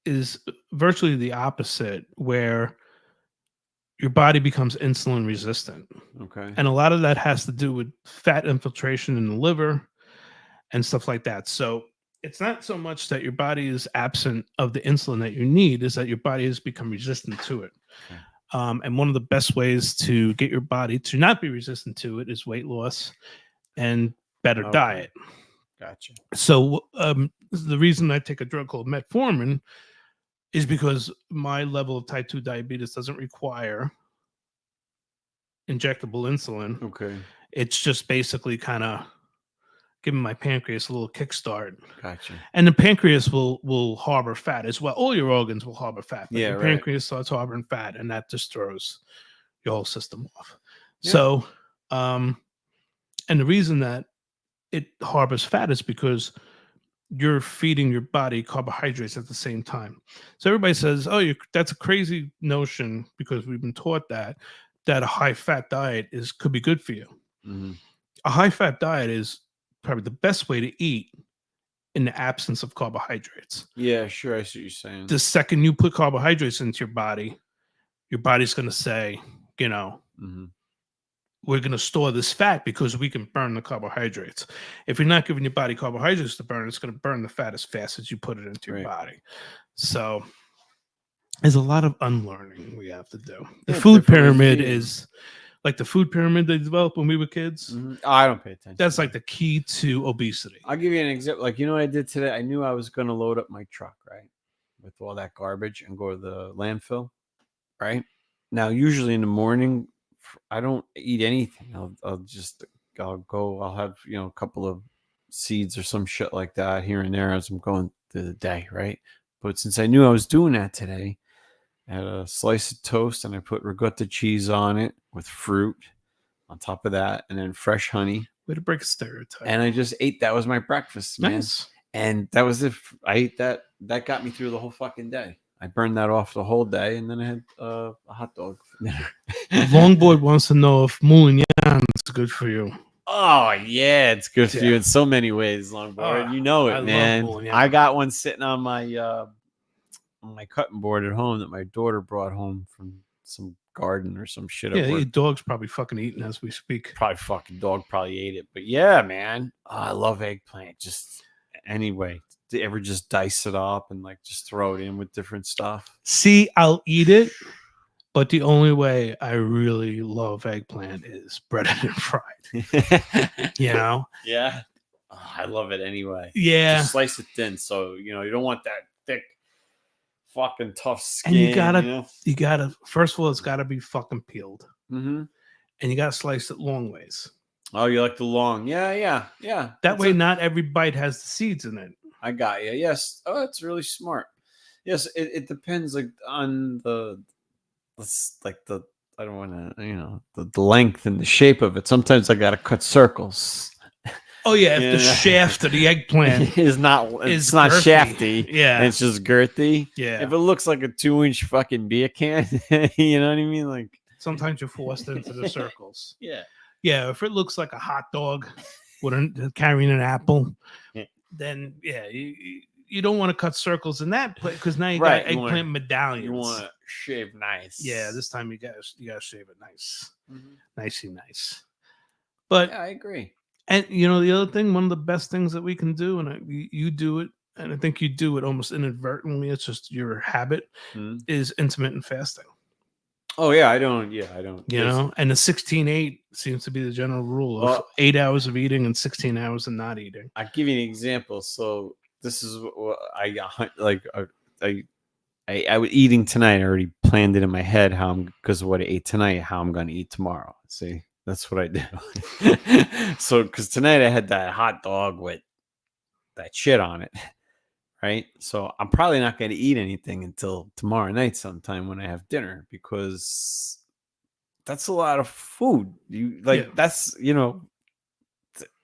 Speaker 3: is virtually the opposite, where your body becomes insulin resistant.
Speaker 4: Okay.
Speaker 3: And a lot of that has to do with fat infiltration in the liver and stuff like that. So it's not so much that your body is absent of the insulin that you need, is that your body has become resistant to it.
Speaker 4: Okay.
Speaker 3: And one of the best ways to get your body to not be resistant to it is weight loss and better diet.
Speaker 4: Gotcha.
Speaker 3: So the reason I take a drug called metformin is because my level of type 2 diabetes doesn't require injectable insulin.
Speaker 4: Okay.
Speaker 3: It's just basically kind of giving my pancreas a little kickstart.
Speaker 4: Gotcha.
Speaker 3: And the pancreas will harbor fat as well. All your organs will harbor fat. But the pancreas starts harboring fat, and that just throws your whole system off. Yeah. So, and the reason that it harbors fat is because you're feeding your body carbohydrates at the same time. So everybody says, "Oh, that's a crazy notion," because we've been taught that a high-fat diet could be good for you. Mm-hmm. A high-fat diet is probably the best way to eat in the absence of carbohydrates.
Speaker 4: Yeah, sure. I see what you're saying.
Speaker 3: The second you put carbohydrates into your body's going to say, we're going to store this fat because we can burn the carbohydrates. If you're not giving your body carbohydrates to burn, it's going to burn the fat as fast as you put it into your body. So there's a lot of unlearning we have to do. The food pyramid is like the food pyramid they developed when we were kids.
Speaker 4: Mm-hmm. Oh, I don't pay attention.
Speaker 3: That's like the key to obesity.
Speaker 4: I'll give you an example. Like, what I did today? I knew I was going to load up my truck, right, with all that garbage and go to the landfill, right? Now, usually in the morning, I don't eat anything. I'll have, a couple of seeds or some shit like that here and there as I'm going through the day, right? But since I knew I was doing that today, I had a slice of toast and I put ricotta cheese on it with fruit on top of that, and then fresh honey.
Speaker 3: Way to break a stereotype.
Speaker 4: And I just ate. That was my breakfast, man.
Speaker 3: Nice.
Speaker 4: And that was it. I ate that. That got me through the whole fucking day. I burned that off the whole day, and then I had a hot dog for dinner.
Speaker 3: Longboard wants to know if moulignon is good for you.
Speaker 4: Oh, yeah, it's good for you in so many ways, Longboard. You know it, man. I got one sitting on my on my cutting board at home that my daughter brought home from some garden or some shit.
Speaker 3: Yeah,
Speaker 4: at
Speaker 3: your
Speaker 4: work.
Speaker 3: dog's probably fucking eating as we speak.
Speaker 4: Probably fucking dog probably ate it. But yeah, man. Oh, I love eggplant. Just anyway. Do you ever just dice it up and like just throw it in with different stuff?
Speaker 3: See, I'll eat it, but the only way I really love eggplant is breaded and fried. You know?
Speaker 4: Yeah. Oh, I love it anyway.
Speaker 3: Yeah.
Speaker 4: Just slice it thin. So, you don't want that thick, fucking tough skin.
Speaker 3: And you gotta, first of all, it's gotta be fucking peeled.
Speaker 4: Mm-hmm.
Speaker 3: And you gotta slice it long ways.
Speaker 4: Oh, you like the long? Yeah.
Speaker 3: That way, not every bite has the seeds in it.
Speaker 4: I got you. Yes. Oh, that's really smart. Yes, it depends like on the I don't want to the length and the shape of it. Sometimes I got to cut circles.
Speaker 3: Oh yeah, if the shaft of the eggplant
Speaker 4: it's not
Speaker 3: girthy.
Speaker 4: shafty.
Speaker 3: Yeah,
Speaker 4: and it's just girthy.
Speaker 3: Yeah.
Speaker 4: If it looks like a 2-inch fucking beer can, you know what I mean? Like
Speaker 3: sometimes you're forced into the circles.
Speaker 4: Yeah.
Speaker 3: Yeah, if it looks like a hot dog with carrying an apple, then yeah, you don't want to cut circles in that place because now you got eggplant medallions.
Speaker 4: You want to shave nice.
Speaker 3: Yeah, this time you gotta shave it nice, nicey nice.
Speaker 4: But yeah, I agree.
Speaker 3: And the other thing, one of the best things that we can do, and you do it, and I think you do it almost inadvertently. It's just your habit is intermittent fasting.
Speaker 4: Oh yeah, I don't.
Speaker 3: And the 16-8 seems to be the general rule of 8 hours of eating and 16 hours of not eating.
Speaker 4: I'll give you an example. So this is what I was eating tonight. I already planned it in my head because of what I ate tonight, how I'm going to eat tomorrow. See, that's what I do. So because tonight I had that hot dog with that shit on it. Right. So I'm probably not going to eat anything until tomorrow night sometime when I have dinner, because that's a lot of food. That's, the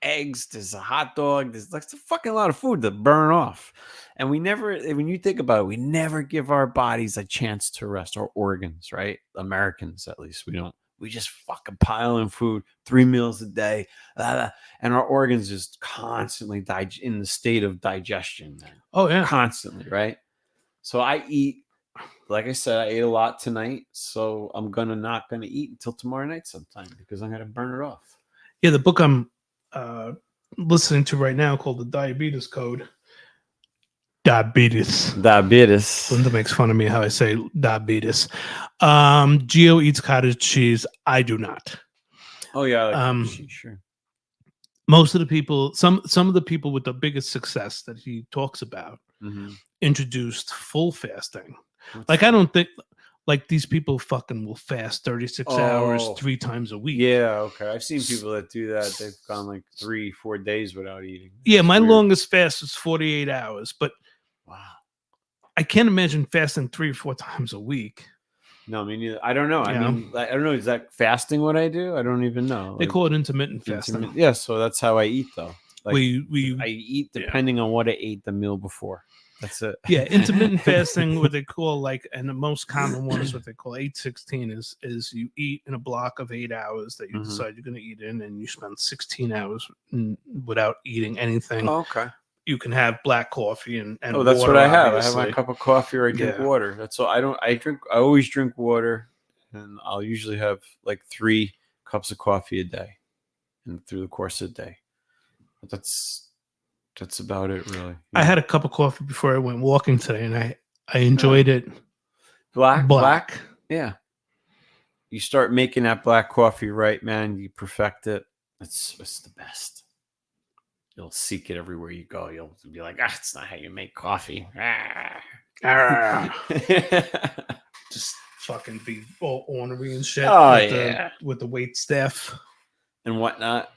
Speaker 4: eggs, there's a hot dog, there's like a fucking lot of food to burn off. And when you think about it, we never give our bodies a chance to rest, our organs, right? Americans, at least, we just fucking pile in food 3 meals a day, and our organs just constantly in the state of digestion. Man.
Speaker 3: Oh yeah,
Speaker 4: constantly, right? So I eat, like I said, I ate a lot tonight, so I'm not gonna eat until tomorrow night sometime because I'm gonna burn it off.
Speaker 3: Yeah, the book I'm listening to right now called The Diabetes Code. Diabetes.
Speaker 4: Linda
Speaker 3: makes fun of me how I say diabetes. Gio eats cottage cheese. I do not.
Speaker 4: Oh yeah, cottage cheese, sure.
Speaker 3: Most of the people, some of the people with the biggest success that he talks about, introduced full fasting. I don't think these people fucking will fast 36 hours 3 times a week.
Speaker 4: Yeah, okay. I've seen people that do that. They've gone 3-4 days without eating.
Speaker 3: Yeah, my longest fast was 48 hours, but
Speaker 4: wow,
Speaker 3: I can't imagine fasting 3 or 4 times a week.
Speaker 4: No, I mean, I don't know. I don't know. Is that fasting what I do? I don't even know.
Speaker 3: They call it intermittent fasting.
Speaker 4: Yeah, so that's how I eat, though. I eat depending on what I ate the meal before. That's it.
Speaker 3: Yeah, intermittent fasting, what they call and the most common one is what they call 8-16 is you eat in a block of 8 hours that you decide you're going to eat in, and you spend 16 hours without eating anything.
Speaker 4: Oh, okay.
Speaker 3: You can have black coffee and
Speaker 4: that's
Speaker 3: water,
Speaker 4: what I have.
Speaker 3: obviously.
Speaker 4: I have my cup of coffee or I drink water. That's all. I always drink water, and I'll usually have 3 cups of coffee a day, and through the course of the day. But that's about it, really.
Speaker 3: I had a cup of coffee before I went walking today, and I enjoyed it.
Speaker 4: Black. Yeah. You start making that black coffee right, man. You perfect it. It's the best. You'll seek it everywhere you go. You'll be like, it's not how you make coffee.
Speaker 3: Just fucking be all ornery and shit. With the wait staff
Speaker 4: and whatnot.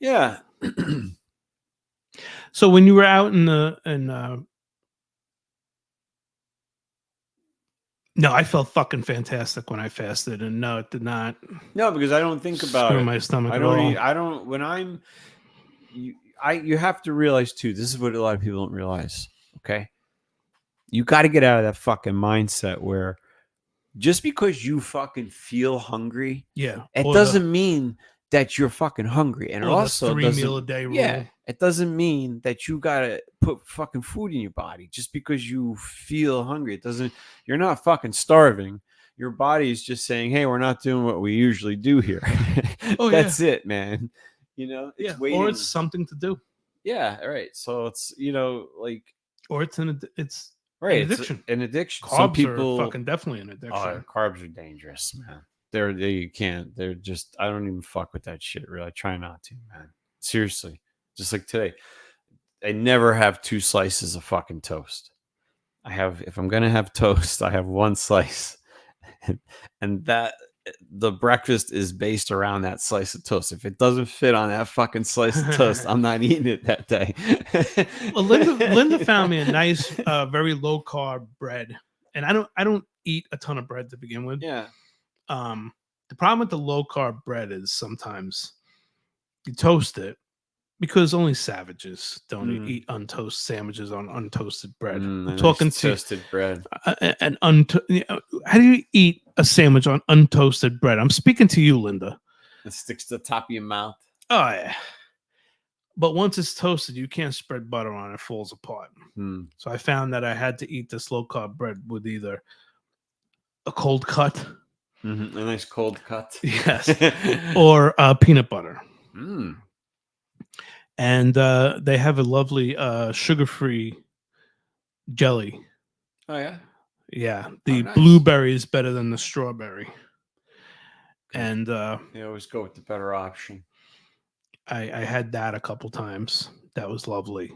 Speaker 4: Yeah.
Speaker 3: So when you were out no, I felt fucking fantastic when I fasted, and no, it did not.
Speaker 4: No, because I don't think about it.
Speaker 3: My stomach.
Speaker 4: You have to realize too. This is what a lot of people don't realize. Okay, you got to get out of that fucking mindset where just because you fucking feel hungry,
Speaker 3: it
Speaker 4: doesn't mean that you're fucking hungry. And it
Speaker 3: Or the
Speaker 4: also
Speaker 3: 3 meal a day rule.
Speaker 4: Yeah, it doesn't mean that you gotta put fucking food in your body just because you feel hungry. It doesn't. You're not fucking starving. Your body is just saying, "Hey, we're not doing what we usually do here."
Speaker 3: Oh,
Speaker 4: That's it, man. You know, it's
Speaker 3: Yeah,
Speaker 4: waiting.
Speaker 3: or it's something to do,
Speaker 4: Yeah, right. So it's like
Speaker 3: or it's it's
Speaker 4: right.
Speaker 3: an
Speaker 4: It's
Speaker 3: addiction.
Speaker 4: an addiction. Some
Speaker 3: Carbs
Speaker 4: people
Speaker 3: are fucking definitely an addiction.
Speaker 4: Oh, carbs are dangerous, man. You can't. They're just. I don't even fuck with that shit. Really, I try not to, man. Seriously, just like today, I never have 2 slices of fucking toast. I have, if I'm gonna have toast, I have 1 slice, and that the breakfast is based around that slice of toast. If it doesn't fit on that fucking slice of toast, I'm not eating it that day.
Speaker 3: Well, Linda found me a nice, very low carb bread, and I don't eat a ton of bread to begin with.
Speaker 4: Yeah.
Speaker 3: The problem with the low carb bread is sometimes you toast it because only savages don't eat untoasted sandwiches on untoasted bread. I'm talking to
Speaker 4: toasted bread.
Speaker 3: how do you eat a sandwich on untoasted bread? I'm speaking to you, Linda.
Speaker 4: It sticks to the top of your mouth.
Speaker 3: Oh yeah. But once it's toasted, you can't spread butter on it; it falls apart. So I found that I had to eat this low carb bread with either a cold cut,
Speaker 4: A nice cold cut.
Speaker 3: yes, or peanut butter. And they have a lovely sugar-free jelly.
Speaker 4: Oh yeah.
Speaker 3: Yeah, the
Speaker 4: nice.
Speaker 3: blueberry is better than the strawberry. And
Speaker 4: They always go with the better option.
Speaker 3: I had that a couple times. That was lovely.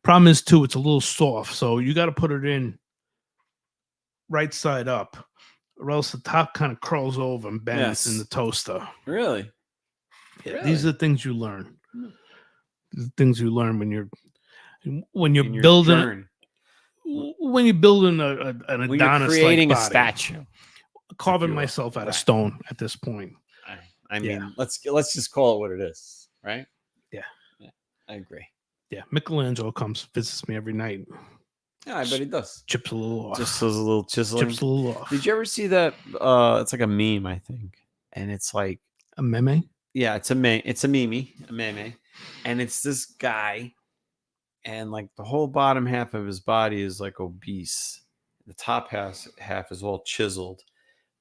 Speaker 3: Problem is too, it's a little soft, so you got to put it in right side up, or else the top kind of curls over and bends in the toaster.
Speaker 4: Really?
Speaker 3: Yeah,
Speaker 4: Really?
Speaker 3: these are the things you learn. The things you learn when you're
Speaker 4: In
Speaker 3: building
Speaker 4: journey.
Speaker 3: when you're building an
Speaker 4: When you're
Speaker 3: Adonis
Speaker 4: creating a
Speaker 3: body.
Speaker 4: statue.
Speaker 3: Carving
Speaker 4: you will.
Speaker 3: myself out of
Speaker 4: Right.
Speaker 3: stone at this point.
Speaker 4: I mean,
Speaker 3: Yeah.
Speaker 4: let's just call it what it is, right?
Speaker 3: Yeah.
Speaker 4: I agree.
Speaker 3: Yeah, Michelangelo comes visits me every night.
Speaker 4: Yeah, I bet he does.
Speaker 3: Chips a little off.
Speaker 4: Just those little chiseling.
Speaker 3: Chips a little off.
Speaker 4: Did you ever see that? It's like a meme, I think, and it's like
Speaker 3: A meme?
Speaker 4: yeah, it's a meme. It's a meme, and it's this guy, and like the whole bottom half of his body is like obese. The top half is all chiseled,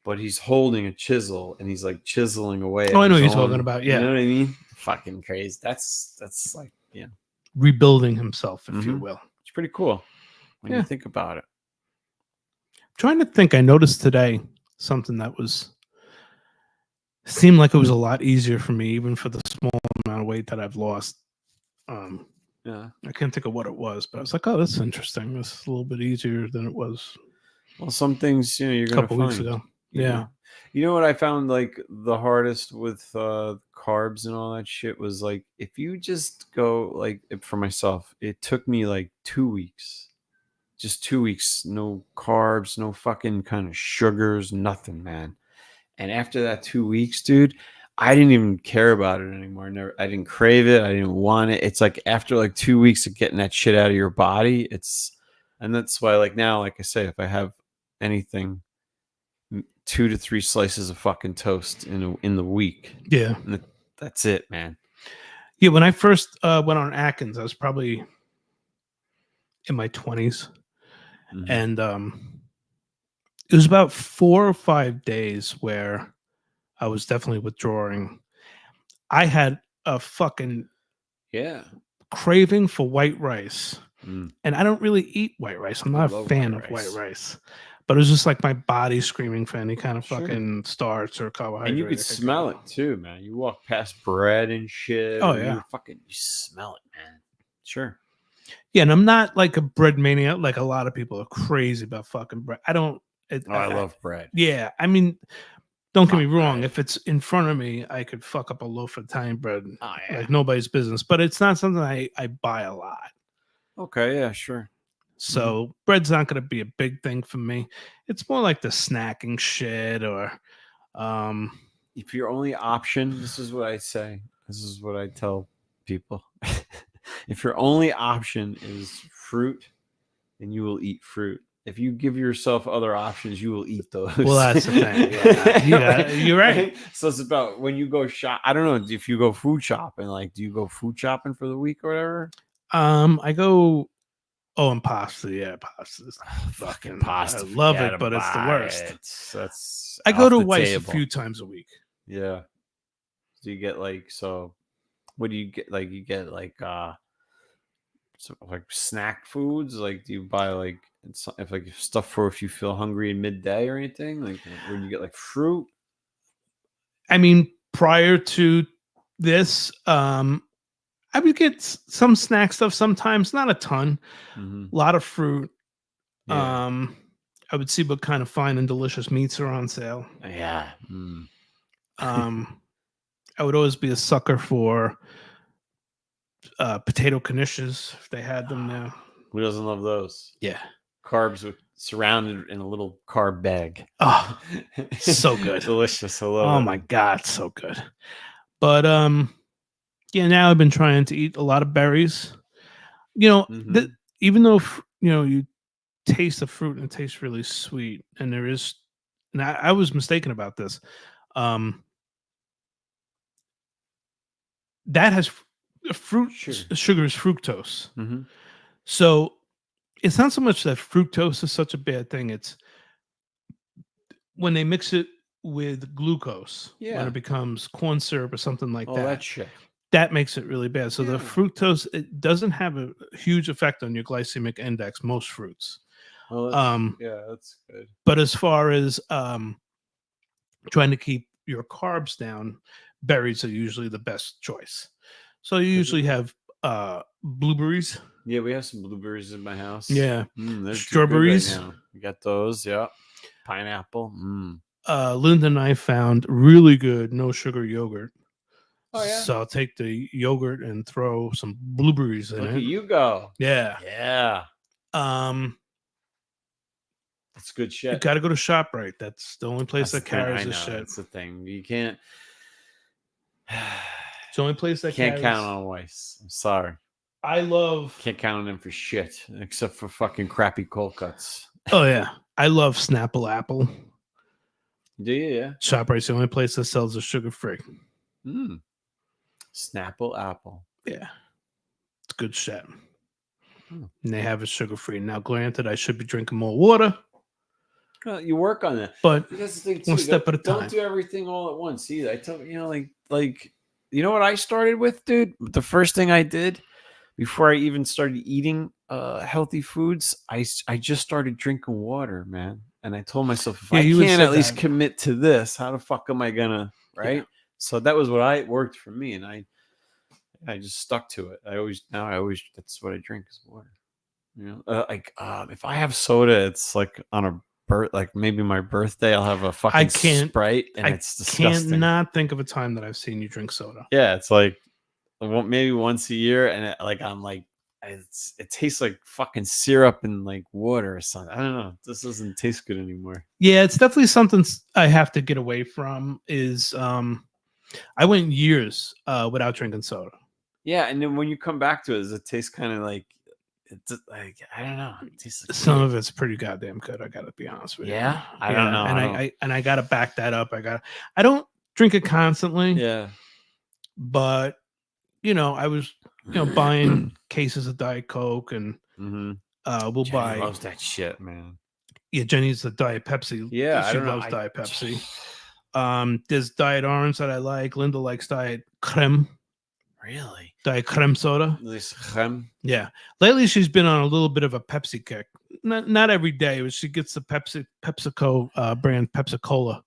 Speaker 4: but he's holding a chisel and he's like chiseling away.
Speaker 3: Oh, I know what
Speaker 4: his
Speaker 3: you're talking about. Yeah.
Speaker 4: You know what I mean? Fucking crazy. That's like
Speaker 3: Rebuilding himself, if you will.
Speaker 4: it's pretty cool when you think about it.
Speaker 3: Trying to think, I noticed today something that seemed like it was a lot easier for me, even for the small amount of weight that I've lost.
Speaker 4: Yeah.
Speaker 3: I can't think of what it was, but I was like, oh, that's interesting. This is a little bit easier than it was
Speaker 4: Well, some things you're
Speaker 3: a
Speaker 4: gonna
Speaker 3: couple
Speaker 4: find.
Speaker 3: weeks ago.
Speaker 4: you
Speaker 3: Yeah.
Speaker 4: know? You know what I found like the hardest with carbs and all that shit was like if you just go like for myself, it took me like 2 weeks. Just 2 weeks, no carbs, no fucking kind of sugars, nothing, man. And after that 2 weeks, dude, I didn't even care about it anymore. I didn't crave it. I didn't want it. It's like after like 2 weeks of getting that shit out of your body, and that's why like now, like I say, if I have anything, 2 to 3 slices of fucking toast in the week.
Speaker 3: Yeah.
Speaker 4: And that's it, man.
Speaker 3: Yeah. When I first went on Atkins, I was probably in my 20s. And it was about 4 or 5 days where I was definitely withdrawing. I had a fucking craving for white rice. And I don't really eat white rice. I'm not a fan of white rice. But it was just like my body screaming for any kind of fucking starch or carbohydrate.
Speaker 4: And you could smell it too, man. You walk past bread and shit.
Speaker 3: Oh, yeah.
Speaker 4: You smell it, man. Sure.
Speaker 3: Yeah, and I'm not like a bread mania. Like a lot of people are crazy about fucking bread. I don't.
Speaker 4: I love bread.
Speaker 3: Yeah, I mean, don't get me wrong. If it's in front of me, I could fuck up a loaf of Italian bread like nobody's business. But it's not something I buy a lot.
Speaker 4: Okay, yeah, sure.
Speaker 3: So bread's not going to be a big thing for me. It's more like the snacking shit or.
Speaker 4: If your only option, this is what I say. This is what I tell people. If your only option is fruit, then you will eat fruit. if you give yourself other options, you will eat those.
Speaker 3: Well, that's the thing. Yeah, you're right.
Speaker 4: So it's about when you go shop. I don't know if you go food shopping. Like, do you go food shopping for the week or whatever?
Speaker 3: I go. Oh, and pasta. Yeah, pasta's fucking
Speaker 4: Pasta.
Speaker 3: I love
Speaker 4: forget
Speaker 3: it, but it's the
Speaker 4: about
Speaker 3: worst.
Speaker 4: it. That's
Speaker 3: I go
Speaker 4: off
Speaker 3: to
Speaker 4: the
Speaker 3: Weiss
Speaker 4: table.
Speaker 3: a few times a week.
Speaker 4: Yeah. Do you get like so? What do you get? Like you get like like snack foods. Like do you buy like if like stuff for if you feel hungry in midday or anything? Like when you get like fruit.
Speaker 3: I mean, prior to this, I would get some snack stuff sometimes, not a ton.
Speaker 4: Mm-hmm.
Speaker 3: A lot of fruit.
Speaker 4: Yeah.
Speaker 3: I would see what kind of fine and delicious meats are on sale.
Speaker 4: Yeah.
Speaker 3: I would always be a sucker for potato knishes if they had them now.
Speaker 4: Who doesn't love those?
Speaker 3: Yeah.
Speaker 4: Carbs surrounded in a little carb bag.
Speaker 3: Oh, so good.
Speaker 4: Delicious. I love it.
Speaker 3: oh my God, so good. But yeah, now I've been trying to eat a lot of berries. You know,
Speaker 4: Mhm.
Speaker 3: even though you taste the fruit and it tastes really sweet, and there is, and I was mistaken about this. That has fruit sugar is fructose.
Speaker 4: Mm-hmm.
Speaker 3: So it's not so much that fructose is such a bad thing. It's when they mix it with glucose, when
Speaker 4: Yeah.
Speaker 3: it becomes corn syrup or something like
Speaker 4: Oh,
Speaker 3: that.
Speaker 4: that shit.
Speaker 3: That makes it really bad. So the
Speaker 4: Yeah.
Speaker 3: fructose, it doesn't have a huge effect on your glycemic index, most fruits.
Speaker 4: Oh, yeah, that's good.
Speaker 3: But as far as trying to keep your carbs down, berries are usually the best choice. So you usually have blueberries.
Speaker 4: Yeah, we have some blueberries in my house.
Speaker 3: Yeah.
Speaker 4: They're
Speaker 3: Strawberries.
Speaker 4: too good right now. We got those. Yeah. Pineapple.
Speaker 3: Linda and I found really good no sugar yogurt.
Speaker 4: Oh yeah.
Speaker 3: So I'll take the yogurt and throw some blueberries in
Speaker 4: Look
Speaker 3: it.
Speaker 4: at you go.
Speaker 3: Yeah.
Speaker 4: Yeah. That's good
Speaker 3: You
Speaker 4: shit.
Speaker 3: got to go to ShopRite. That's the only place
Speaker 4: That's
Speaker 3: that
Speaker 4: the thing.
Speaker 3: carries
Speaker 4: I know,
Speaker 3: this shit.
Speaker 4: that's the thing. You can't.
Speaker 3: It's the only place that
Speaker 4: Can't
Speaker 3: carries.
Speaker 4: count on Weiss. I'm sorry.
Speaker 3: I love.
Speaker 4: Can't count on him for shit except for fucking crappy cold cuts.
Speaker 3: Oh yeah, I love Snapple Apple.
Speaker 4: Do you? Yeah.
Speaker 3: ShopRite's the only place that sells the sugar free.
Speaker 4: Snapple apple.
Speaker 3: Yeah, it's good shit.
Speaker 4: Hmm.
Speaker 3: And they have it sugar free. Now, granted, I should be drinking more water,
Speaker 4: Well, you work on that.
Speaker 3: but
Speaker 4: That's the thing too.
Speaker 3: one step at a time.
Speaker 4: Don't do everything all at once either. I tell you, like you know what I started with, dude? The first thing I did before I even started eating healthy foods, I just started drinking water, man. And I told myself, if
Speaker 3: Yeah,
Speaker 4: I
Speaker 3: you had
Speaker 4: can't
Speaker 3: said
Speaker 4: at least
Speaker 3: that.
Speaker 4: commit to this, how the fuck am I gonna, right?
Speaker 3: Yeah.
Speaker 4: So that was what worked for me, and I just stuck to it. I always that's what I drink is water. You know, if I have soda, it's like on a like maybe my birthday, I'll have a fucking Sprite, and it's disgusting.
Speaker 3: Cannot think of a time that I've seen you drink soda.
Speaker 4: Yeah, it's like maybe once a year, and I'm like, it tastes like fucking syrup and like water or something. I don't know. This doesn't taste good anymore.
Speaker 3: Yeah, it's definitely something I have to get away from. Is I went years without drinking soda.
Speaker 4: Yeah, and then when you come back to it, does it taste kind of like it's like I don't know. It tastes like
Speaker 3: Some of it's pretty goddamn good. I gotta be honest with you.
Speaker 4: Yeah, I don't know.
Speaker 3: And I gotta back that up. I don't drink it constantly.
Speaker 4: Yeah,
Speaker 3: but I was buying cases of Diet Coke, and we'll
Speaker 4: Jenny
Speaker 3: buy.
Speaker 4: loves that shit, man.
Speaker 3: Yeah, Jenny's the Diet Pepsi.
Speaker 4: Yeah,
Speaker 3: she loves Diet Pepsi. There's Diet Orange that I like. Linda likes Diet Creme.
Speaker 4: Really?
Speaker 3: Diet Creme soda.
Speaker 4: This creme?
Speaker 3: Yeah. Lately, she's been on a little bit of a Pepsi kick. Not every day, but she gets the PepsiCo brand Pepsi Cola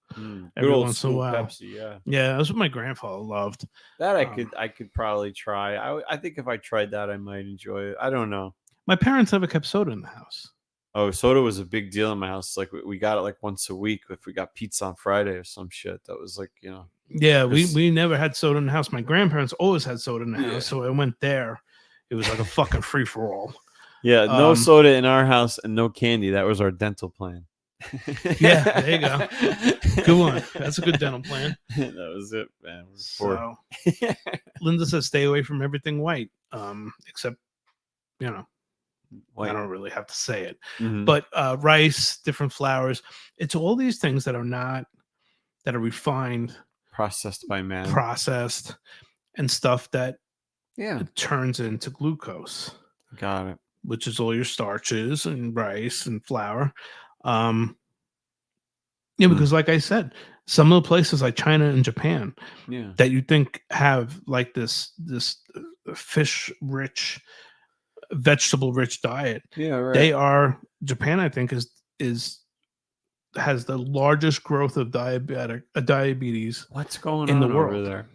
Speaker 3: every once in a while.
Speaker 4: Pepsi, yeah.
Speaker 3: Yeah, that's what my grandfather loved.
Speaker 4: That I could probably try. I think if I tried that, I might enjoy it. I don't know.
Speaker 3: My parents never kept soda in the house.
Speaker 4: Oh, soda was a big deal in my house. Like we got it like once a week. If we got pizza on Friday or some shit, that was like
Speaker 3: Yeah, we never had soda in the house. My grandparents always had soda in the house, so I went there. It was like a fucking free for all.
Speaker 4: Yeah, no soda in our house and no candy. That was our dental plan.
Speaker 3: Yeah, there you go. Good one. That's a good dental plan.
Speaker 4: That was it, man.
Speaker 3: So, Linda says stay away from everything white, except I don't really have to say it,
Speaker 4: Mhm.
Speaker 3: but rice, different flours. It's all these things that are refined,
Speaker 4: Processed by man.
Speaker 3: processed, and stuff that
Speaker 4: Yeah,
Speaker 3: turns into glucose,
Speaker 4: got it.
Speaker 3: which is all your starches and rice and flour. Um, yeah,
Speaker 4: Mm.
Speaker 3: because like I said, some of the places like China and Japan
Speaker 4: Yeah,
Speaker 3: that you think have like this fish rich, vegetable rich diet,
Speaker 4: yeah, right.
Speaker 3: they are Japan. I think is has the largest growth of diabetes
Speaker 4: What's going
Speaker 3: in the
Speaker 4: on over
Speaker 3: world.
Speaker 4: there?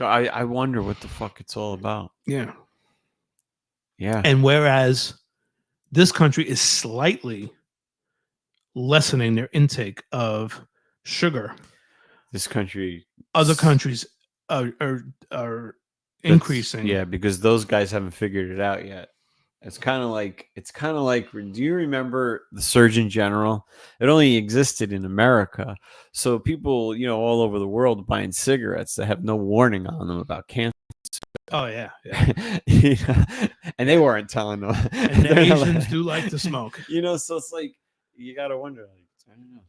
Speaker 4: I wonder what the fuck it's all about.
Speaker 3: Yeah,
Speaker 4: Yeah,
Speaker 3: and whereas this country is slightly lessening their intake of sugar,
Speaker 4: this country.
Speaker 3: other countries are increasing.
Speaker 4: Yeah, because those guys haven't figured it out yet. It's kind of like do you remember the Surgeon General? It only existed in America, so people all over the world buying cigarettes that have no warning on them about cancer.
Speaker 3: Oh yeah, yeah.
Speaker 4: And they weren't telling them.
Speaker 3: And the
Speaker 4: They're not
Speaker 3: Asians do like to smoke.
Speaker 4: So it's like you gotta wonder. Like, I don't know.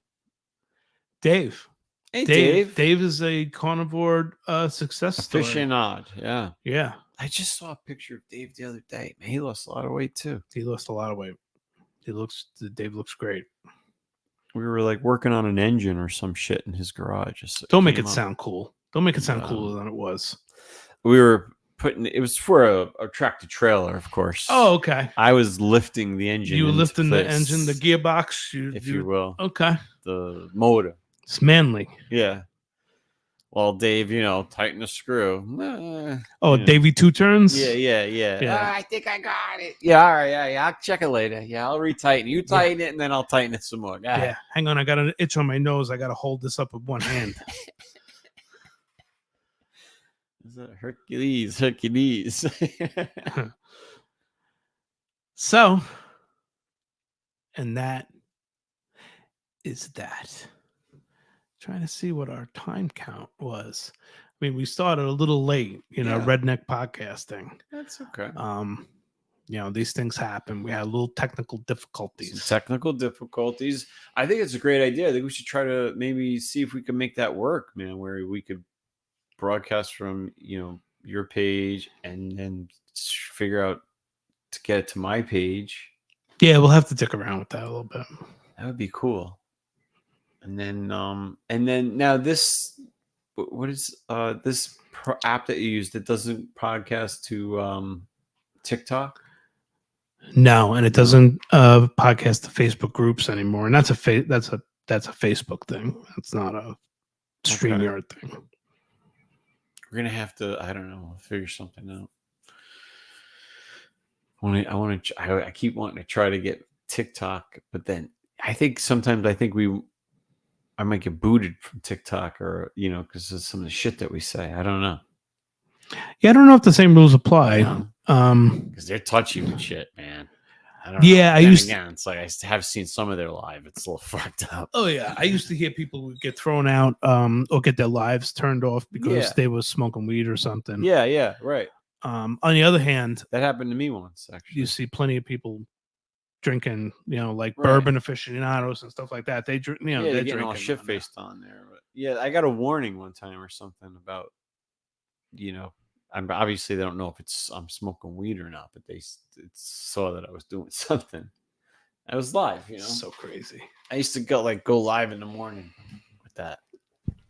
Speaker 3: Dave.
Speaker 4: Hey,
Speaker 3: Dave is a carnivore success story.
Speaker 4: aficionado. Yeah.
Speaker 3: Yeah,
Speaker 4: I just saw a picture of Dave the other day. Man, he lost a lot of weight too.
Speaker 3: he lost a lot of weight. Dave looks great.
Speaker 4: We were like working on an engine or some shit in his garage.
Speaker 3: Don't make it sound cool. Don't make it sound
Speaker 4: No.
Speaker 3: cooler than it was.
Speaker 4: We were it was for a tractor trailer, of course.
Speaker 3: Oh, okay.
Speaker 4: I was lifting the engine.
Speaker 3: You were
Speaker 4: into
Speaker 3: lifting the
Speaker 4: place,
Speaker 3: engine, the gearbox,
Speaker 4: if you will.
Speaker 3: Okay,
Speaker 4: The motor.
Speaker 3: it's manly.
Speaker 4: Yeah. Well, Dave, tighten the screw.
Speaker 3: Oh, Davey Two Turns.
Speaker 4: Yeah.
Speaker 3: Yeah.
Speaker 4: I think I got it. Yeah, all right. Yeah. I'll check it later. Yeah, I'll retighten. You tighten it, and then I'll tighten it some more. Go ahead.
Speaker 3: Yeah. Hang on, I got an itch on my nose. I got to hold this up with one hand.
Speaker 4: Is that Hercules?
Speaker 3: So, and that is that. Trying to see what our time count was. I mean, we started a little late,
Speaker 4: Yeah.
Speaker 3: redneck podcasting.
Speaker 4: That's okay.
Speaker 3: These things happen. We had little technical difficulties.
Speaker 4: Some technical difficulties. I think it's a great idea. I think we should try to maybe see if we can make that work, man, where we could broadcast from, your page and then figure out to get it to my page.
Speaker 3: Yeah, we'll have to dick around with that a little bit.
Speaker 4: That would be cool. And then now this, what is this app that you use that doesn't podcast to TikTok?
Speaker 3: No, and it doesn't podcast to Facebook groups anymore. And that's a Facebook thing. That's not a StreamYard thing.
Speaker 4: We're gonna have to. I don't know. Figure something out. I keep wanting to try to get TikTok, but then I might get booted from TikTok, or because of some of the shit that we say. I don't know.
Speaker 3: Yeah, I don't know if the same rules apply.
Speaker 4: Because they're touchy with shit, man. I don't know.
Speaker 3: Yeah,
Speaker 4: it's like I have seen some of their live. It's a little fucked up.
Speaker 3: Oh yeah, I used to hear people would get thrown out or get their lives turned off because they were smoking weed or something.
Speaker 4: Yeah, right.
Speaker 3: On the other hand,
Speaker 4: that happened to me once. Actually,
Speaker 3: you see plenty of people drinking, like
Speaker 4: Right.
Speaker 3: bourbon aficionados and stuff like that. They drink, they're
Speaker 4: getting
Speaker 3: drinking
Speaker 4: all shit faced on there. But yeah, I got a warning one time or something about, obviously they don't know if I'm smoking weed or not, but they saw that I was doing something. I was live,
Speaker 3: So crazy.
Speaker 4: I used to go live in the morning with that,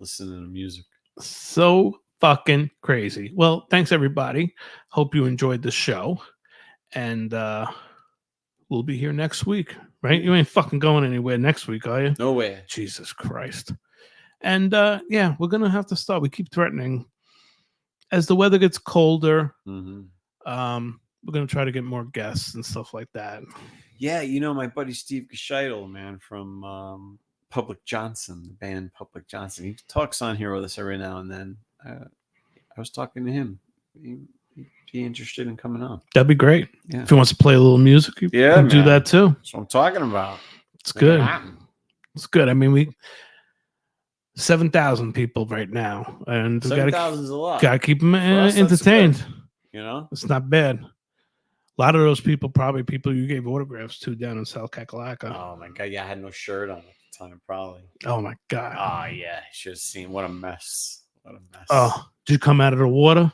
Speaker 4: listening to music.
Speaker 3: So fucking crazy. Well, thanks everybody. Hope you enjoyed the show, and we'll be here next week, right? You ain't fucking going anywhere next week, are you?
Speaker 4: No way.
Speaker 3: Jesus Christ. And we're gonna have to start. We keep threatening as the weather gets colder.
Speaker 4: Mm-hmm.
Speaker 3: We're gonna try to get more guests and stuff like that.
Speaker 4: Yeah, my buddy Steve Gescheitel, man, from Public Johnson, the band Public Johnson. He talks on here with us every now and then. I was talking to him. He'd be interested in coming on.
Speaker 3: That'd be great.
Speaker 4: Yeah.
Speaker 3: If he wants to play a little music, you can do that too.
Speaker 4: That's what I'm talking about.
Speaker 3: It's good. It's good. I mean, we 7,000 people right now, and we
Speaker 4: 7,000 is a lot.
Speaker 3: Gotta keep them
Speaker 4: us, that's
Speaker 3: entertained.
Speaker 4: good.
Speaker 3: It's not bad. A lot of those people, probably people you gave autographs to down in South Kakalaka.
Speaker 4: Oh my god, yeah, I had no shirt on at the time, probably.
Speaker 3: Oh my God.
Speaker 4: Oh yeah, should have seen what a mess. What a mess.
Speaker 3: Oh, did you come out of the water?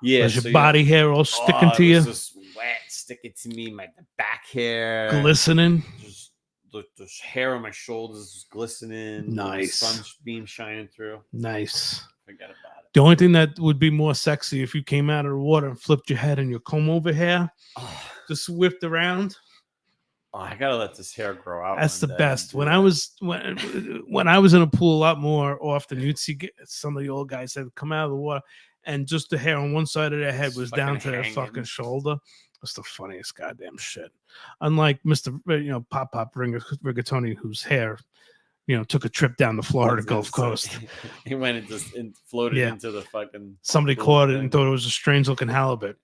Speaker 4: yeah.
Speaker 3: Was your
Speaker 4: so, you
Speaker 3: body
Speaker 4: know,
Speaker 3: hair all sticking
Speaker 4: oh,
Speaker 3: to
Speaker 4: it
Speaker 3: you?
Speaker 4: was just wet, sticking to me, the back hair,
Speaker 3: Glistening?
Speaker 4: Just the hair on my shoulders was glistening.
Speaker 3: Nice.
Speaker 4: Sunbeam shining through.
Speaker 3: Nice.
Speaker 4: Forget about it.
Speaker 3: The only thing that would be more sexy if you came out of the water and flipped your head and your comb over hair
Speaker 4: Oh,
Speaker 3: just whipped around.
Speaker 4: I gotta let this hair grow out.
Speaker 3: That's the
Speaker 4: one day and
Speaker 3: best.
Speaker 4: do
Speaker 3: When
Speaker 4: that.
Speaker 3: I was when I was in a pool a lot more often, you'd see some of the old guys that would come out of the water and just the hair on one side of their head
Speaker 4: Just
Speaker 3: was
Speaker 4: fucking
Speaker 3: down to their
Speaker 4: hanging.
Speaker 3: fucking shoulder. That's the funniest goddamn shit. Unlike Mr. Pop Rigatoni, whose hair, took a trip down the Florida Gulf Coast.
Speaker 4: He went and just floated
Speaker 3: Yeah.
Speaker 4: into the fucking.
Speaker 3: Somebody
Speaker 4: pool
Speaker 3: caught it
Speaker 4: thing.
Speaker 3: and thought it was a strange looking halibut.